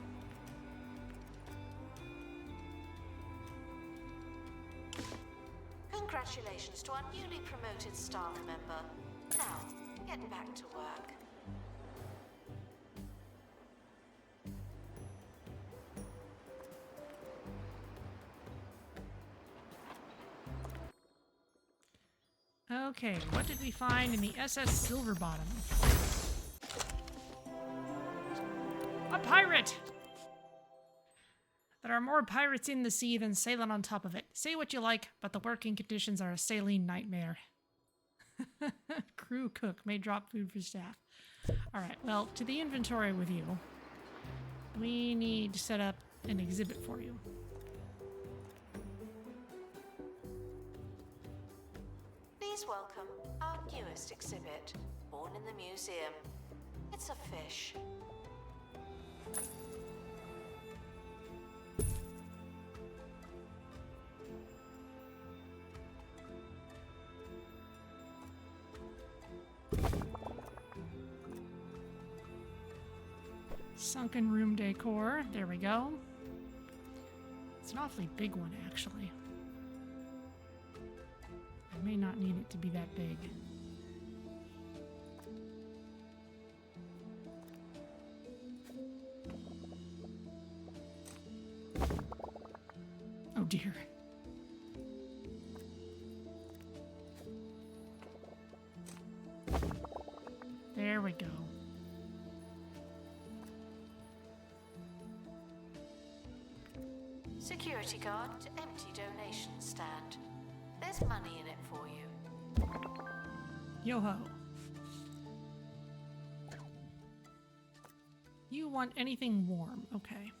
Speaker 2: Congratulations to our newly promoted staff member. Now, get back to work.
Speaker 1: Okay, what did we find in the SS Silverbottom? A pirate! There are more pirates in the sea than sailing on top of it. Say what you like, but the working conditions are a saline nightmare. Crew cook may drop food for staff. Alright, well, to the inventory with you. We need to set up an exhibit for you.
Speaker 2: Please welcome our newest exhibit, born in the museum. It's a fish.
Speaker 1: Sunken room decor. There we go. It's an awfully big one, actually. I may not need it to be that big. Oh dear. There we go.
Speaker 2: Security guard to empty donation stand. There's money in it for you.
Speaker 1: Yo-ho. You want anything warm. Okay.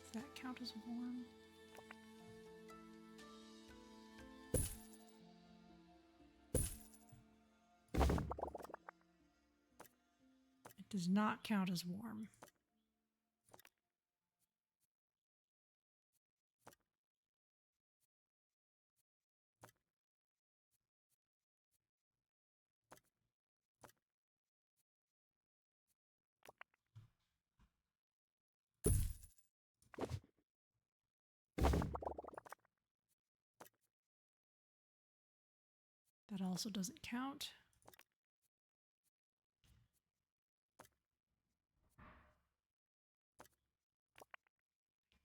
Speaker 1: Does that count as warm? It does not count as warm. That also doesn't count.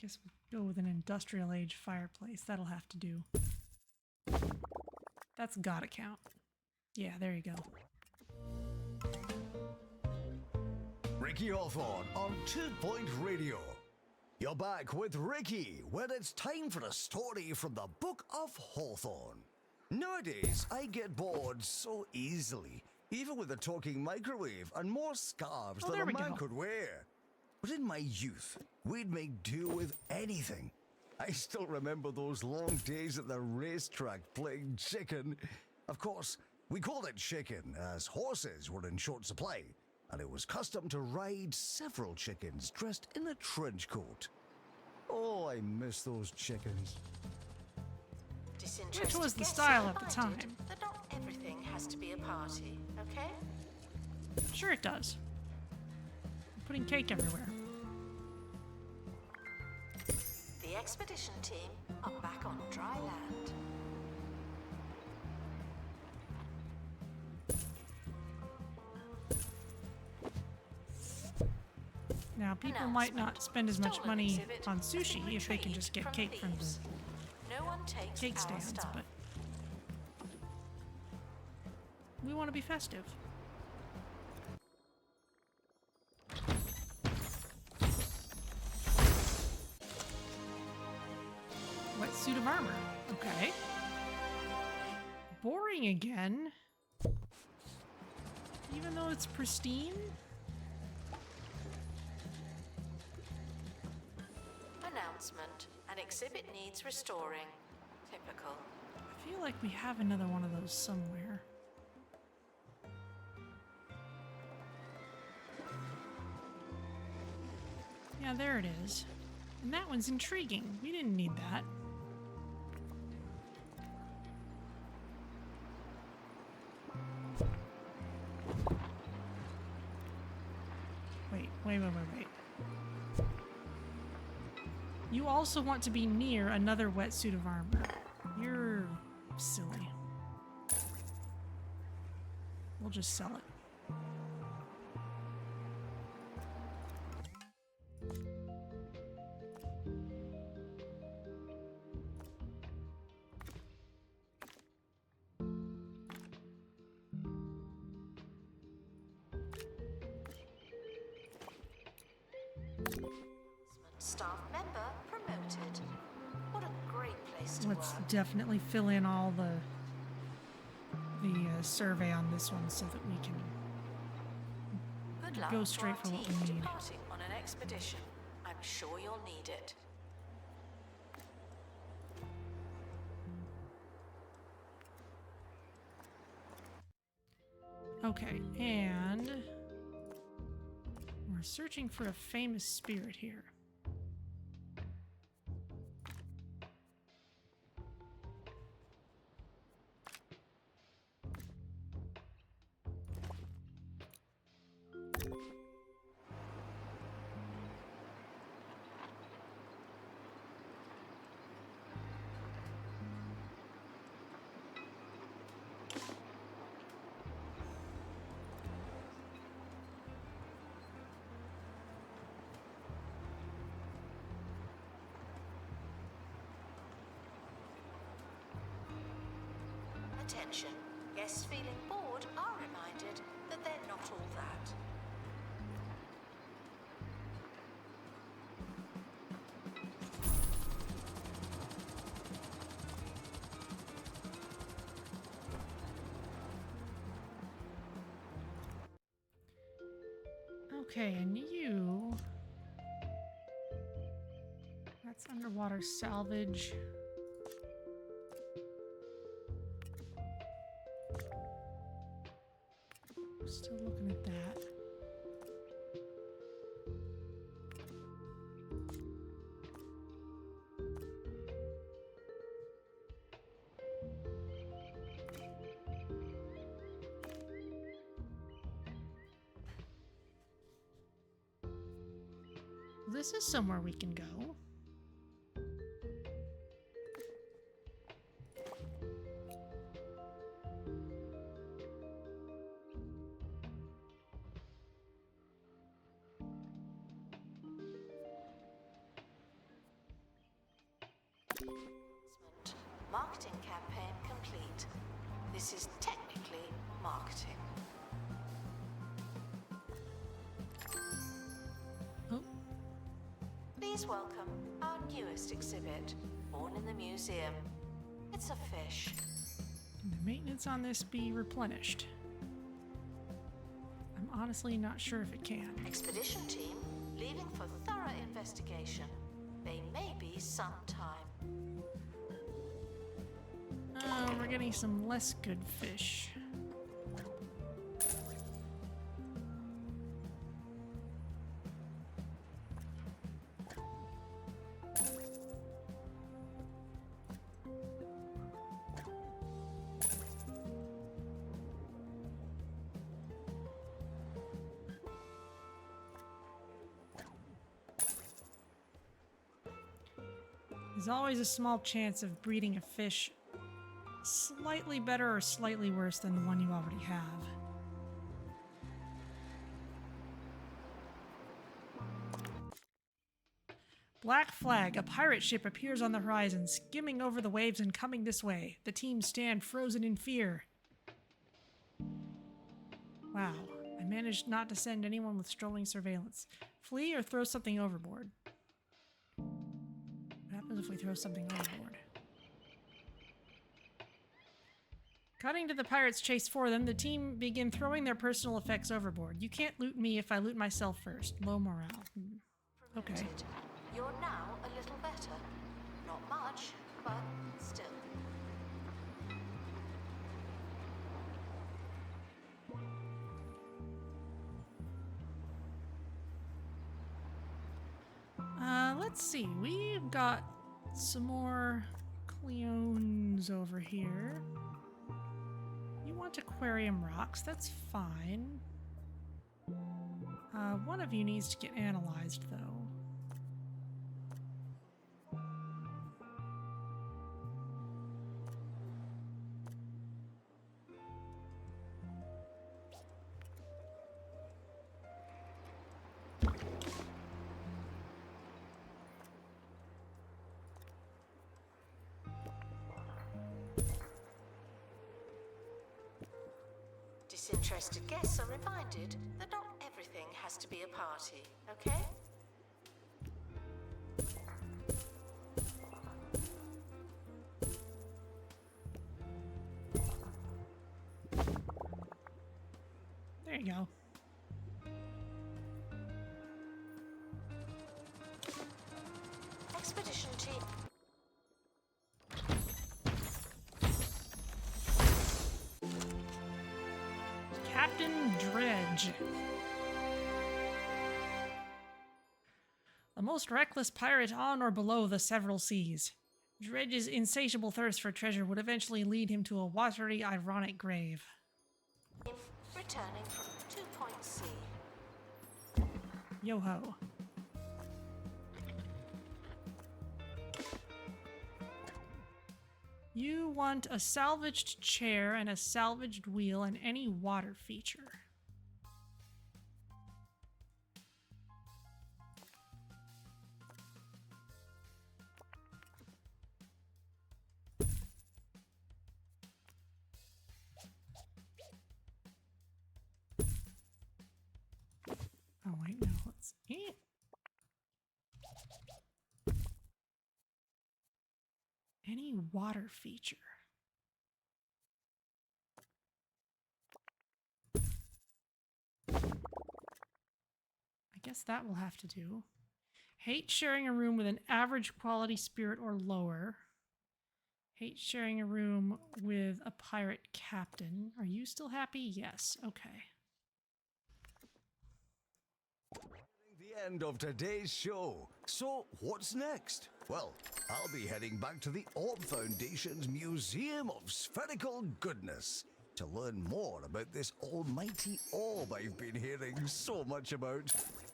Speaker 1: Guess we'll go with an industrial age fireplace. That'll have to do. That's gotta count. Yeah, there you go.
Speaker 6: Ricky Hawthorne on 2 Point Radio. You're back with Ricky when it's time for a story from the Book of Hawthorne. Nowadays, I get bored so easily, even with a talking microwave and more scarves than a man could wear. But in my youth, we'd make do with anything. I still remember those long days at the racetrack playing chicken. Of course, we called it chicken as horses were in short supply, and it was custom to ride several chickens dressed in a trench coat. Oh, I miss those chickens.
Speaker 1: Which was the style at the time.
Speaker 2: That not everything has to be a party, okay?
Speaker 1: Sure it does. I'm putting cake everywhere.
Speaker 2: The expedition team are back on dry land.
Speaker 1: Now, people might not spend as much money on sushi if they can just get cake from the
Speaker 2: No one takes
Speaker 1: cake
Speaker 2: our
Speaker 1: stands,
Speaker 2: stuff.
Speaker 1: but we want to be festive. Wetsuit of armor. Okay. Boring again. Even though it's pristine?
Speaker 2: Announcement. An exhibit needs restoring. Typical.
Speaker 1: I feel like we have another one of those somewhere. Yeah, there it is. And that one's intriguing. We didn't need that. Wait. You also want to be near another wetsuit of armor. You're silly. We'll just sell it.
Speaker 2: Staff member promoted. What a great place to
Speaker 1: Let's
Speaker 2: work.
Speaker 1: definitely fill in all the survey on this one so that we can
Speaker 2: Good luck
Speaker 1: go
Speaker 2: to
Speaker 1: straight
Speaker 2: our
Speaker 1: for what
Speaker 2: team
Speaker 1: we need.
Speaker 2: departing on an expedition. I'm sure you'll need it.
Speaker 1: Okay, and we're searching for a famous spirit here.
Speaker 2: attention. Guests feeling bored are reminded that they're not all that.
Speaker 1: Okay, and you... That's underwater salvage. Still looking at that. This is somewhere we can go.
Speaker 2: Marketing campaign complete. This is technically marketing.
Speaker 1: Oh,
Speaker 2: Please welcome our newest exhibit, born in the museum. It's a fish.
Speaker 1: can the maintenance on this be replenished? I'm honestly not sure if it can.
Speaker 2: Expedition team leaving for thorough investigation. They may be some time.
Speaker 1: Oh, we're getting some less good fish. There's always a small chance of breeding a fish slightly better or slightly worse than the one you already have. Black flag. A pirate ship appears on the horizon, skimming over the waves and coming this way. The team stand frozen in fear. Wow. I managed not to send anyone with strolling surveillance. Flee or throw something overboard. What happens if we throw something overboard? Cutting to the pirates' chase for them, the team begin throwing their personal effects overboard. You can't loot me if I loot myself first. Low morale. Okay.
Speaker 2: Promoted. You're now a little better. Not much, but still.
Speaker 1: Let's see. We've got some more Cliones over here. You want aquarium rocks, that's fine. One of you needs to get analyzed, though.
Speaker 2: Disinterested guests are reminded that not everything has to be a party, okay?
Speaker 1: There you go.
Speaker 2: Expedition team.
Speaker 1: Captain Dreadge. The most reckless pirate on or below the several seas. Dredge's insatiable thirst for treasure would eventually lead him to a watery, ironic grave.
Speaker 2: Returning from 2 Point C.
Speaker 1: Yo-ho. You want a salvaged chair and a salvaged wheel and any water feature. Any water feature. I guess that will have to do. Hate sharing a room with an average quality spirit or lower. Hate sharing a room with a pirate captain. Are you still happy? Yes. Okay.
Speaker 6: The end of today's show. So, what's next? Well, I'll be heading back to the Orb Foundation's Museum of Spherical Goodness to learn more about this almighty orb I've been hearing so much about.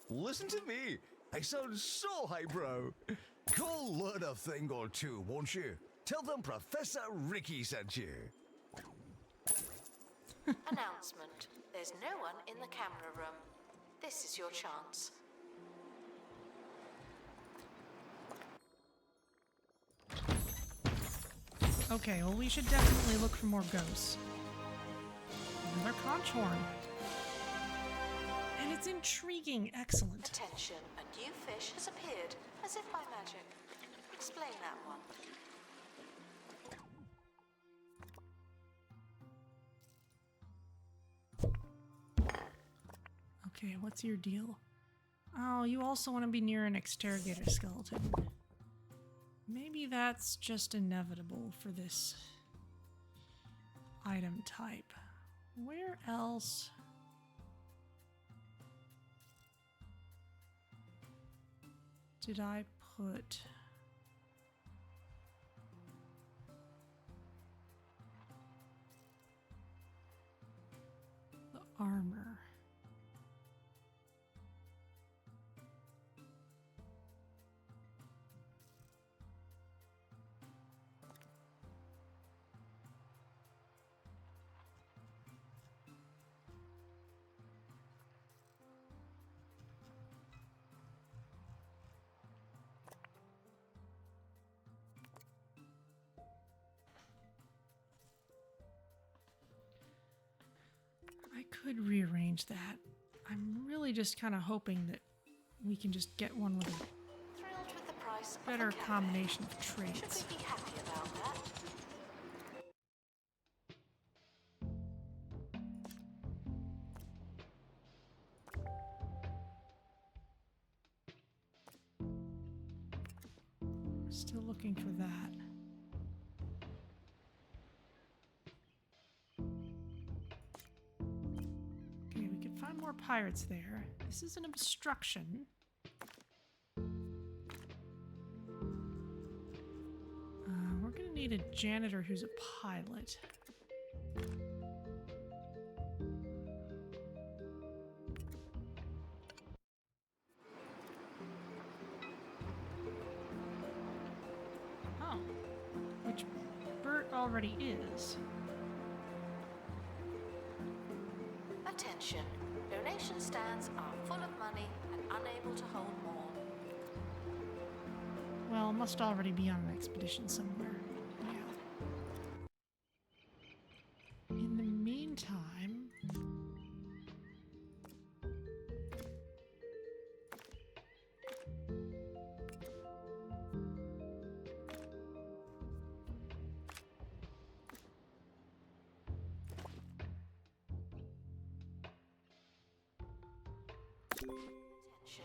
Speaker 6: Listen to me, I sound so highbrow. Go learn a thing or two, won't you? Tell them Professor Ricky sent you.
Speaker 2: Announcement. There's no one in the camera room. This is your chance.
Speaker 1: Okay, well, we should definitely look for more ghosts. Another conch horn. And it's intriguing. Excellent.
Speaker 2: Attention, a new fish has appeared, as if by magic. Explain that one.
Speaker 1: Okay, what's your deal? Oh, you also want to be near an exterrogator skeleton. Maybe that's just inevitable for this item type. Where else? Did I put... the armor? I could rearrange that. I'm really just kind of hoping that we can just get one with a
Speaker 2: Thrilled with the price of
Speaker 1: better
Speaker 2: the cafe.
Speaker 1: combination of
Speaker 2: Should
Speaker 1: traits.
Speaker 2: we be happy about that?
Speaker 1: We're still looking for that. Okay, we can find more pirates there. This is an obstruction. We're gonna need a janitor who's a pilot. Oh, which Bert already is.
Speaker 2: Attention. Donation stands are full of money and unable to hold more.
Speaker 1: Well, must already be on an expedition somewhere. Yeah. In the meantime...
Speaker 2: Attention.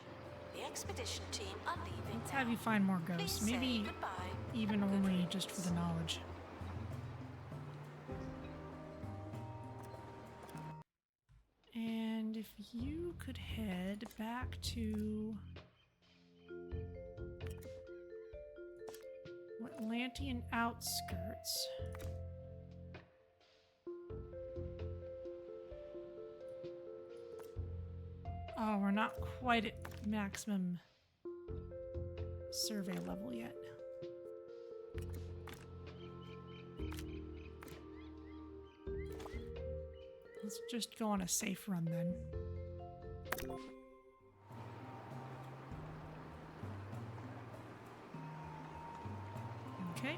Speaker 2: The expedition team are leaving
Speaker 1: Let's
Speaker 2: now.
Speaker 1: have you find more ghosts.
Speaker 2: Please say
Speaker 1: Maybe
Speaker 2: goodbye.
Speaker 1: even only just for the knowledge. And if you could head back to Wetlantean outskirts. Oh, we're not quite at maximum survey level yet. Let's just go on a safe run then. Okay.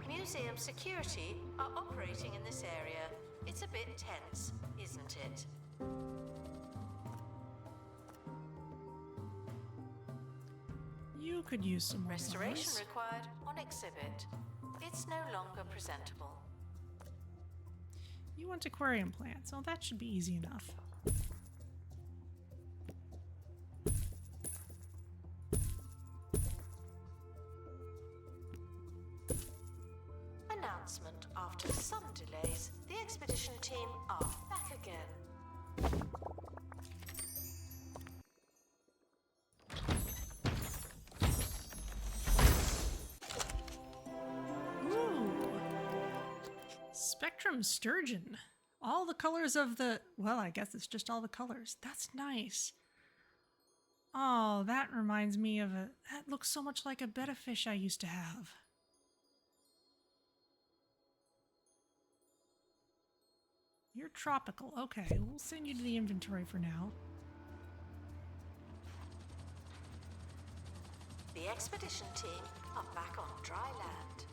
Speaker 2: Museum security are operating in this area. It's a bit tense, isn't it?
Speaker 1: You could use some more
Speaker 2: Restoration
Speaker 1: flowers.
Speaker 2: required on exhibit. It's no longer presentable.
Speaker 1: You want aquarium plants. Oh, that should be easy enough.
Speaker 2: Announcement: after some delays, the expedition team are back again.
Speaker 1: Ooh. Spectrum Sturgeon. All the colors of the... Well, I guess it's just all the colors. That's nice. Oh, that reminds me of a... That looks so much like a betta fish I used to have. You're tropical. Okay, we'll send you to the inventory for now.
Speaker 2: The expedition team are back on dry land.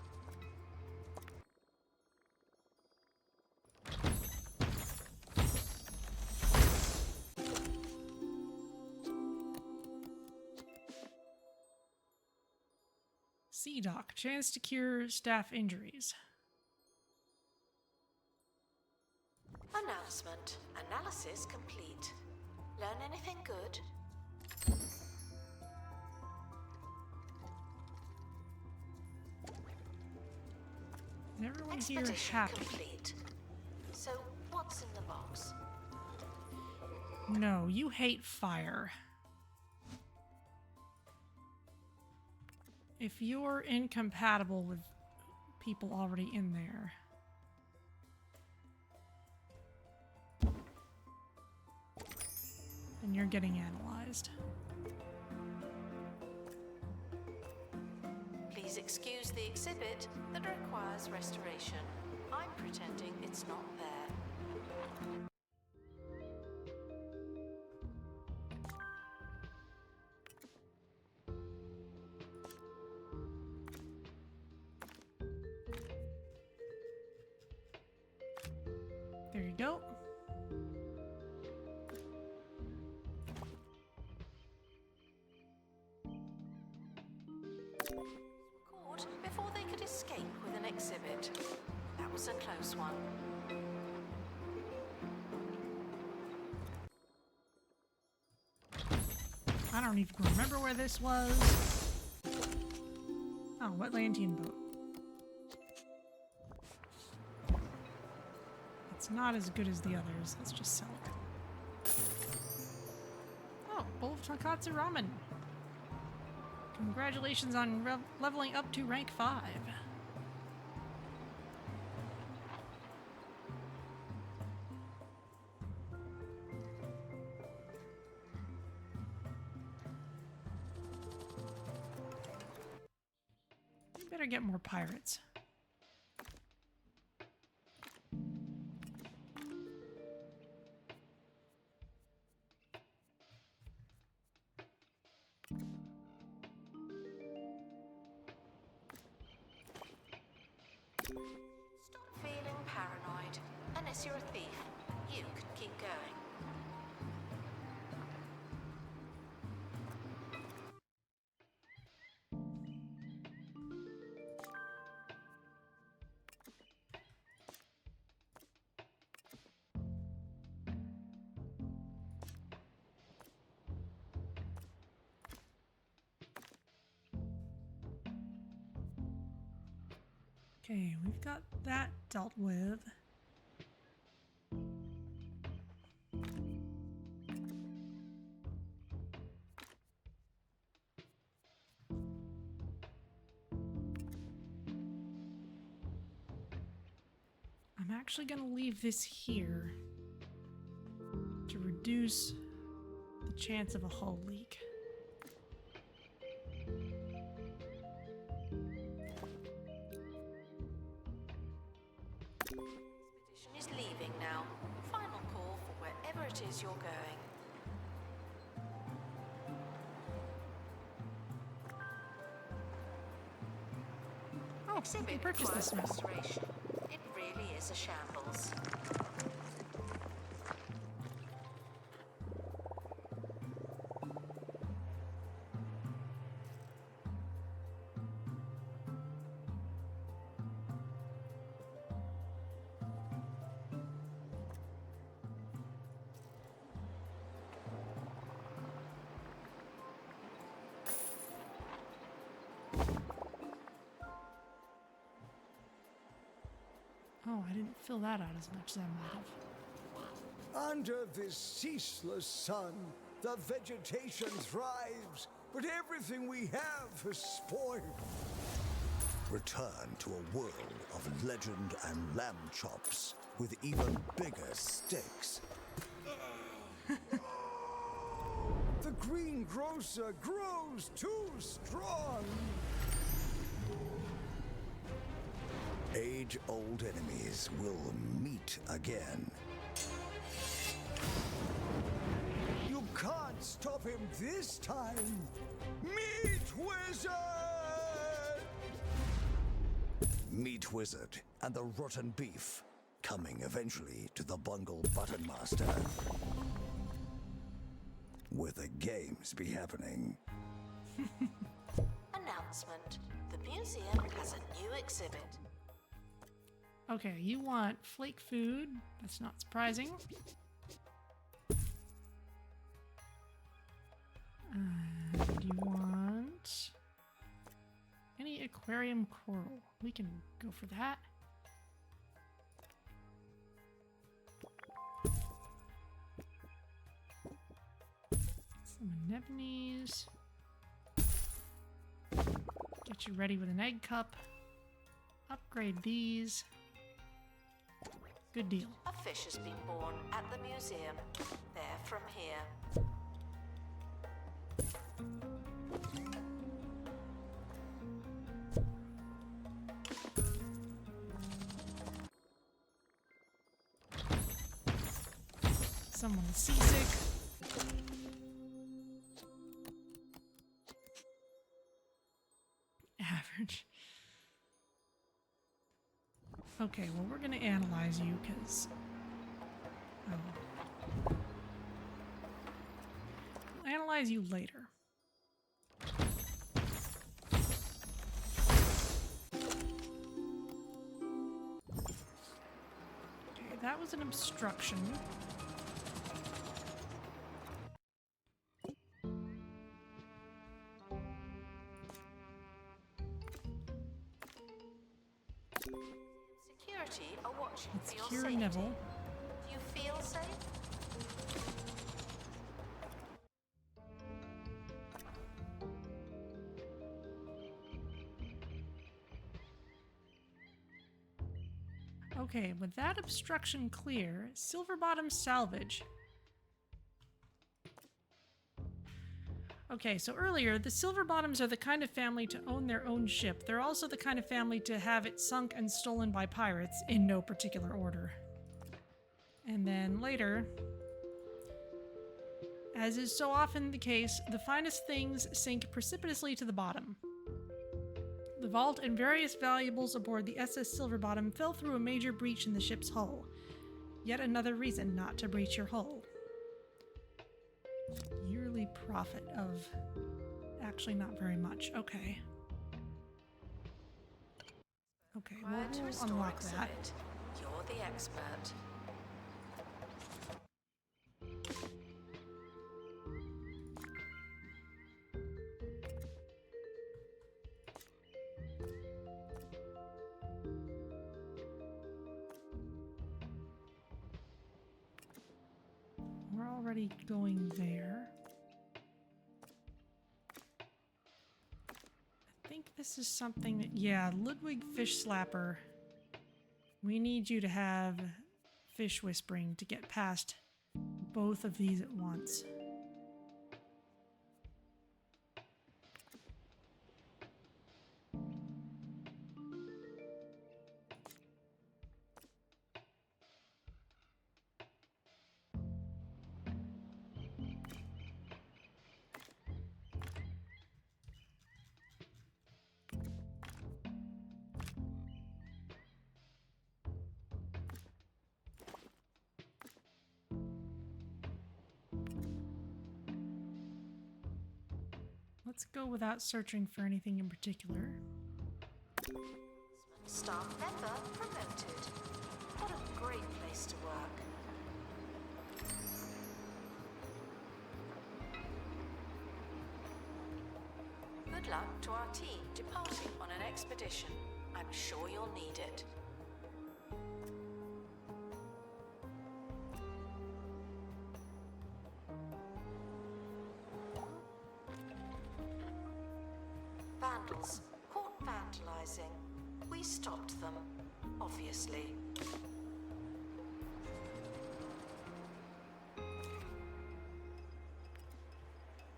Speaker 1: Sea Dock. Chance to cure staff injuries.
Speaker 2: Announcement: analysis complete. Learn anything good?
Speaker 1: And everyone here is
Speaker 2: Expedition
Speaker 1: happy.
Speaker 2: complete. So, what's in the box?
Speaker 1: No, you hate fire. If you're incompatible with people already in there, then you're getting analyzed.
Speaker 2: Please excuse the exhibit that requires restoration. I'm pretending it's not there.
Speaker 1: There you go.
Speaker 2: Caught before they could escape with an exhibit. That was a close one.
Speaker 1: I don't even remember where this was. Oh, Wetlantean boat. It's not as good as the others. Let's just sell it. Oh, bowl of tonkatsu ramen. Congratulations on leveling up to rank 5. You better get more pirates.
Speaker 2: Stop feeling paranoid. Unless you're a thief, you can keep going.
Speaker 1: Okay, we've got that dealt with. I'm actually going to leave this here to reduce the chance of a hull leak.
Speaker 2: Expedition is leaving now. Final call for wherever it is you're going.
Speaker 1: Oh, you
Speaker 2: Exhibit
Speaker 1: can purchase this one.
Speaker 2: requires restoration. It really is a shambles.
Speaker 1: Oh, I didn't fill that out as much as I might have.
Speaker 6: Under this ceaseless sun, the vegetation thrives, but everything we have is spoiled. Return to a world of legend and lamb chops with even bigger steaks. The greengrocer grows too strong. Age-old enemies will meet again. You can't stop him this time! Meat Wizard! Meat Wizard and the rotten beef, coming eventually to the Bungle Button Master. Where the games be happening.
Speaker 2: Announcement. The museum has a new exhibit.
Speaker 1: Okay, you want flake food. That's not surprising. And you want any aquarium coral. We can go for that. Some anemones. Get you ready with an egg cup. Upgrade these. Good deal.
Speaker 2: A fish has been born at the museum. They're from here.
Speaker 1: Someone is seasick. Average. Okay, well, we're gonna analyze you, because... Oh. We'll analyze you later. Okay, that was an obstruction.
Speaker 2: Security are watching
Speaker 1: Let's
Speaker 2: for your
Speaker 1: cure
Speaker 2: safety.
Speaker 1: Neville.
Speaker 2: Do you feel safe?
Speaker 1: Okay, with that obstruction clear, Silverbottom salvage. Okay, so earlier, the Silverbottoms are the kind of family to own their own ship. They're also the kind of family to have it sunk and stolen by pirates, in no particular order. And then later, as is so often the case, the finest things sink precipitously to the bottom. The vault and various valuables aboard the SS Silverbottom fell through a major breach in the ship's hull. Yet another reason not to breach your hull. Yearly profit of... actually not very much. Okay. Okay,
Speaker 2: Required to
Speaker 1: we'll
Speaker 2: restore
Speaker 1: unlock that.
Speaker 2: exhibit. You're the expert.
Speaker 1: We're already going there. I think this is something that... Yeah, Ludwig Fish Slapper. We need you to have fish whispering to get past both of these at once. Let's go without searching for anything in particular.
Speaker 2: Staff member promoted. What a great place to work. Good luck to our team departing on an expedition. I'm sure you'll need it. vandals caught vandalizing. We stopped them, obviously.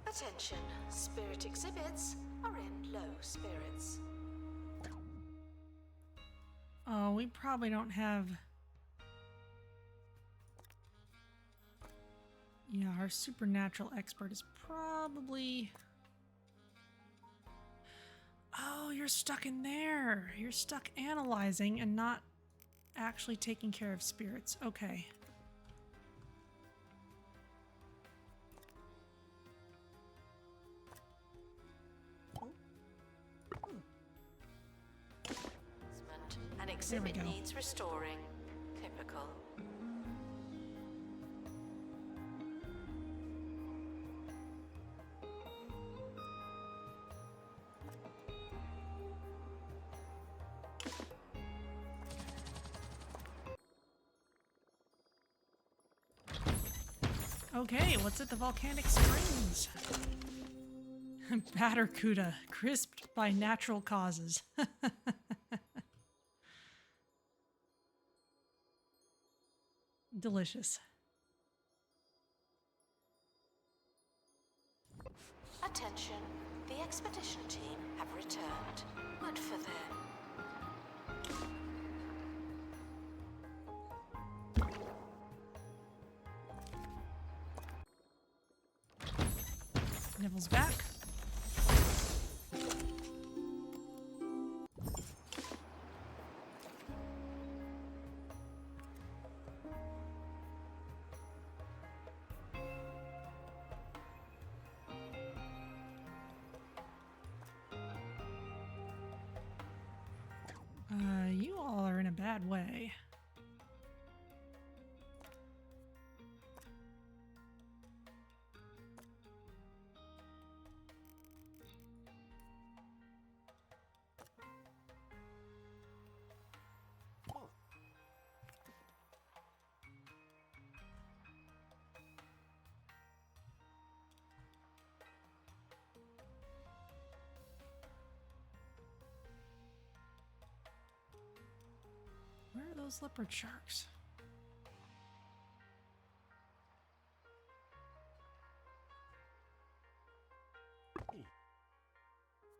Speaker 2: Attention, spirit exhibits are in low spirits.
Speaker 1: Oh, we probably don't have... Yeah, our supernatural expert is probably... Oh, you're stuck in there. You're stuck analyzing and not actually taking care of spirits. Okay.
Speaker 2: An exhibit needs restoring. Typical.
Speaker 1: Okay, what's at the volcanic springs? Battercuda, crisped by natural causes. Delicious.
Speaker 2: Attention, the expedition team have returned. Good for them.
Speaker 1: Nibbles back. You all are in a bad way. Where are those leopard sharks?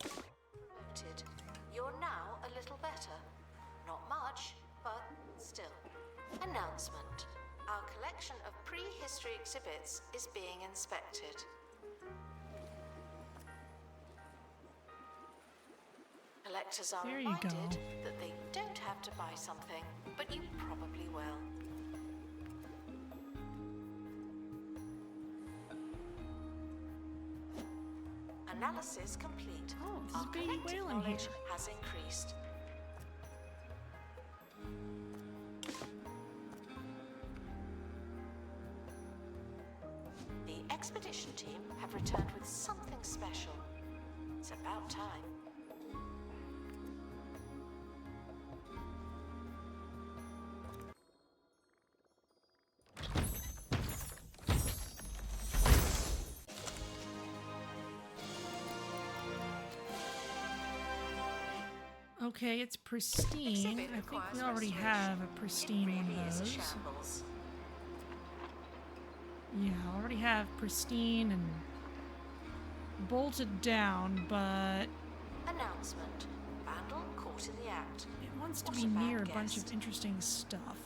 Speaker 2: Noted. You're now a little better. Not much, but still. Announcement. Our collection of prehistory exhibits is being inspected. Collectors are
Speaker 1: There you
Speaker 2: reminded
Speaker 1: go.
Speaker 2: that they don't have to buy something, but you probably will. Analysis complete.
Speaker 1: Oh, there's
Speaker 2: Our
Speaker 1: a baby
Speaker 2: collective
Speaker 1: whale in
Speaker 2: knowledge
Speaker 1: here.
Speaker 2: has increased. The expedition team have returned with something special. It's about time.
Speaker 1: Okay, it's pristine.
Speaker 2: Exhibit
Speaker 1: I think we
Speaker 2: requires
Speaker 1: already
Speaker 2: restoration.
Speaker 1: have a
Speaker 2: It
Speaker 1: pristine one
Speaker 2: really
Speaker 1: of
Speaker 2: is a
Speaker 1: those.
Speaker 2: shambles.
Speaker 1: Yeah, I already have pristine and bolted down, but
Speaker 2: Announcement. Vandal caught in the act.
Speaker 1: it wants to
Speaker 2: What
Speaker 1: be
Speaker 2: a bad
Speaker 1: near a bunch of
Speaker 2: guest.
Speaker 1: interesting stuff.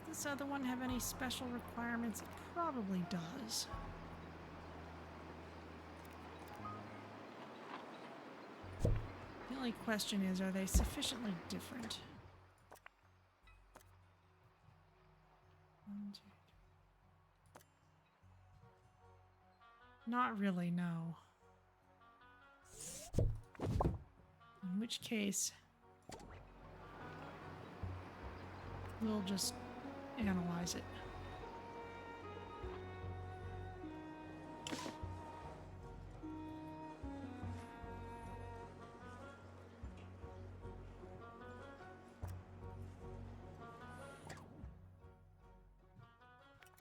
Speaker 1: Does this other one have any special requirements? It probably does. The only question is, are they sufficiently different? One, two, three. Not really, no. In which case, we'll just analyze it.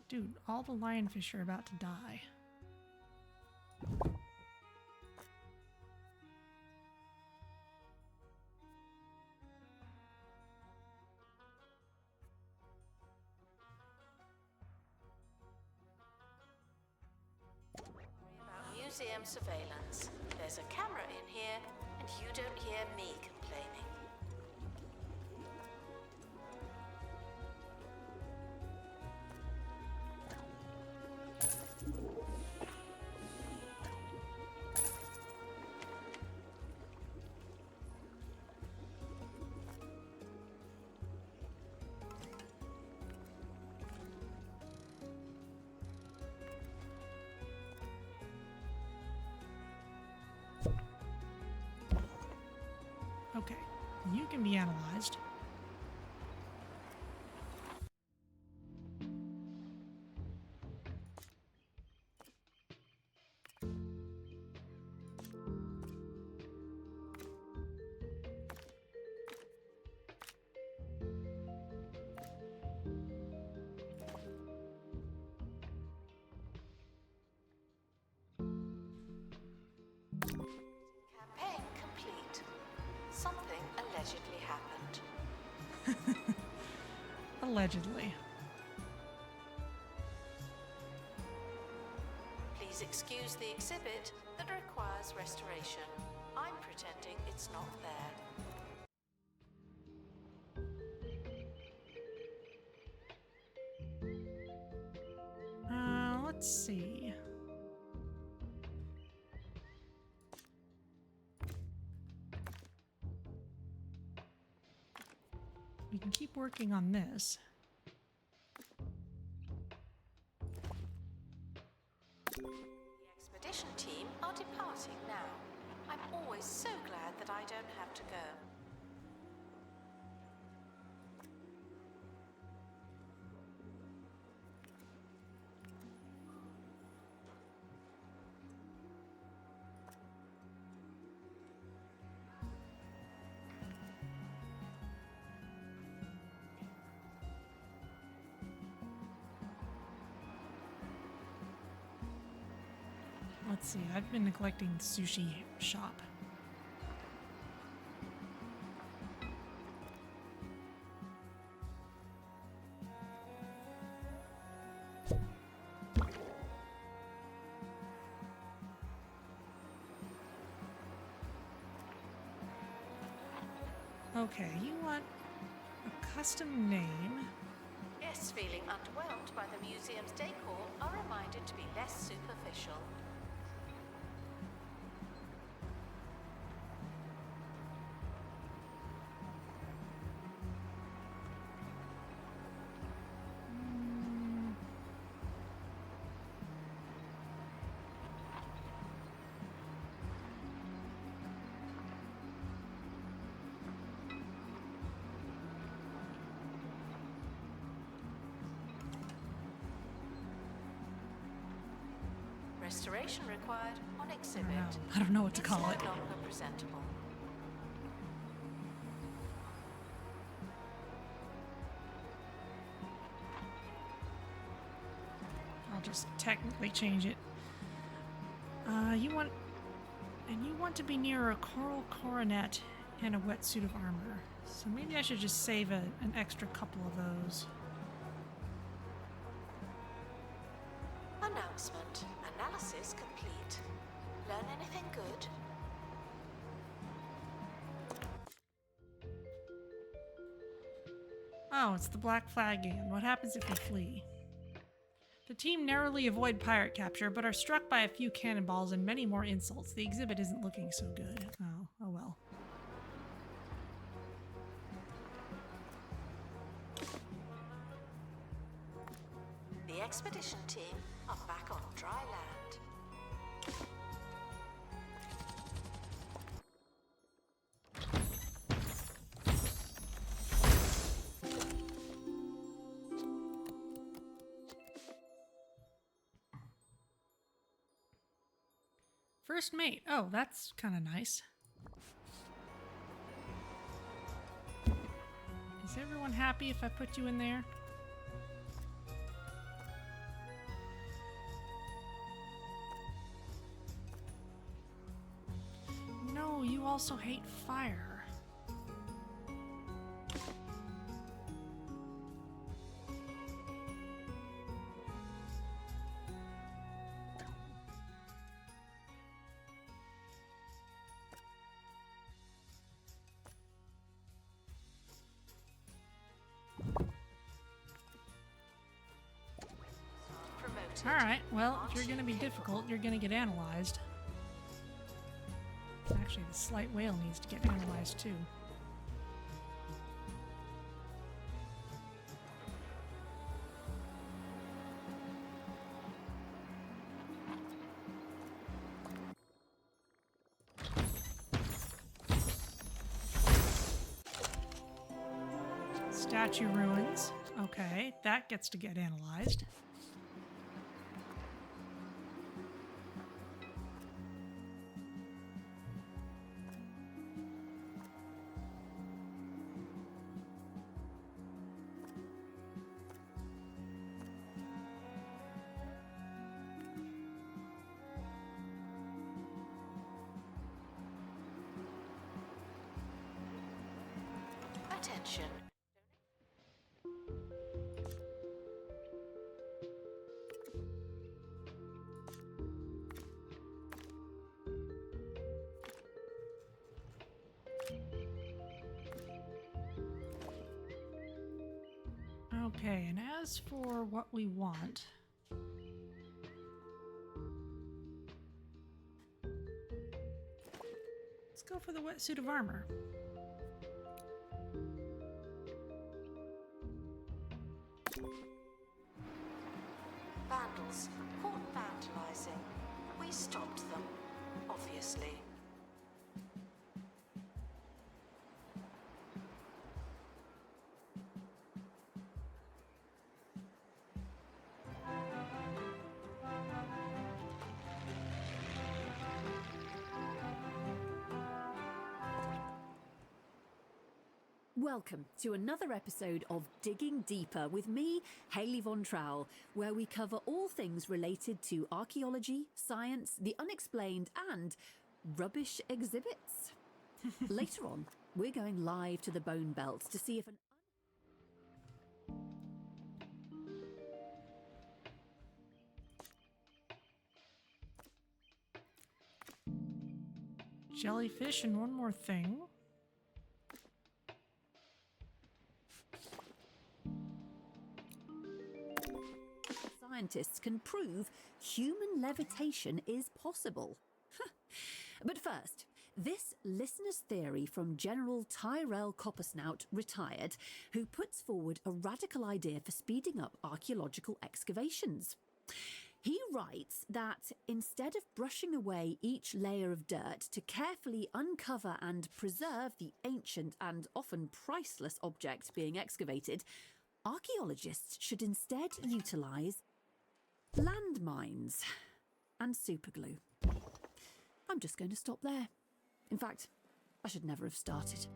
Speaker 1: Dude, all the lionfish are about to die.
Speaker 2: museum surveillance. There's a camera in here, and you don't hear me complaining.
Speaker 1: Okay, you can be analyzed.
Speaker 2: Campaign complete. Something allegedly happened.
Speaker 1: Allegedly.
Speaker 2: Please excuse the exhibit that requires restoration. I'm pretending it's not there.
Speaker 1: Let's see. We can keep working on this.
Speaker 2: The expedition team are departing now. I'm always so glad that I don't have to go.
Speaker 1: Let's see, I've been neglecting the sushi shop. Okay, you want a custom name.
Speaker 2: Guests feeling underwhelmed by the museum's decor are reminded to be less superficial. Restoration required on exhibit.
Speaker 1: I don't know what to
Speaker 2: It's
Speaker 1: call
Speaker 2: no
Speaker 1: it.
Speaker 2: longer presentable.
Speaker 1: I'll just technically change it. You want to be near a coral coronet and a wetsuit of armor. So maybe I should just save an extra couple of those.
Speaker 2: Announcement. Analysis complete. Learn anything good?
Speaker 1: Oh, it's the Black Flag again. What happens if we flee? The team narrowly avoid pirate capture, but are struck by a few cannonballs and many more insults. The exhibit isn't looking so good. Oh well.
Speaker 2: The expedition team are back on dry land.
Speaker 1: First mate. Oh, that's kind of nice. Is everyone happy if I put you in there? No, you also hate fire. Alright, well, if you're gonna be difficult, you're gonna get analyzed. Actually, the Sleight Whale needs to get analyzed too. Statue ruins. Okay, that gets to get analyzed.
Speaker 2: Attention.
Speaker 1: Okay, and as for what we want, let's go for the wetsuit of armor.
Speaker 2: Vandals caught vandalizing. We stopped them, obviously.
Speaker 3: Welcome to another episode of Digging Deeper with me, Hayley Von Trowell, where we cover all things related to archaeology, science, the unexplained, and rubbish exhibits. Later on, we're going live to the Bone Belt to see if an
Speaker 1: Jellyfish and one more thing.
Speaker 3: scientists can prove human levitation is possible. But first, this listener's theory from General Tyrell Coppersnout, retired, who puts forward a radical idea for speeding up archaeological excavations. He writes that instead of brushing away each layer of dirt to carefully uncover and preserve the ancient and often priceless object being excavated, archaeologists should instead utilise landmines and superglue. I'm just going to stop there. In fact, I should never have started.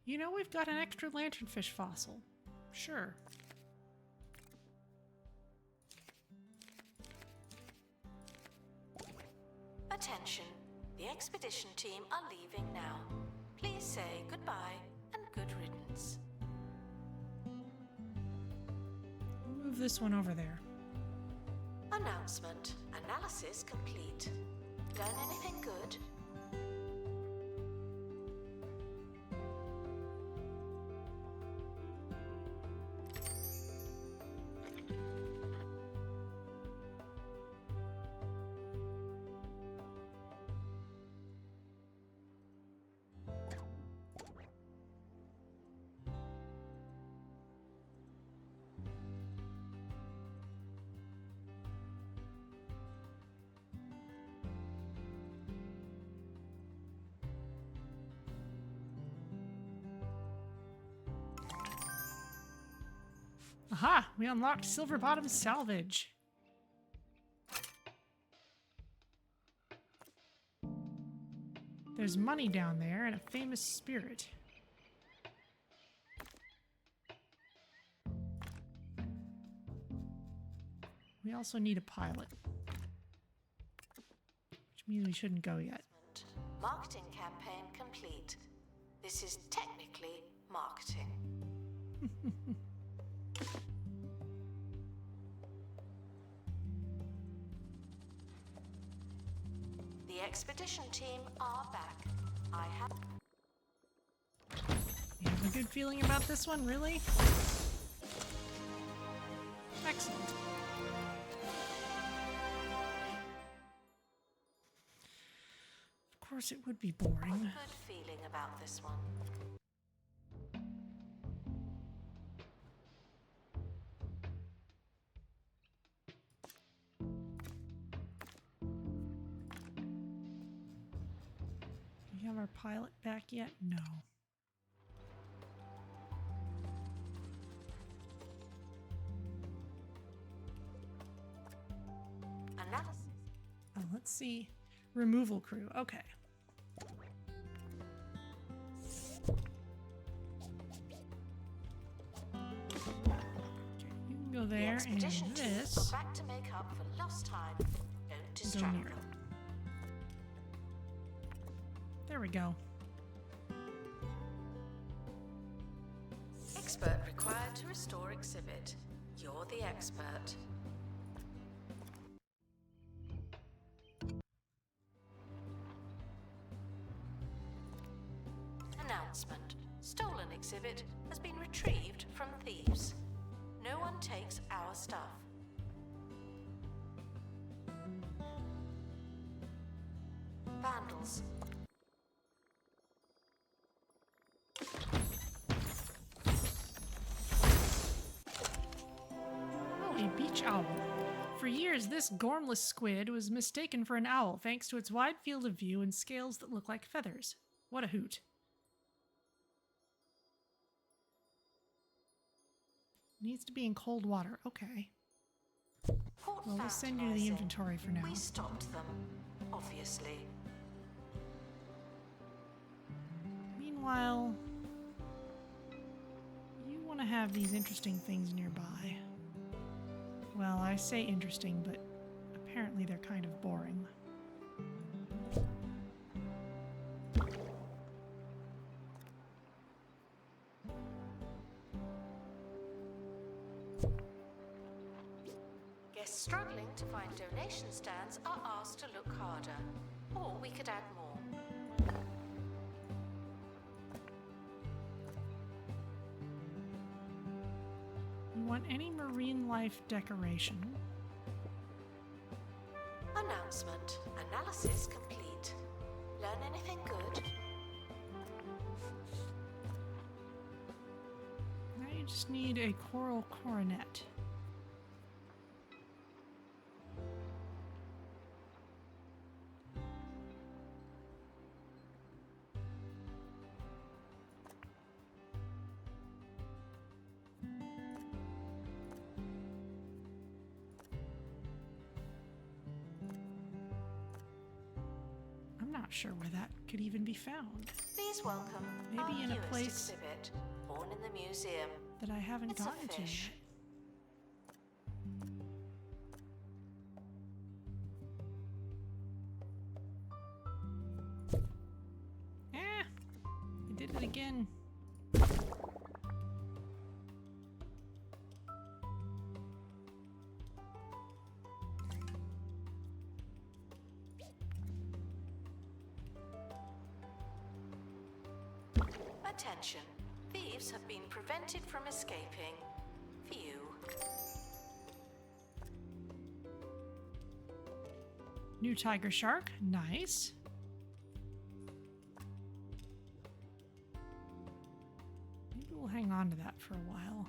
Speaker 1: You know, we've got an extra lanternfish fossil. Sure.
Speaker 2: Attention. The expedition team are leaving now. Please say goodbye and good riddance.
Speaker 1: Move this one over there.
Speaker 2: Announcement. Analysis complete. Learn anything good?
Speaker 1: Aha! We unlocked Silverbottom Salvage. There's money down there and a famous spirit. We also need a pilot. Which means we shouldn't go yet.
Speaker 2: Marketing campaign complete. This is technically marketing. The expedition team are back. I have...
Speaker 1: good feeling about this one, really? Excellent. Of course, it would be boring.
Speaker 2: Good feeling about this one.
Speaker 1: Do we have our pilot back yet? No.
Speaker 2: Analysis.
Speaker 1: Oh, let's see. Removal crew. Okay. You can go
Speaker 2: The
Speaker 1: there, and
Speaker 2: expedition team
Speaker 1: this.
Speaker 2: are back to make up for lost time. Don't distract
Speaker 1: near it.
Speaker 2: them.
Speaker 1: There we go.
Speaker 2: Expert required to restore exhibit. You're the expert. Announcement. Stolen exhibit has been retrieved from thieves. No one takes our stuff. Vandals.
Speaker 1: Oh, a beach owl. For years, this gormless squid was mistaken for an owl thanks to its wide field of view and scales that look like feathers. What a hoot. Needs to be in cold water. Okay.
Speaker 2: Port
Speaker 1: Well, we'll send you to the
Speaker 2: vandalising.
Speaker 1: inventory for now.
Speaker 2: We stopped them, obviously.
Speaker 1: Meanwhile, you want to have these interesting things nearby. Well, I say interesting, but apparently they're kind of boring.
Speaker 2: Guests struggling to find donation stands are asked to look harder. Or we could add more.
Speaker 1: You want any marine life decoration?
Speaker 2: Announcement. Analysis complete. Learn anything good?
Speaker 1: Now you just need a coral coronet. I'm not sure where that could even be found.
Speaker 2: Please welcome
Speaker 1: Maybe
Speaker 2: our
Speaker 1: in a
Speaker 2: newest
Speaker 1: place
Speaker 2: exhibit, born in the museum.
Speaker 1: that I haven't
Speaker 2: It's a
Speaker 1: gotten to
Speaker 2: fish.
Speaker 1: yet. I did it again.
Speaker 2: Attention. Thieves have been prevented from escaping. View.
Speaker 1: New tiger shark. Nice. Maybe we'll hang on to that for a while.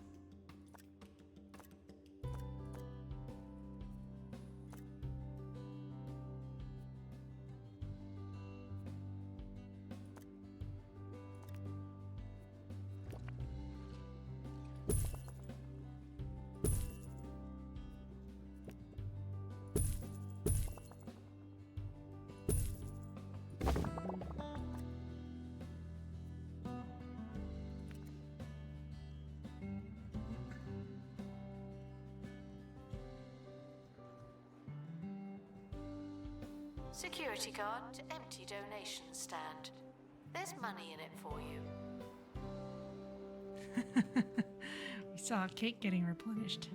Speaker 2: Security guard to empty donation stand. There's money in it for you.
Speaker 1: We saw a cake getting replenished.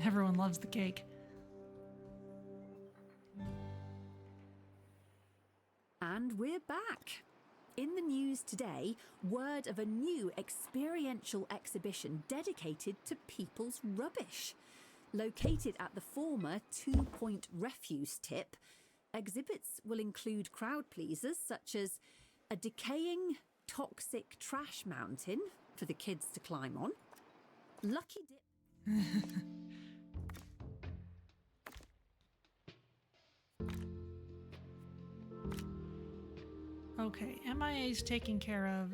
Speaker 1: Everyone loves the cake.
Speaker 3: we're back. In the news today, word of a new experiential exhibition dedicated to people's rubbish. Located at the former 2 Point refuse tip, exhibits will include crowd pleasers such as a decaying, toxic trash mountain for the kids to climb on, lucky dip...
Speaker 1: Okay, MIA's taken care of.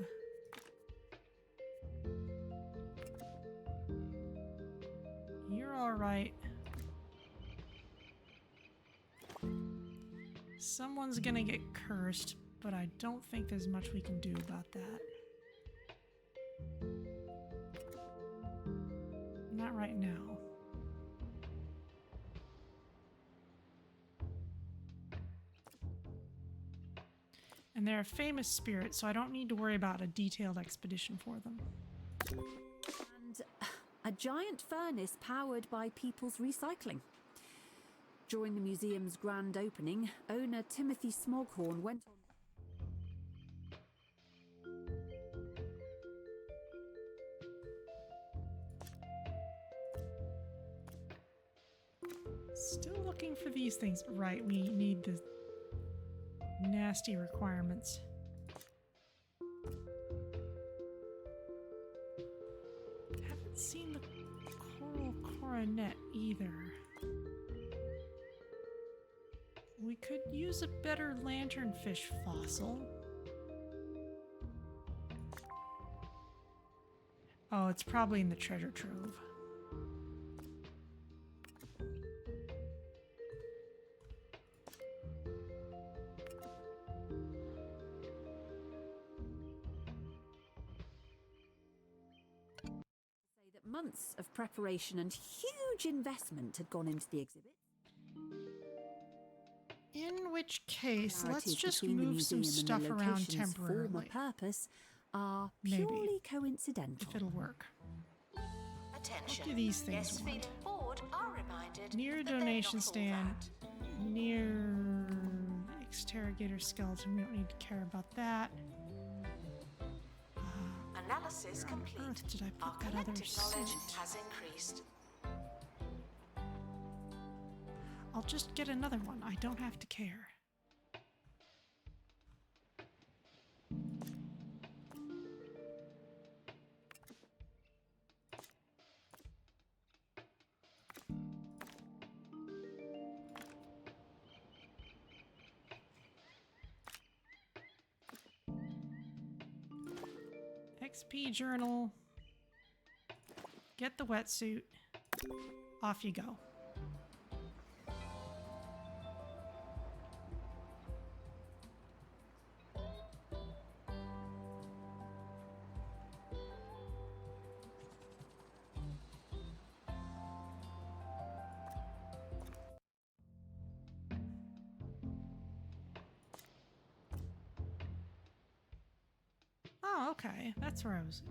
Speaker 1: You're alright. Someone's gonna get cursed, but I don't think there's much we can do about that. Not right now. And they're a famous spirit, so I don't need to worry about a detailed expedition for them.
Speaker 3: And a giant furnace powered by people's recycling. During the museum's grand opening, owner Timothy Smoghorn went on...
Speaker 1: Still looking for these things. Right, we need the nasty requirements. Haven't seen the coral coronet either. We could use a better lanternfish fossil. Oh, it's probably in the treasure trove.
Speaker 3: Months of preparation and huge investment had gone into the exhibit.
Speaker 1: In which case, let's
Speaker 3: Similarities
Speaker 1: just
Speaker 3: between the
Speaker 1: move some
Speaker 3: museum and the
Speaker 1: stuff around
Speaker 3: location's former
Speaker 1: temporarily,
Speaker 3: purpose are
Speaker 1: Maybe.
Speaker 3: purely coincidental.
Speaker 1: if it'll work.
Speaker 2: Attention.
Speaker 1: What do these things
Speaker 2: Guests
Speaker 1: want?
Speaker 2: feeling bored are reminded
Speaker 1: Near
Speaker 2: that they're
Speaker 1: donation
Speaker 2: not all
Speaker 1: stand,
Speaker 2: that.
Speaker 1: near exterrogator skeleton. We don't need to care about that.
Speaker 2: Analysis
Speaker 1: Where on
Speaker 2: complete.
Speaker 1: earth did I put
Speaker 2: Our
Speaker 1: that other
Speaker 2: collective knowledge
Speaker 1: suit?
Speaker 2: has increased.
Speaker 1: I'll just get another one. I don't have to care. XP journal. Get the wetsuit. Off you go. Oh, okay. That's where I was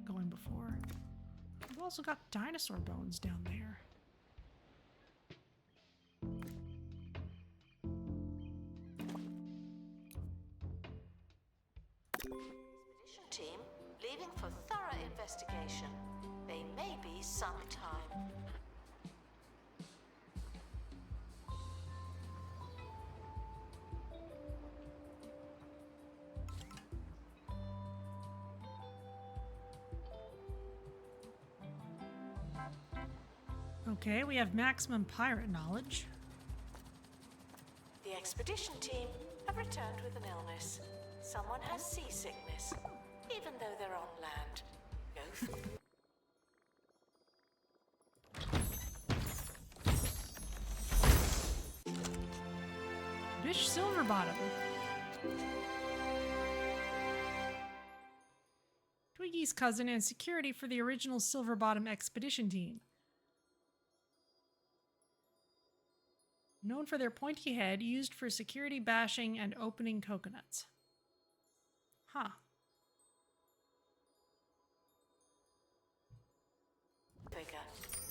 Speaker 1: going before. We've also got dinosaur bones down there.
Speaker 2: Expedition team leaving for thorough investigation. They may be some time.
Speaker 1: Okay, we have maximum pirate knowledge.
Speaker 2: The expedition team have returned with an illness. Someone has seasickness, even though they're on land. Go
Speaker 1: Bish Silverbottom. Twiggy's cousin and security for the original Silverbottom expedition team. Known for their pointy head, used for security bashing and opening coconuts. Huh.
Speaker 2: figure.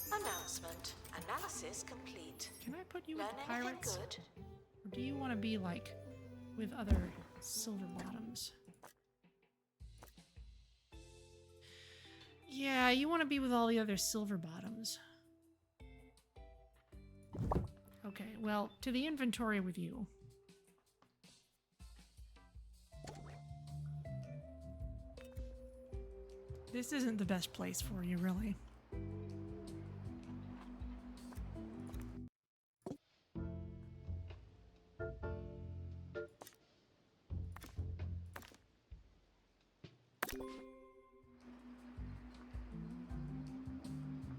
Speaker 2: Announcement. Analysis complete.
Speaker 1: Can I put you with
Speaker 2: Learn
Speaker 1: the
Speaker 2: anything
Speaker 1: pirates?
Speaker 2: good?
Speaker 1: Or do you want to be like with other Silverbottoms. Yeah, you want to be with all the other Silverbottoms. Okay, well, to the inventory with you. This isn't the best place for you, really.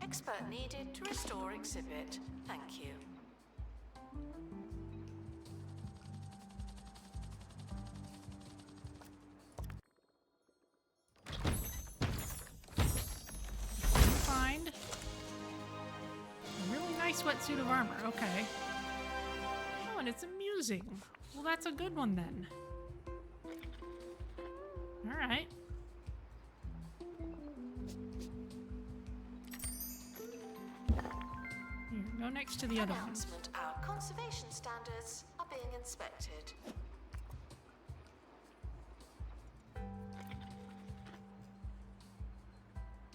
Speaker 2: Expert needed to restore exhibit. Thank you.
Speaker 1: Find a really nice wetsuit of armor. Okay. Oh, and it's amusing. Well, that's a good one then. All right. Here, go next to the other one.
Speaker 2: Announcement: our conservation standards are being inspected.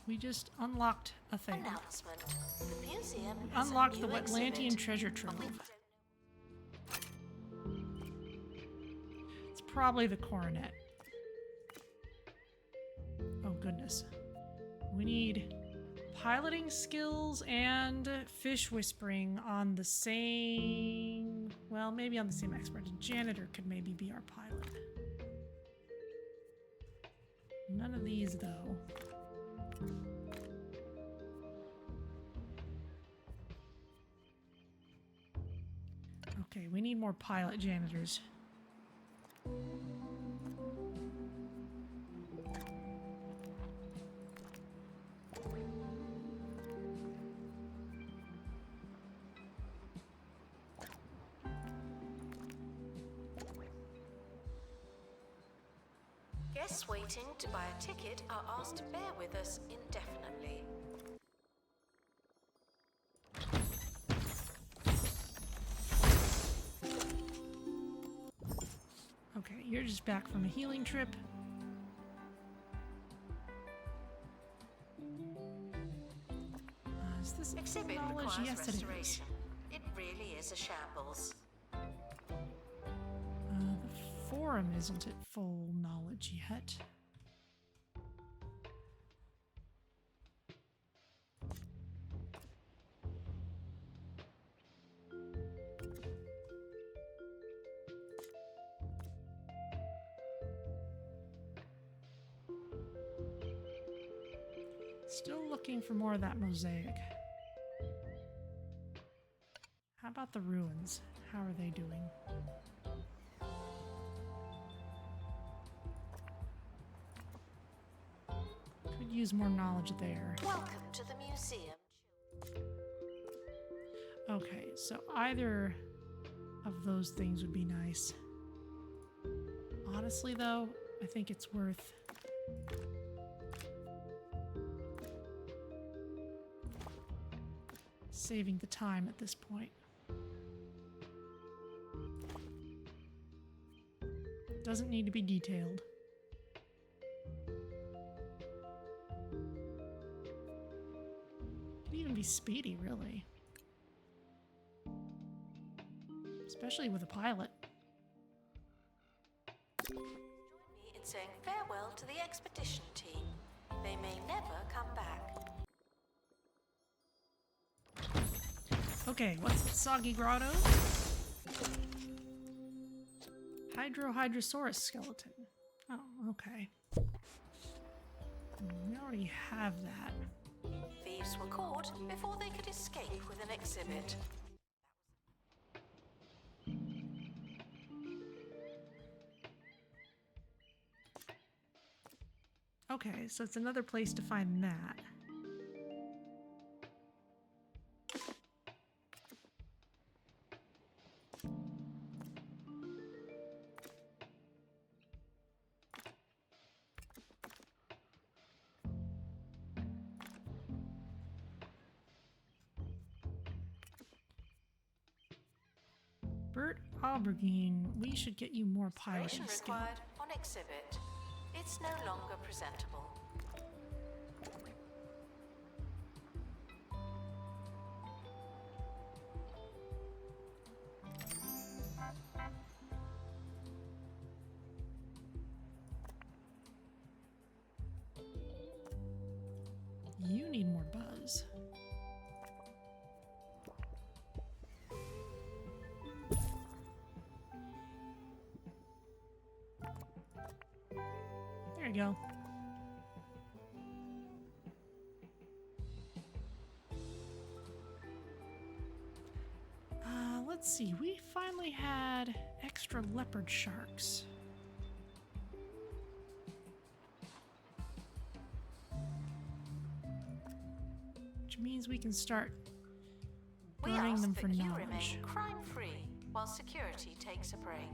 Speaker 1: We just unlocked a thing.
Speaker 2: Announcement: the museum
Speaker 1: Unlocked the
Speaker 2: new
Speaker 1: Wetlantean
Speaker 2: exhibit.
Speaker 1: treasure trove. It's probably the Coronet. Oh goodness. We need piloting skills and fish whispering on the same... Well, maybe on the same expert. A janitor could maybe be our pilot. None of these, though. Okay, we need more pilot janitors.
Speaker 2: Guests waiting to buy a ticket are asked to bear with us indefinitely.
Speaker 1: Okay, you're just back from a healing trip. Is this
Speaker 2: Exhibit
Speaker 1: knowledge?
Speaker 2: requires
Speaker 1: Yes, it is.
Speaker 2: restoration. It really is a shambles.
Speaker 1: The forum isn't at full knowledge yet. Still looking for more of that mosaic. How about the ruins? How are they doing? Could use more knowledge there.
Speaker 2: Welcome to the museum.
Speaker 1: Okay, so either of those things would be nice. Honestly, though, I think it's worth... saving the time at this point. Doesn't need to be detailed. Could even be speedy, really. Especially with a pilot.
Speaker 2: Join me in saying farewell to the expedition team. They may never come back.
Speaker 1: Okay, what's it? Soggy Grotto? Hydrohydrosaurus skeleton. Oh, okay. We already have that.
Speaker 2: Thieves were caught before they could escape with an exhibit.
Speaker 1: Okay, so it's another place to find that. Bert Aubergine, we should get you more piloting
Speaker 2: Restoration
Speaker 1: skill.
Speaker 2: required on exhibit. It's no longer presentable.
Speaker 1: You need more buzz. There you go. Let's see. We finally had extra leopard sharks. Which means we can start
Speaker 2: We
Speaker 1: burning
Speaker 2: ask
Speaker 1: them
Speaker 2: that
Speaker 1: for
Speaker 2: you
Speaker 1: knowledge.
Speaker 2: remain crime-free while security takes a break.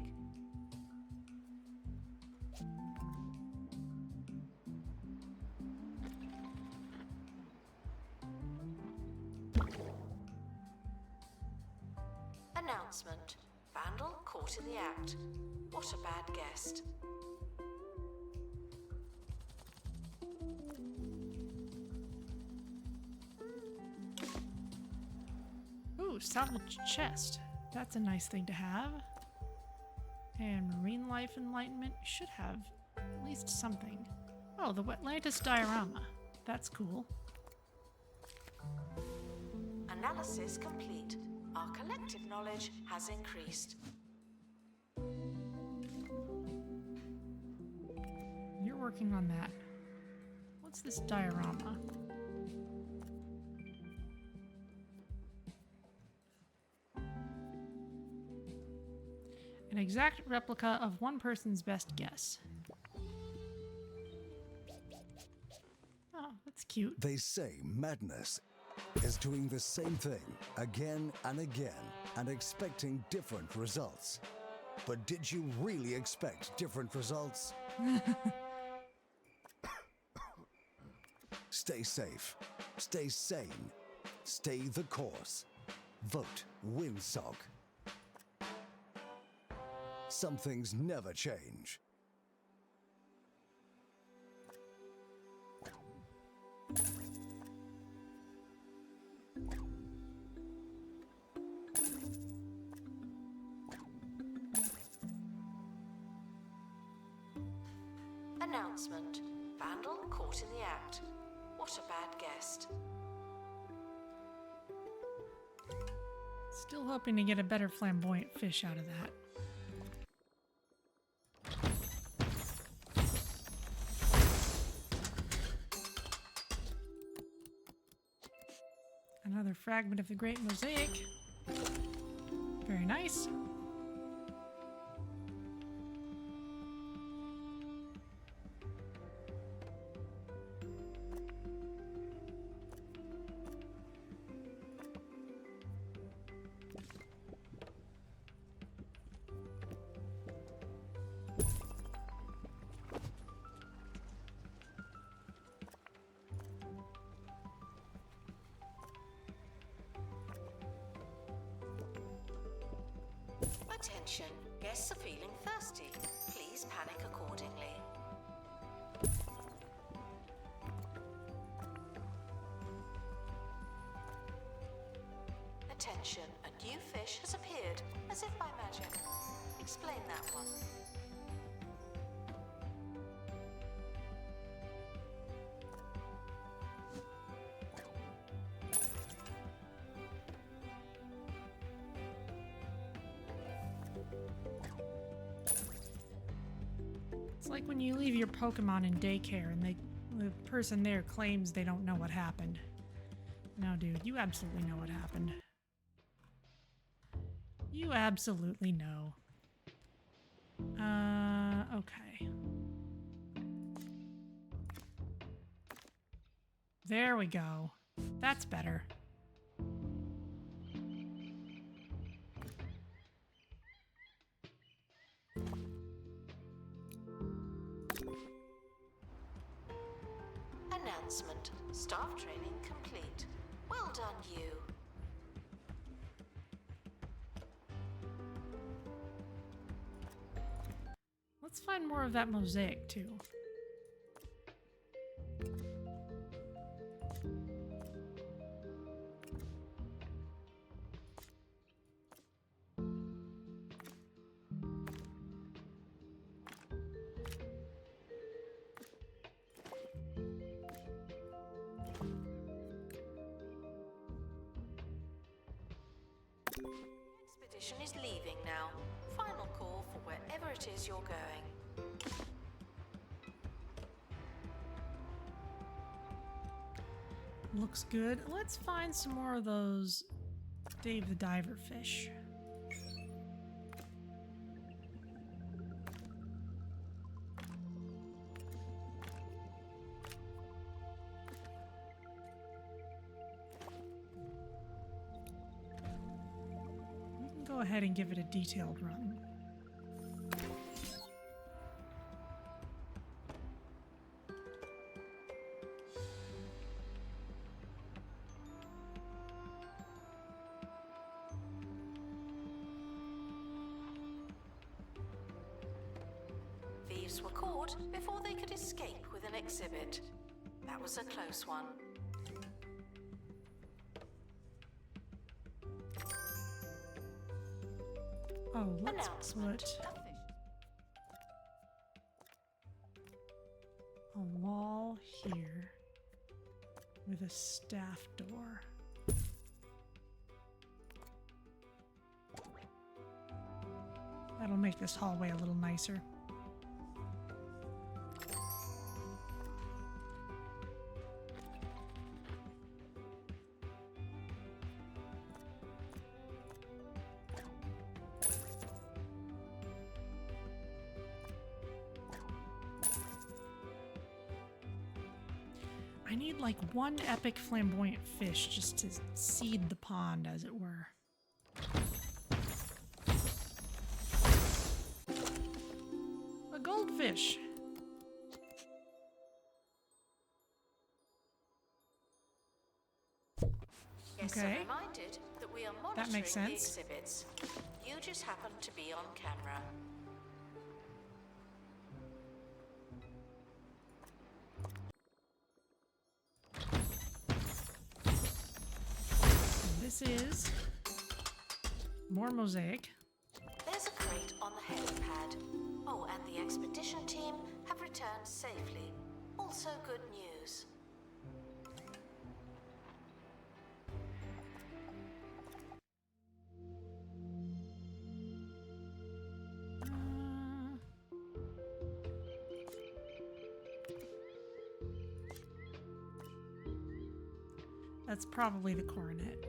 Speaker 2: Announcement. Vandal caught in the act. What a bad guest.
Speaker 1: Ooh, salvage chest. That's a nice thing to have. And marine life enlightenment should have at least something. Oh, the Wetlantis diorama. That's cool.
Speaker 2: Analysis complete. Our collective knowledge has increased.
Speaker 1: You're working on that. What's this diorama? An exact replica of one person's best guess. Oh, that's cute.
Speaker 6: They say madness is doing the same thing again and again and expecting different results. But did you really expect different results? Stay safe. Stay sane. Stay the course. Vote Windsock. Some things never change.
Speaker 2: Announcement. Vandal caught in the act. What a bad guest.
Speaker 1: Still hoping to get a better flamboyant fish out of that. Another fragment of the Great Mosaic. Very nice.
Speaker 2: Attention, guests are feeling thirsty. Please panic accordingly. Attention, a new fish has appeared, as if by magic. Explain that one.
Speaker 1: It's like when you leave your Pokemon in daycare and the person there claims they don't know what happened. No, dude, you absolutely know what happened. You absolutely know. Okay. There we go. That's better.
Speaker 2: Announcement. Staff training complete. Well done, you.
Speaker 1: Let's find more of that mosaic too.
Speaker 2: Expedition is leaving now. Final call for wherever it is you're going.
Speaker 1: Looks good. Let's find some more of those Dave the Diver fish. We can go ahead and give it a detailed run.
Speaker 2: Thieves were caught before they could escape with an exhibit. That was a close one.
Speaker 1: Oh, let's
Speaker 2: Announcement.
Speaker 1: put a wall here with a staff door. That'll make this hallway a little nicer. I need like one epic flamboyant fish just to seed the pond, as it were. A goldfish.
Speaker 2: Guests
Speaker 1: Okay.
Speaker 2: are reminded that we are monitoring
Speaker 1: makes
Speaker 2: the
Speaker 1: sense.
Speaker 2: exhibits. You just happen to be on camera.
Speaker 1: This is more mosaic.
Speaker 2: There's a crate on the helipad. Oh, and the expedition team have returned safely. Also good news.
Speaker 1: That's probably the coronet.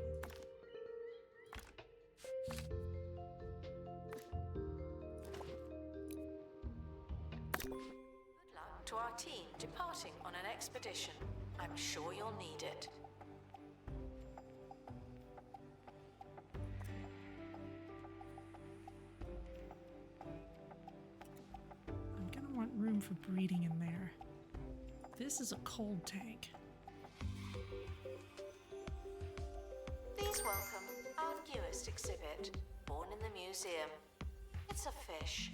Speaker 2: Good luck to our team departing on an expedition. I'm sure you'll need it.
Speaker 1: I'm gonna want room for breeding in there. This is a cold tank.
Speaker 2: Please welcome our newest exhibit, born in the museum. It's a fish.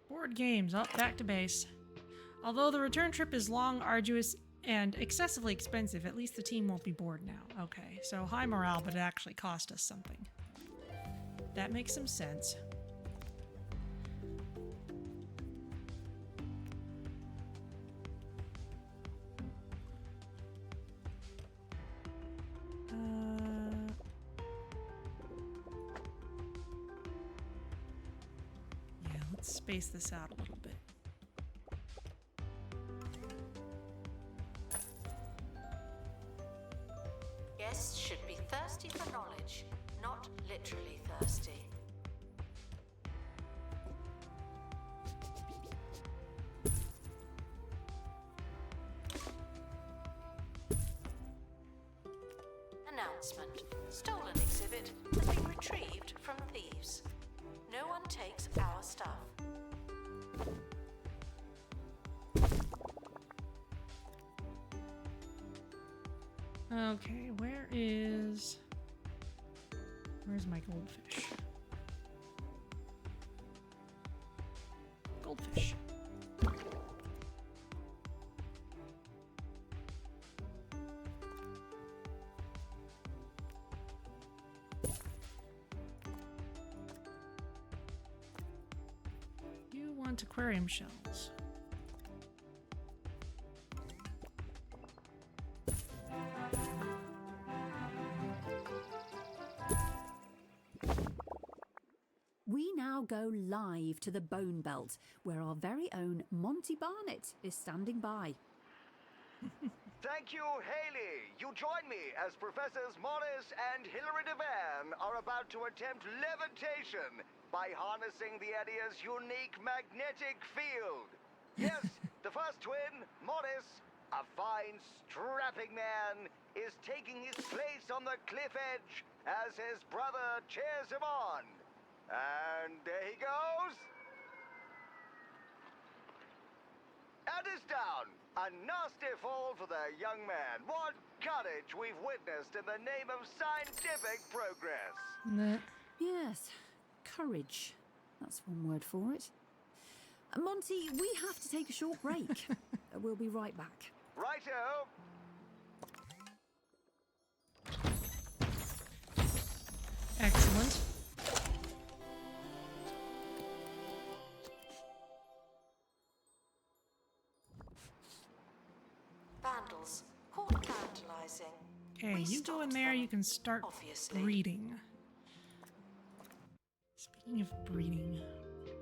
Speaker 1: Board games, up back to base. Although the return trip is long, arduous, and excessively expensive, at least the team won't be bored now. Okay, so high morale, but it actually cost us something. That makes some sense. Yeah, let's space this out a little bit.
Speaker 2: Guests should be thirsty for knowledge, not literally thirsty. Announcement. Stolen exhibit has been retrieved from thieves. No one takes our stuff.
Speaker 1: Okay, where's my goldfish? Goldfish. You want aquarium shells.
Speaker 3: We now go live to the Bone Belt, where our very own Monty Barnett is standing by.
Speaker 7: Thank you, Haley. You join me as Professors Morris and Hilary Devan are about to attempt levitation by harnessing the area's unique magnetic field. Yes, the first twin, Morris, a fine, strapping man, is taking his place on the cliff edge as his brother cheers him on. And there he goes. And it's down. A nasty fall for the young man. What courage we've witnessed in the name of scientific progress.
Speaker 1: Nah.
Speaker 3: Yes, courage. That's one word for it. Monty, we have to take a short break. We'll be right back.
Speaker 7: Righto.
Speaker 1: Excellent.
Speaker 2: Vandals. Caught vandalizing.
Speaker 1: Okay,
Speaker 2: We
Speaker 1: you go in
Speaker 2: stopped
Speaker 1: there,
Speaker 2: them,
Speaker 1: you can start
Speaker 2: obviously.
Speaker 1: breeding. Speaking of breeding,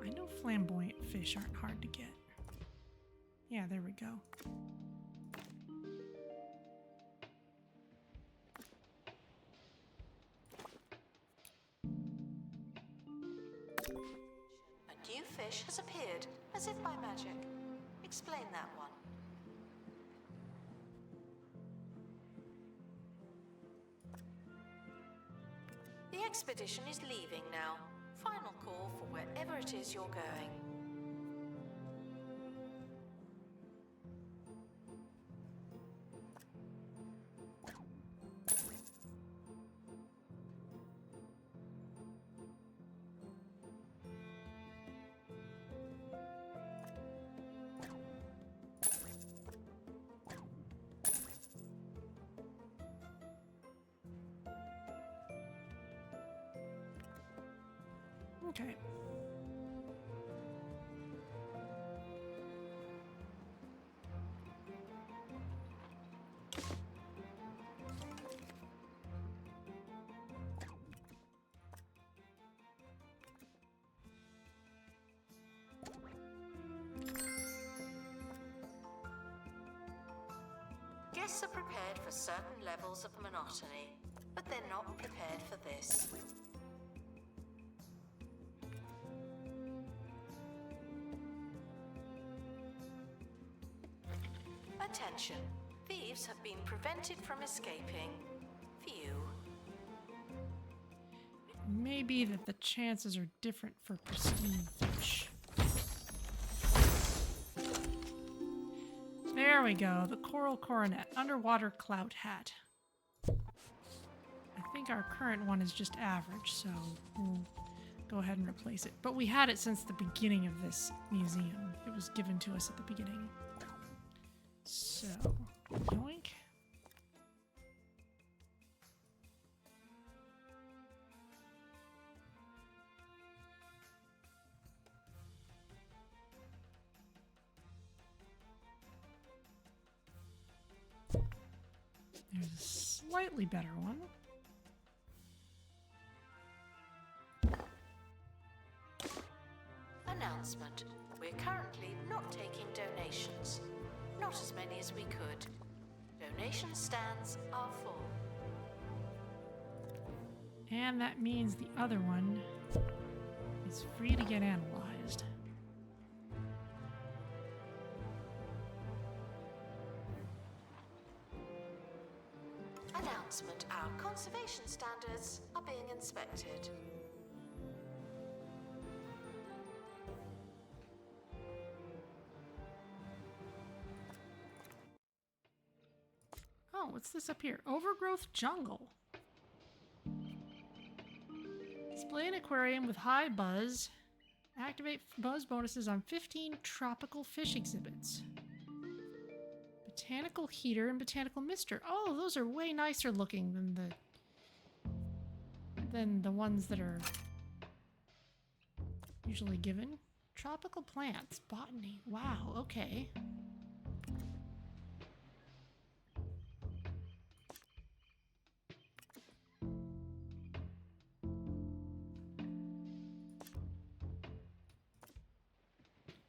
Speaker 1: I know flamboyant fish aren't hard to get. Yeah, there we go.
Speaker 2: A new fish has appeared, as if by magic. Explain that one. The expedition is leaving now. Final call for wherever it is you're going.
Speaker 1: Okay.
Speaker 2: Guests are prepared for certain levels of monotony, but they're not prepared for this. Attention. Thieves have been prevented from escaping. Phew.
Speaker 1: It may be that the chances are different for pristine fish. There we go, the coral coronet, underwater clout hat. I think our current one is just average, so we'll go ahead and replace it. But we had it since the beginning of this museum. It was given to us at the beginning. So, yoink. There's a slightly better one.
Speaker 2: Announcement. We're currently not taking donations. Not as many as we could. Donation stands are full.
Speaker 1: And that means the other one is free to get analyzed.
Speaker 2: Announcement. Our conservation standards are being inspected.
Speaker 1: Oh, what's this up here? Overgrowth jungle. Display an aquarium with high buzz. Activate buzz bonuses on 15 tropical fish exhibits. Botanical heater and botanical mister. Oh, those are way nicer looking than the ones that are usually given. Tropical plants, botany. Wow, okay.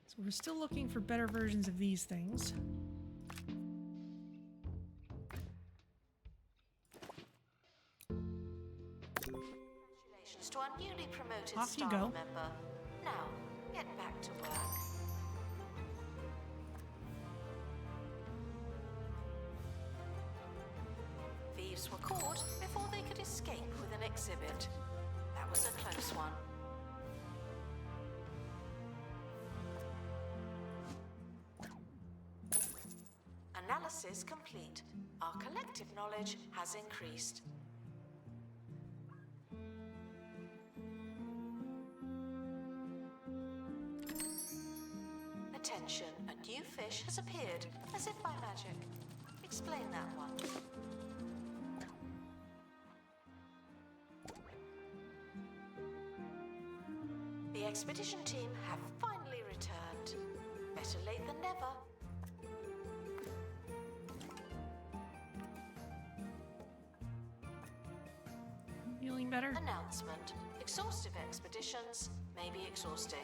Speaker 1: So we're still looking for better versions of these things.
Speaker 2: Congratulations to our newly promoted
Speaker 1: Off you
Speaker 2: staff
Speaker 1: go.
Speaker 2: member. Now, get back to work. Thieves were caught before they could escape with an exhibit. That was a close one. Analysis complete. Our collective knowledge has increased. Attention, a new fish has appeared, as if by magic. Explain that one. The expedition team have finally returned. Better late than never.
Speaker 1: Feeling better?
Speaker 2: Announcement. Exhaustive expeditions may be exhausting.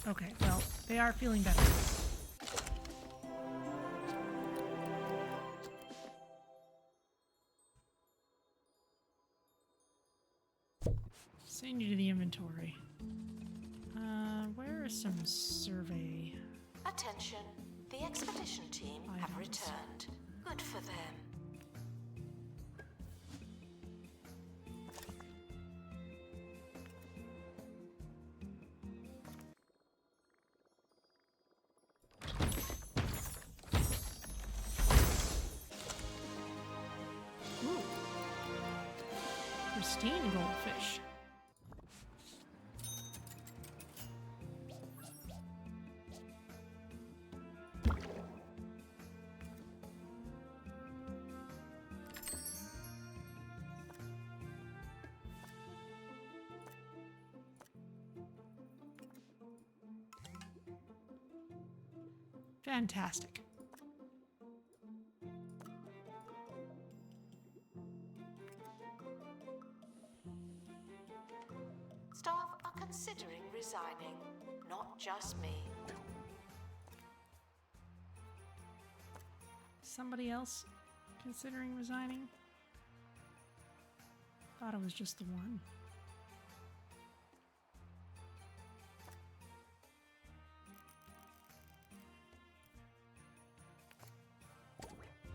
Speaker 1: Okay, well, they are feeling better. Send you to the inventory. Where is some survey?
Speaker 2: Attention. The expedition team have
Speaker 1: Items.
Speaker 2: returned. Good for them.
Speaker 1: Ooh. Pristine Goldfish. Fantastic.
Speaker 2: Staff are considering resigning. Not just me.
Speaker 1: Somebody else considering resigning? Thought it was just the one.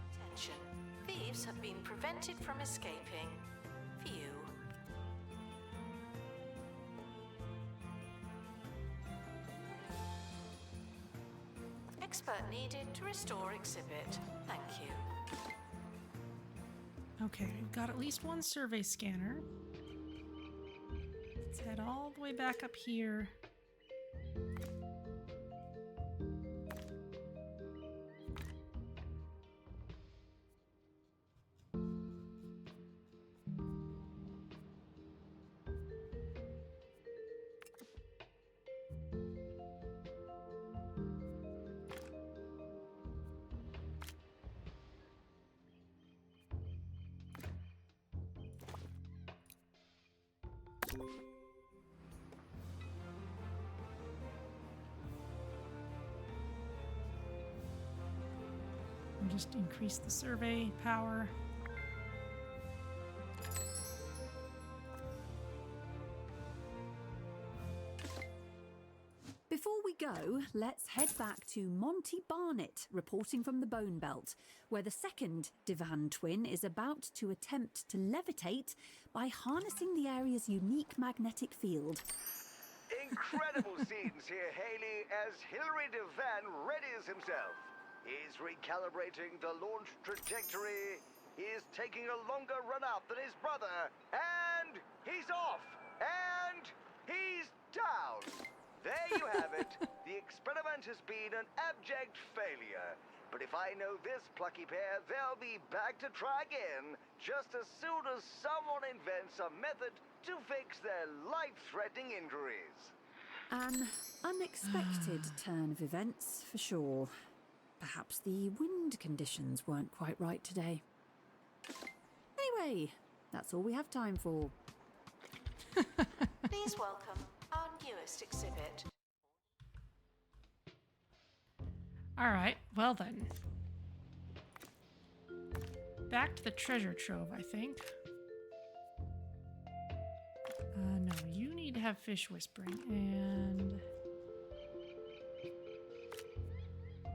Speaker 2: Attention. Thieves have been prevented from escaping. Phew. Expert needed to restore exhibit. Thank you.
Speaker 1: Okay, we've got at least one survey scanner. Let's head all the way back up here. And just increase the survey power.
Speaker 3: Before we go, let's head back to Monty Barnett, reporting from the Bone Belt, where the second Divan twin is about to attempt to levitate by harnessing the area's unique magnetic field.
Speaker 7: Incredible scenes here, Haley, as Hilary Devan readies himself. He's recalibrating the launch trajectory. He's taking a longer run up than his brother. And he's off. And he's down. There you have it. The experiment has been an abject failure. But if I know this plucky pair, they'll be back to try again just as soon as someone invents a method to fix their life-threatening injuries.
Speaker 3: An unexpected turn of events, for sure. Perhaps the wind conditions weren't quite right today. Anyway, that's all we have time for.
Speaker 2: Please welcome our newest exhibit.
Speaker 1: All right, well then. Back to the treasure trove, I think. No, you need to have fish whispering, and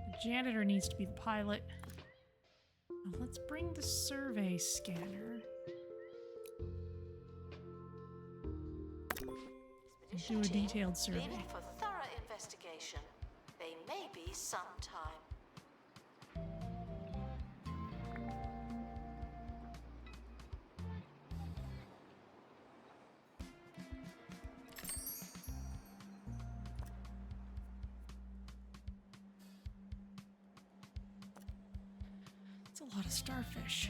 Speaker 1: the janitor needs to be the pilot. Now let's bring the survey scanner. Do a detailed survey.
Speaker 2: Leaving for thorough investigation. They may be some time.
Speaker 1: It's a lot of starfish.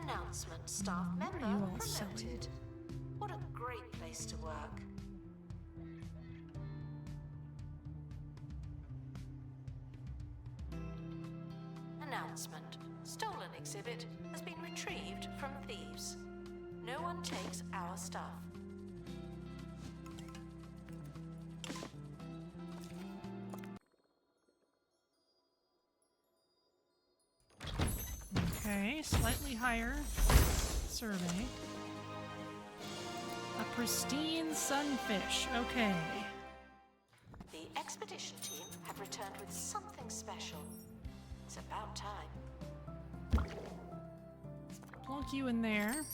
Speaker 2: Announcement: staff member
Speaker 1: you all
Speaker 2: promoted.
Speaker 1: selling?
Speaker 2: What a great place to work. Announcement: stolen exhibit has been retrieved from thieves. No one takes our stuff.
Speaker 1: Okay, slightly higher survey. A pristine sunfish. Okay.
Speaker 2: The expedition team have returned with something special. It's about time.
Speaker 1: Plunk you in there.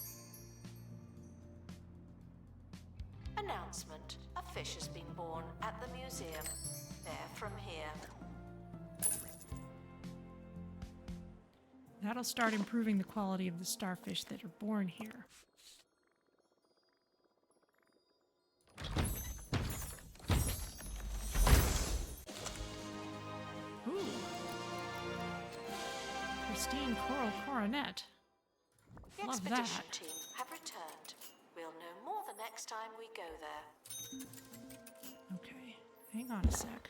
Speaker 2: Announcement: a fish has been born at the museum. They're from here.
Speaker 1: That'll start improving the quality of the starfish that are born here. Ooh. Pristine coral coronet.
Speaker 2: The
Speaker 1: Love
Speaker 2: expedition
Speaker 1: that.
Speaker 2: team have returned. We'll know more the next time we go there.
Speaker 1: Okay, hang on a sec.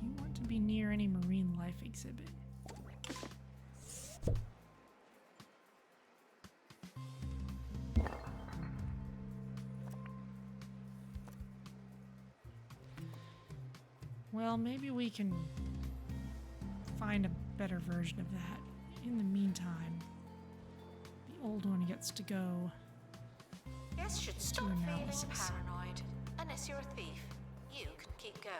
Speaker 1: You want to be near any marine life exhibit. Well, maybe we can find a better version of that. In the meantime, the old one gets to go.
Speaker 2: Yes, should stop
Speaker 1: Do
Speaker 2: feeling
Speaker 1: analysis.
Speaker 2: paranoid. Unless you're a thief, you can keep going.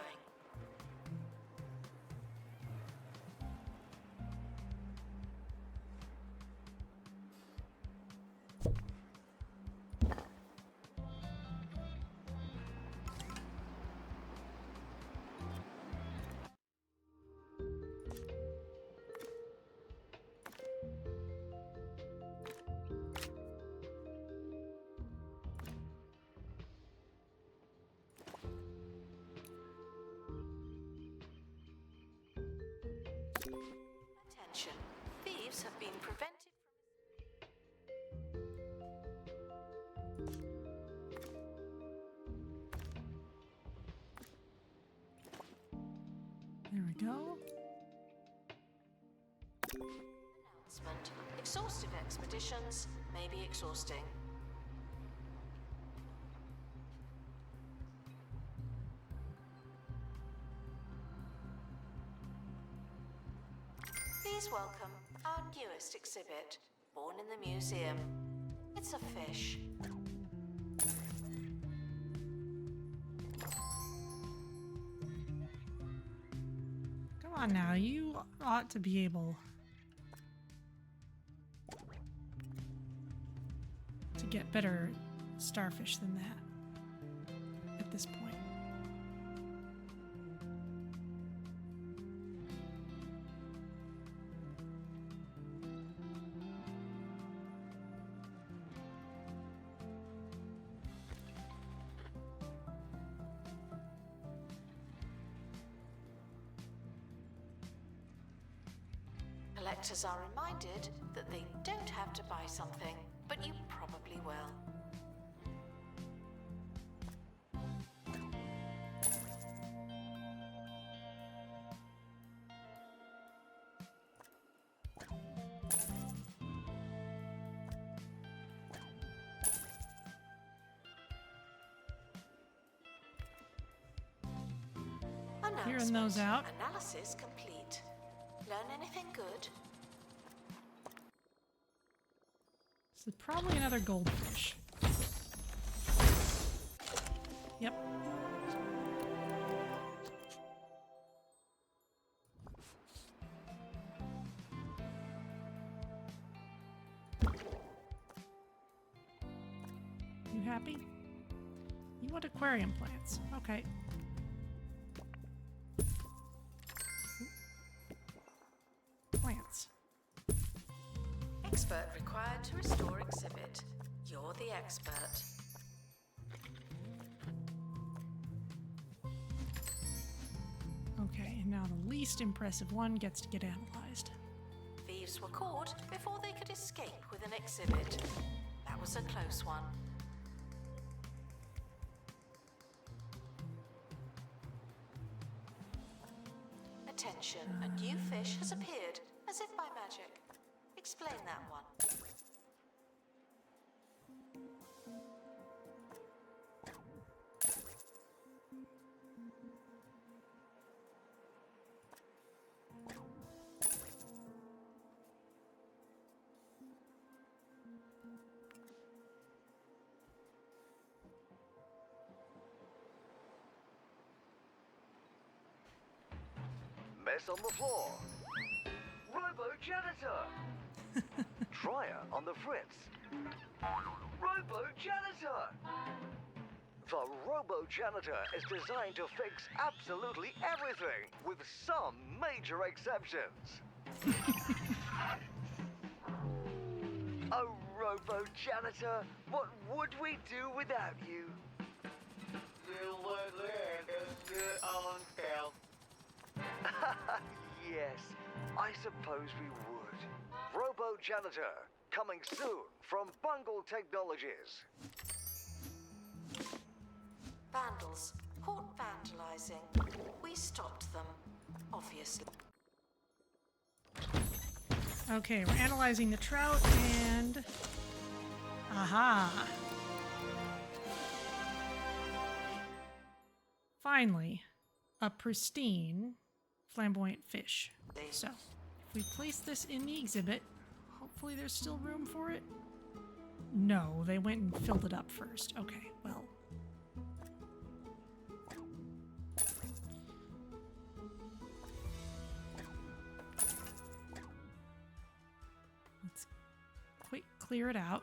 Speaker 2: been prevented
Speaker 1: There we go.
Speaker 2: announcement. Exhaustive expeditions may be exhausting. Please welcome our newest exhibit, born in the museum. It's a fish.
Speaker 1: Come on now, you ought to be able to get better starfish than that at this point.
Speaker 2: Collectors are reminded that they don't have to buy something, but you probably will.
Speaker 1: Clearing those out.
Speaker 2: Analysis complete. Learn anything good?
Speaker 1: So probably another goldfish. Yep. You happy? You want aquarium plants. Okay. Plants.
Speaker 2: Expert required to restore exhibit. You're the expert.
Speaker 1: Okay, and now the least impressive one gets to get analyzed.
Speaker 2: Thieves were caught before they could escape with an exhibit. That was a close one. Attention, a new fish has appeared, as if by magic. Explain that one.
Speaker 7: Mess on the floor. Robo-janitor. Dryer on the fritz. Robo-janitor. The Robo-janitor is designed to fix absolutely everything, with some major exceptions. Oh, Robo-janitor, what would we do without you? You would live in your own hell. Yes, I suppose we would. Robo-janitor, coming soon from Bungle Technologies.
Speaker 2: Vandals caught vandalizing. We stopped them, obviously.
Speaker 1: Okay, we're analyzing the trout and... Aha! Finally, a pristine flamboyant fish. So, if we place this in the exhibit, hopefully there's still room for it. No, they went and filled it up first. Okay, well. Let's quick clear it out.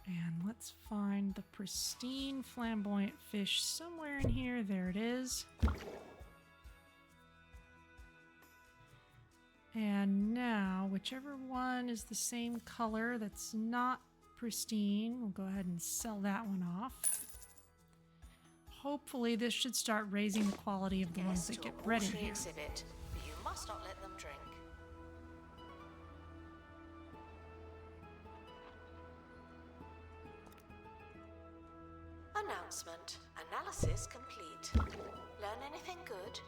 Speaker 1: And let's find the pristine flamboyant fish somewhere in here. There it is. And now, whichever one is the same color that's not Pristine. We'll go ahead and sell that one off. Hopefully this should start raising the quality of the ones that get bred in here.
Speaker 2: Exhibit, but you must not let them drink. Announcement. Analysis complete. Learn anything good?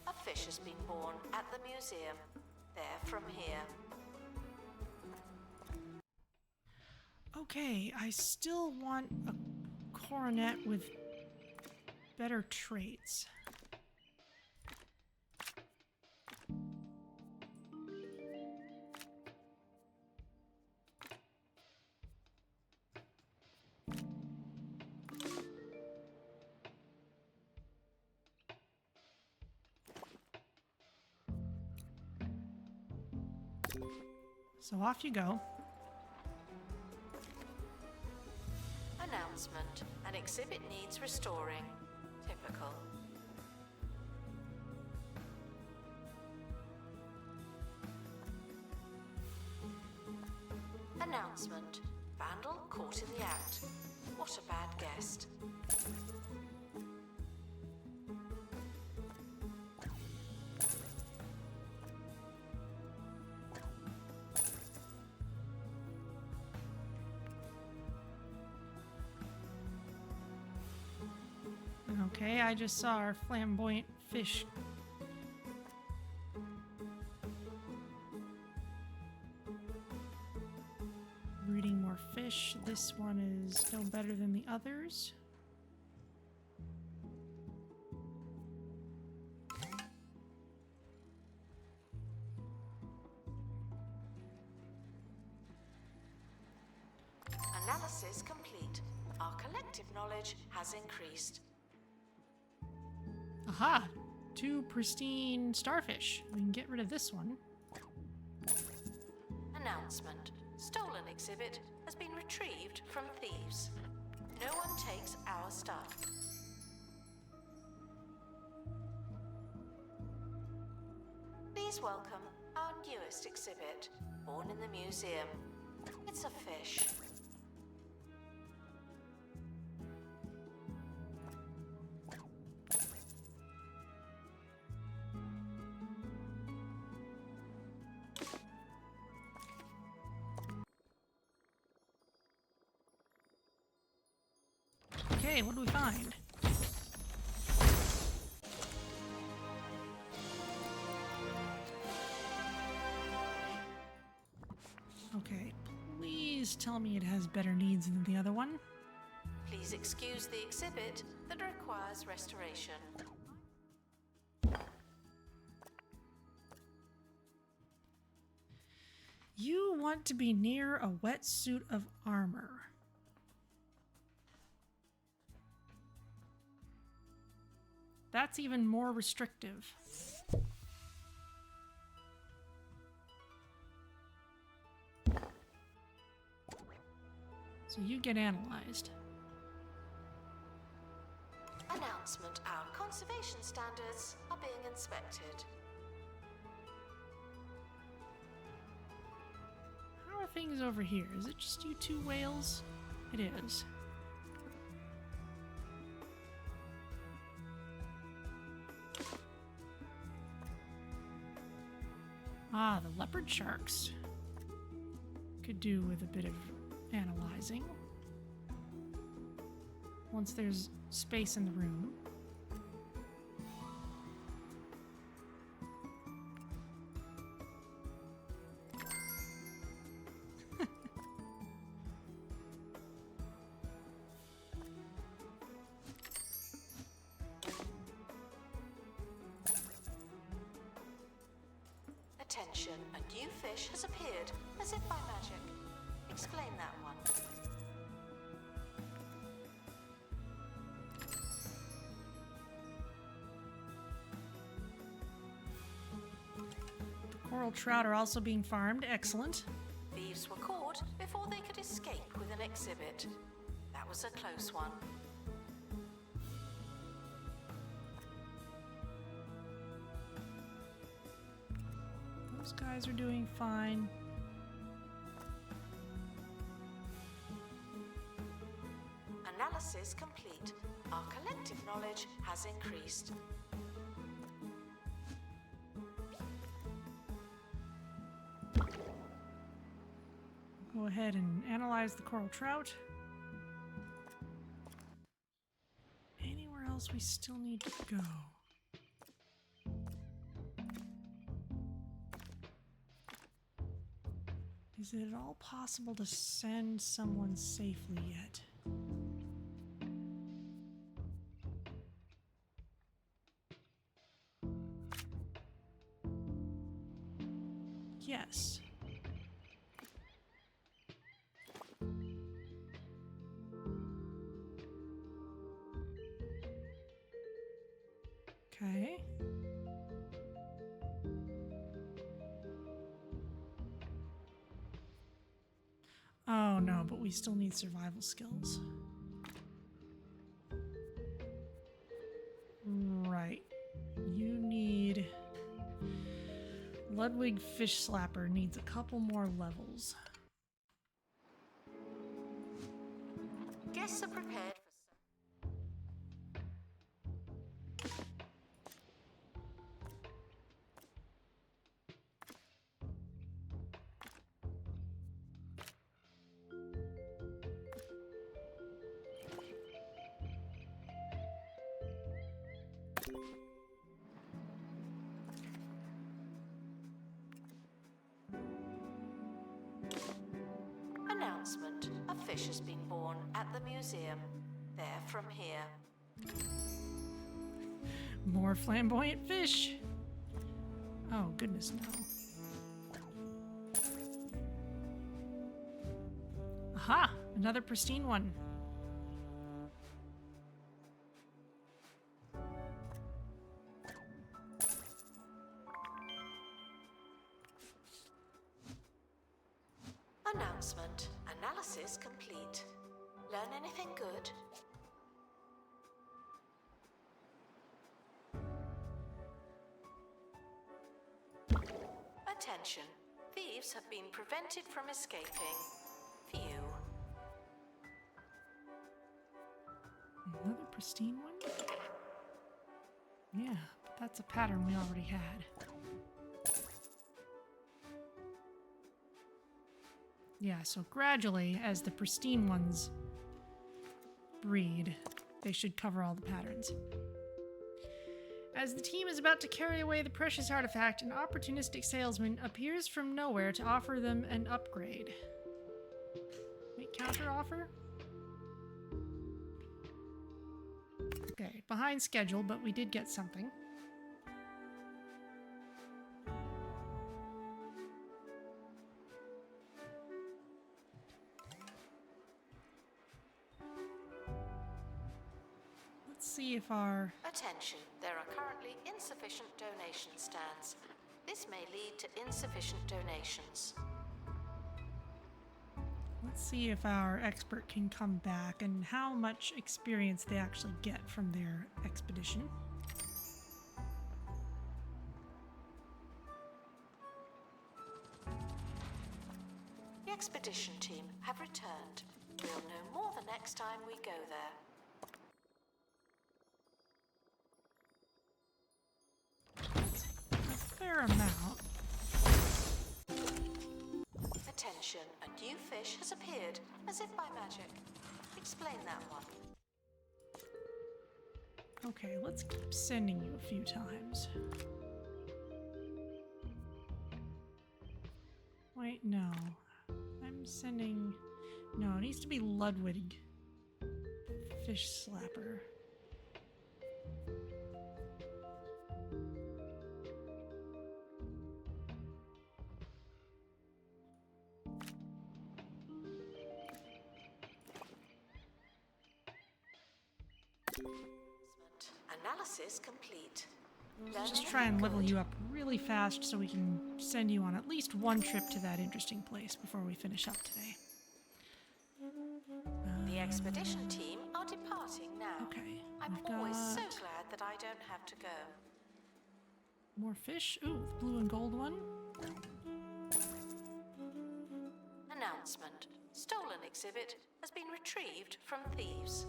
Speaker 2: A fish has been born at the museum. They're from here.
Speaker 1: Okay, I still want a coronet with better traits. So off you go.
Speaker 2: Announcement. An exhibit needs restoring. Typical. Announcement. Vandal caught in the act. What a bad guest.
Speaker 1: Okay, I just saw our flamboyant fish. Breeding more fish. This one is still better than the others.
Speaker 2: Analysis complete. Our collective knowledge has increased.
Speaker 1: Aha! 2 pristine starfish. We can get rid of this one.
Speaker 2: Announcement. Stolen exhibit has been retrieved from thieves. No one takes our stuff. Please welcome our newest exhibit, born in the museum. It's a fish.
Speaker 1: Okay, what do we find? Okay, please tell me it has better needs than the other one.
Speaker 2: Please excuse the exhibit that requires restoration.
Speaker 1: You want to be near a wetsuit of armor. That's even more restrictive. So you get analyzed.
Speaker 2: Announcement. Our conservation standards are being inspected.
Speaker 1: How are things over here? Is it just you 2 whales? It is. Ah, the leopard sharks. Could do with a bit of analyzing. Once there's space in the room.
Speaker 2: Attention, a new fish has appeared, as if by magic. Explain that one.
Speaker 1: The coral trout are also being farmed. Excellent.
Speaker 2: Thieves were caught before they could escape with an exhibit. That was a close one.
Speaker 1: Those guys are doing fine.
Speaker 2: Analysis complete. Our collective knowledge has increased.
Speaker 1: Go ahead and analyze the coral trout. Anywhere else we still need to go? Is it at all possible to send someone safely yet? Yes. Okay. Oh no, but we still need survival skills. Right. You need... Ludwig Fish Slapper needs a couple more levels.
Speaker 2: Guests are prepared for announcement. A fish has been born at the museum. They're from here.
Speaker 1: More flamboyant fish! Oh, goodness no. Aha! Another pristine one.
Speaker 2: Announcement. Analysis complete. Learn anything good? Attention. Thieves have been prevented from escaping. Phew.
Speaker 1: Another pristine one? Yeah, but that's a pattern we already had. Yeah, so gradually, as the pristine ones breed, they should cover all the patterns. As the team is about to carry away the precious artifact, an opportunistic salesman appears from nowhere to offer them an upgrade. Make counter offer? Okay, behind schedule, but we did get something. Let's see if our...
Speaker 2: Attention. There are currently insufficient donation stands. This may lead to insufficient donations.
Speaker 1: Let's see if our expert can come back and how much experience they actually get from their expedition.
Speaker 2: The expedition team have returned. We'll know more the next time we go there.
Speaker 1: A fair amount.
Speaker 2: Attention, a new fish has appeared, as if by magic. Explain that one.
Speaker 1: Okay, let's keep sending you a few times. Wait, no. I'm sending... No, it needs to be Ludwig Fish Slapper.
Speaker 2: Analysis complete.
Speaker 1: Let's just try and level you up really fast so we can send you on at least one trip to that interesting place before we finish up today.
Speaker 2: The expedition team are departing now.
Speaker 1: Okay.
Speaker 2: I'm
Speaker 1: we've
Speaker 2: always so
Speaker 1: got
Speaker 2: glad that I don't have to go.
Speaker 1: more fish. Ooh, the blue and gold one.
Speaker 2: Announcement. Stolen exhibit has been retrieved from thieves.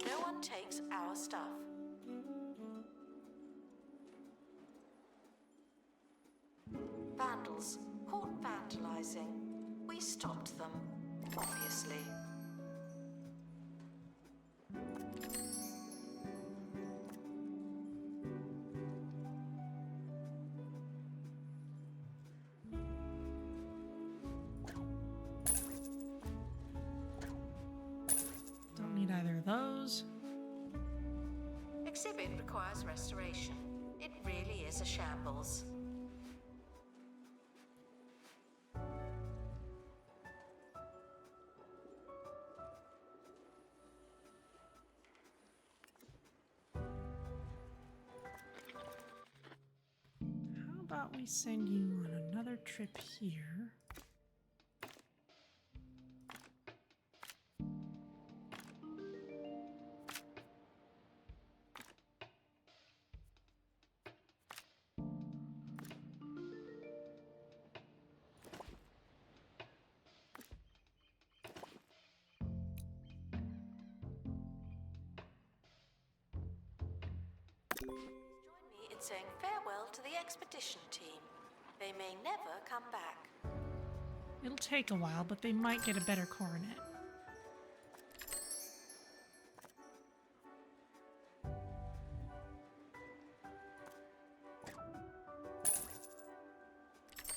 Speaker 2: No one takes our stuff. Vandals caught vandalizing. We stopped them, obviously.
Speaker 1: Don't need either of those.
Speaker 2: Exhibit requires restoration. It really is a shambles.
Speaker 1: How about we send you on another trip here?
Speaker 2: Join me in saying farewell to the expedition team. They may never come back.
Speaker 1: It'll take a while, but they might get a better coronet.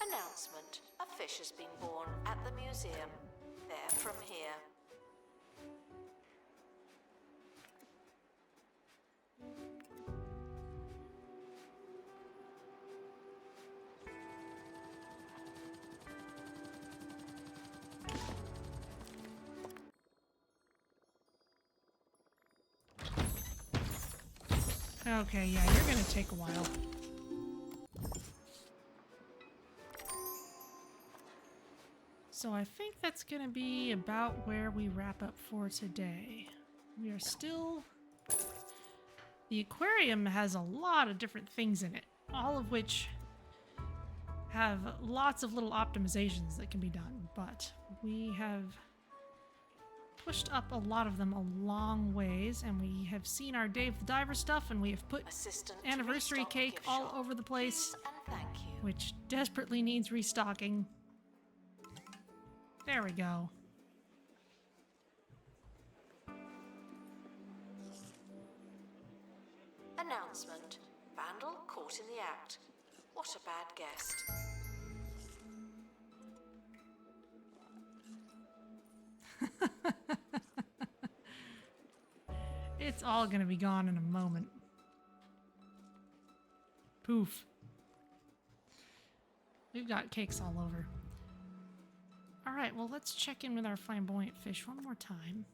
Speaker 2: Announcement. A fish has been born at the museum. They're from here.
Speaker 1: Okay, yeah, you're gonna take a while. So I think that's gonna be about where we wrap up for today. We are still... The aquarium has a lot of different things in it, all of which have lots of little optimizations that can be done, but we have pushed up a lot of them a long ways, and we have seen our Dave the Diver stuff, and we have put
Speaker 2: Assistant to
Speaker 1: anniversary
Speaker 2: restock
Speaker 1: cake
Speaker 2: gift
Speaker 1: all
Speaker 2: shop.
Speaker 1: over the place,
Speaker 2: Please and thank you.
Speaker 1: which desperately needs restocking. There we go.
Speaker 2: Announcement. Vandal caught in the act. What a bad guest.
Speaker 1: It's all gonna be gone in a moment. Poof. We've got cakes all over. Alright, well, let's check in with our flamboyant fish one more time.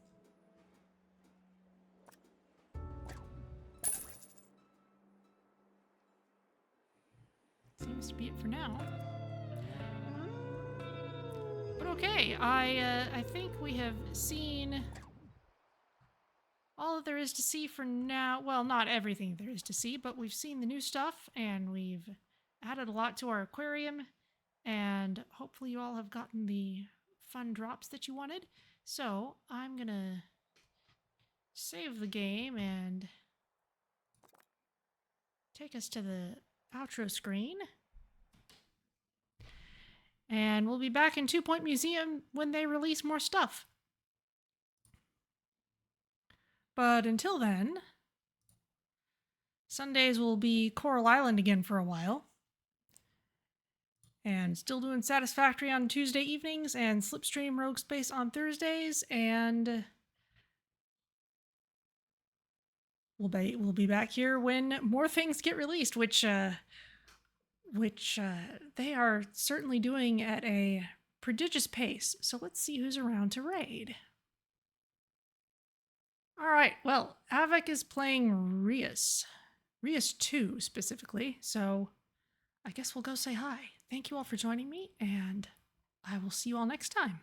Speaker 1: Seems to be it for now. But okay, I think we have seen all that there is to see for now. Well, not everything there is to see, but we've seen the new stuff, and we've added a lot to our aquarium, and hopefully you all have gotten the fun drops that you wanted. So I'm gonna save the game and take us to the outro screen. And we'll be back in 2 Point Museum when they release more stuff. But until then, Sundays will be Coral Island again for a while. And still doing Satisfactory on Tuesday evenings and Slipstream Rogue Space on Thursdays. And we'll be back here when more things get released, which they are certainly doing at a prodigious pace. So let's see who's around to raid. All right, well, Avik is playing Rias. Rias 2 specifically. So I guess we'll go say hi. Thank you all for joining me, and I will see you all next time.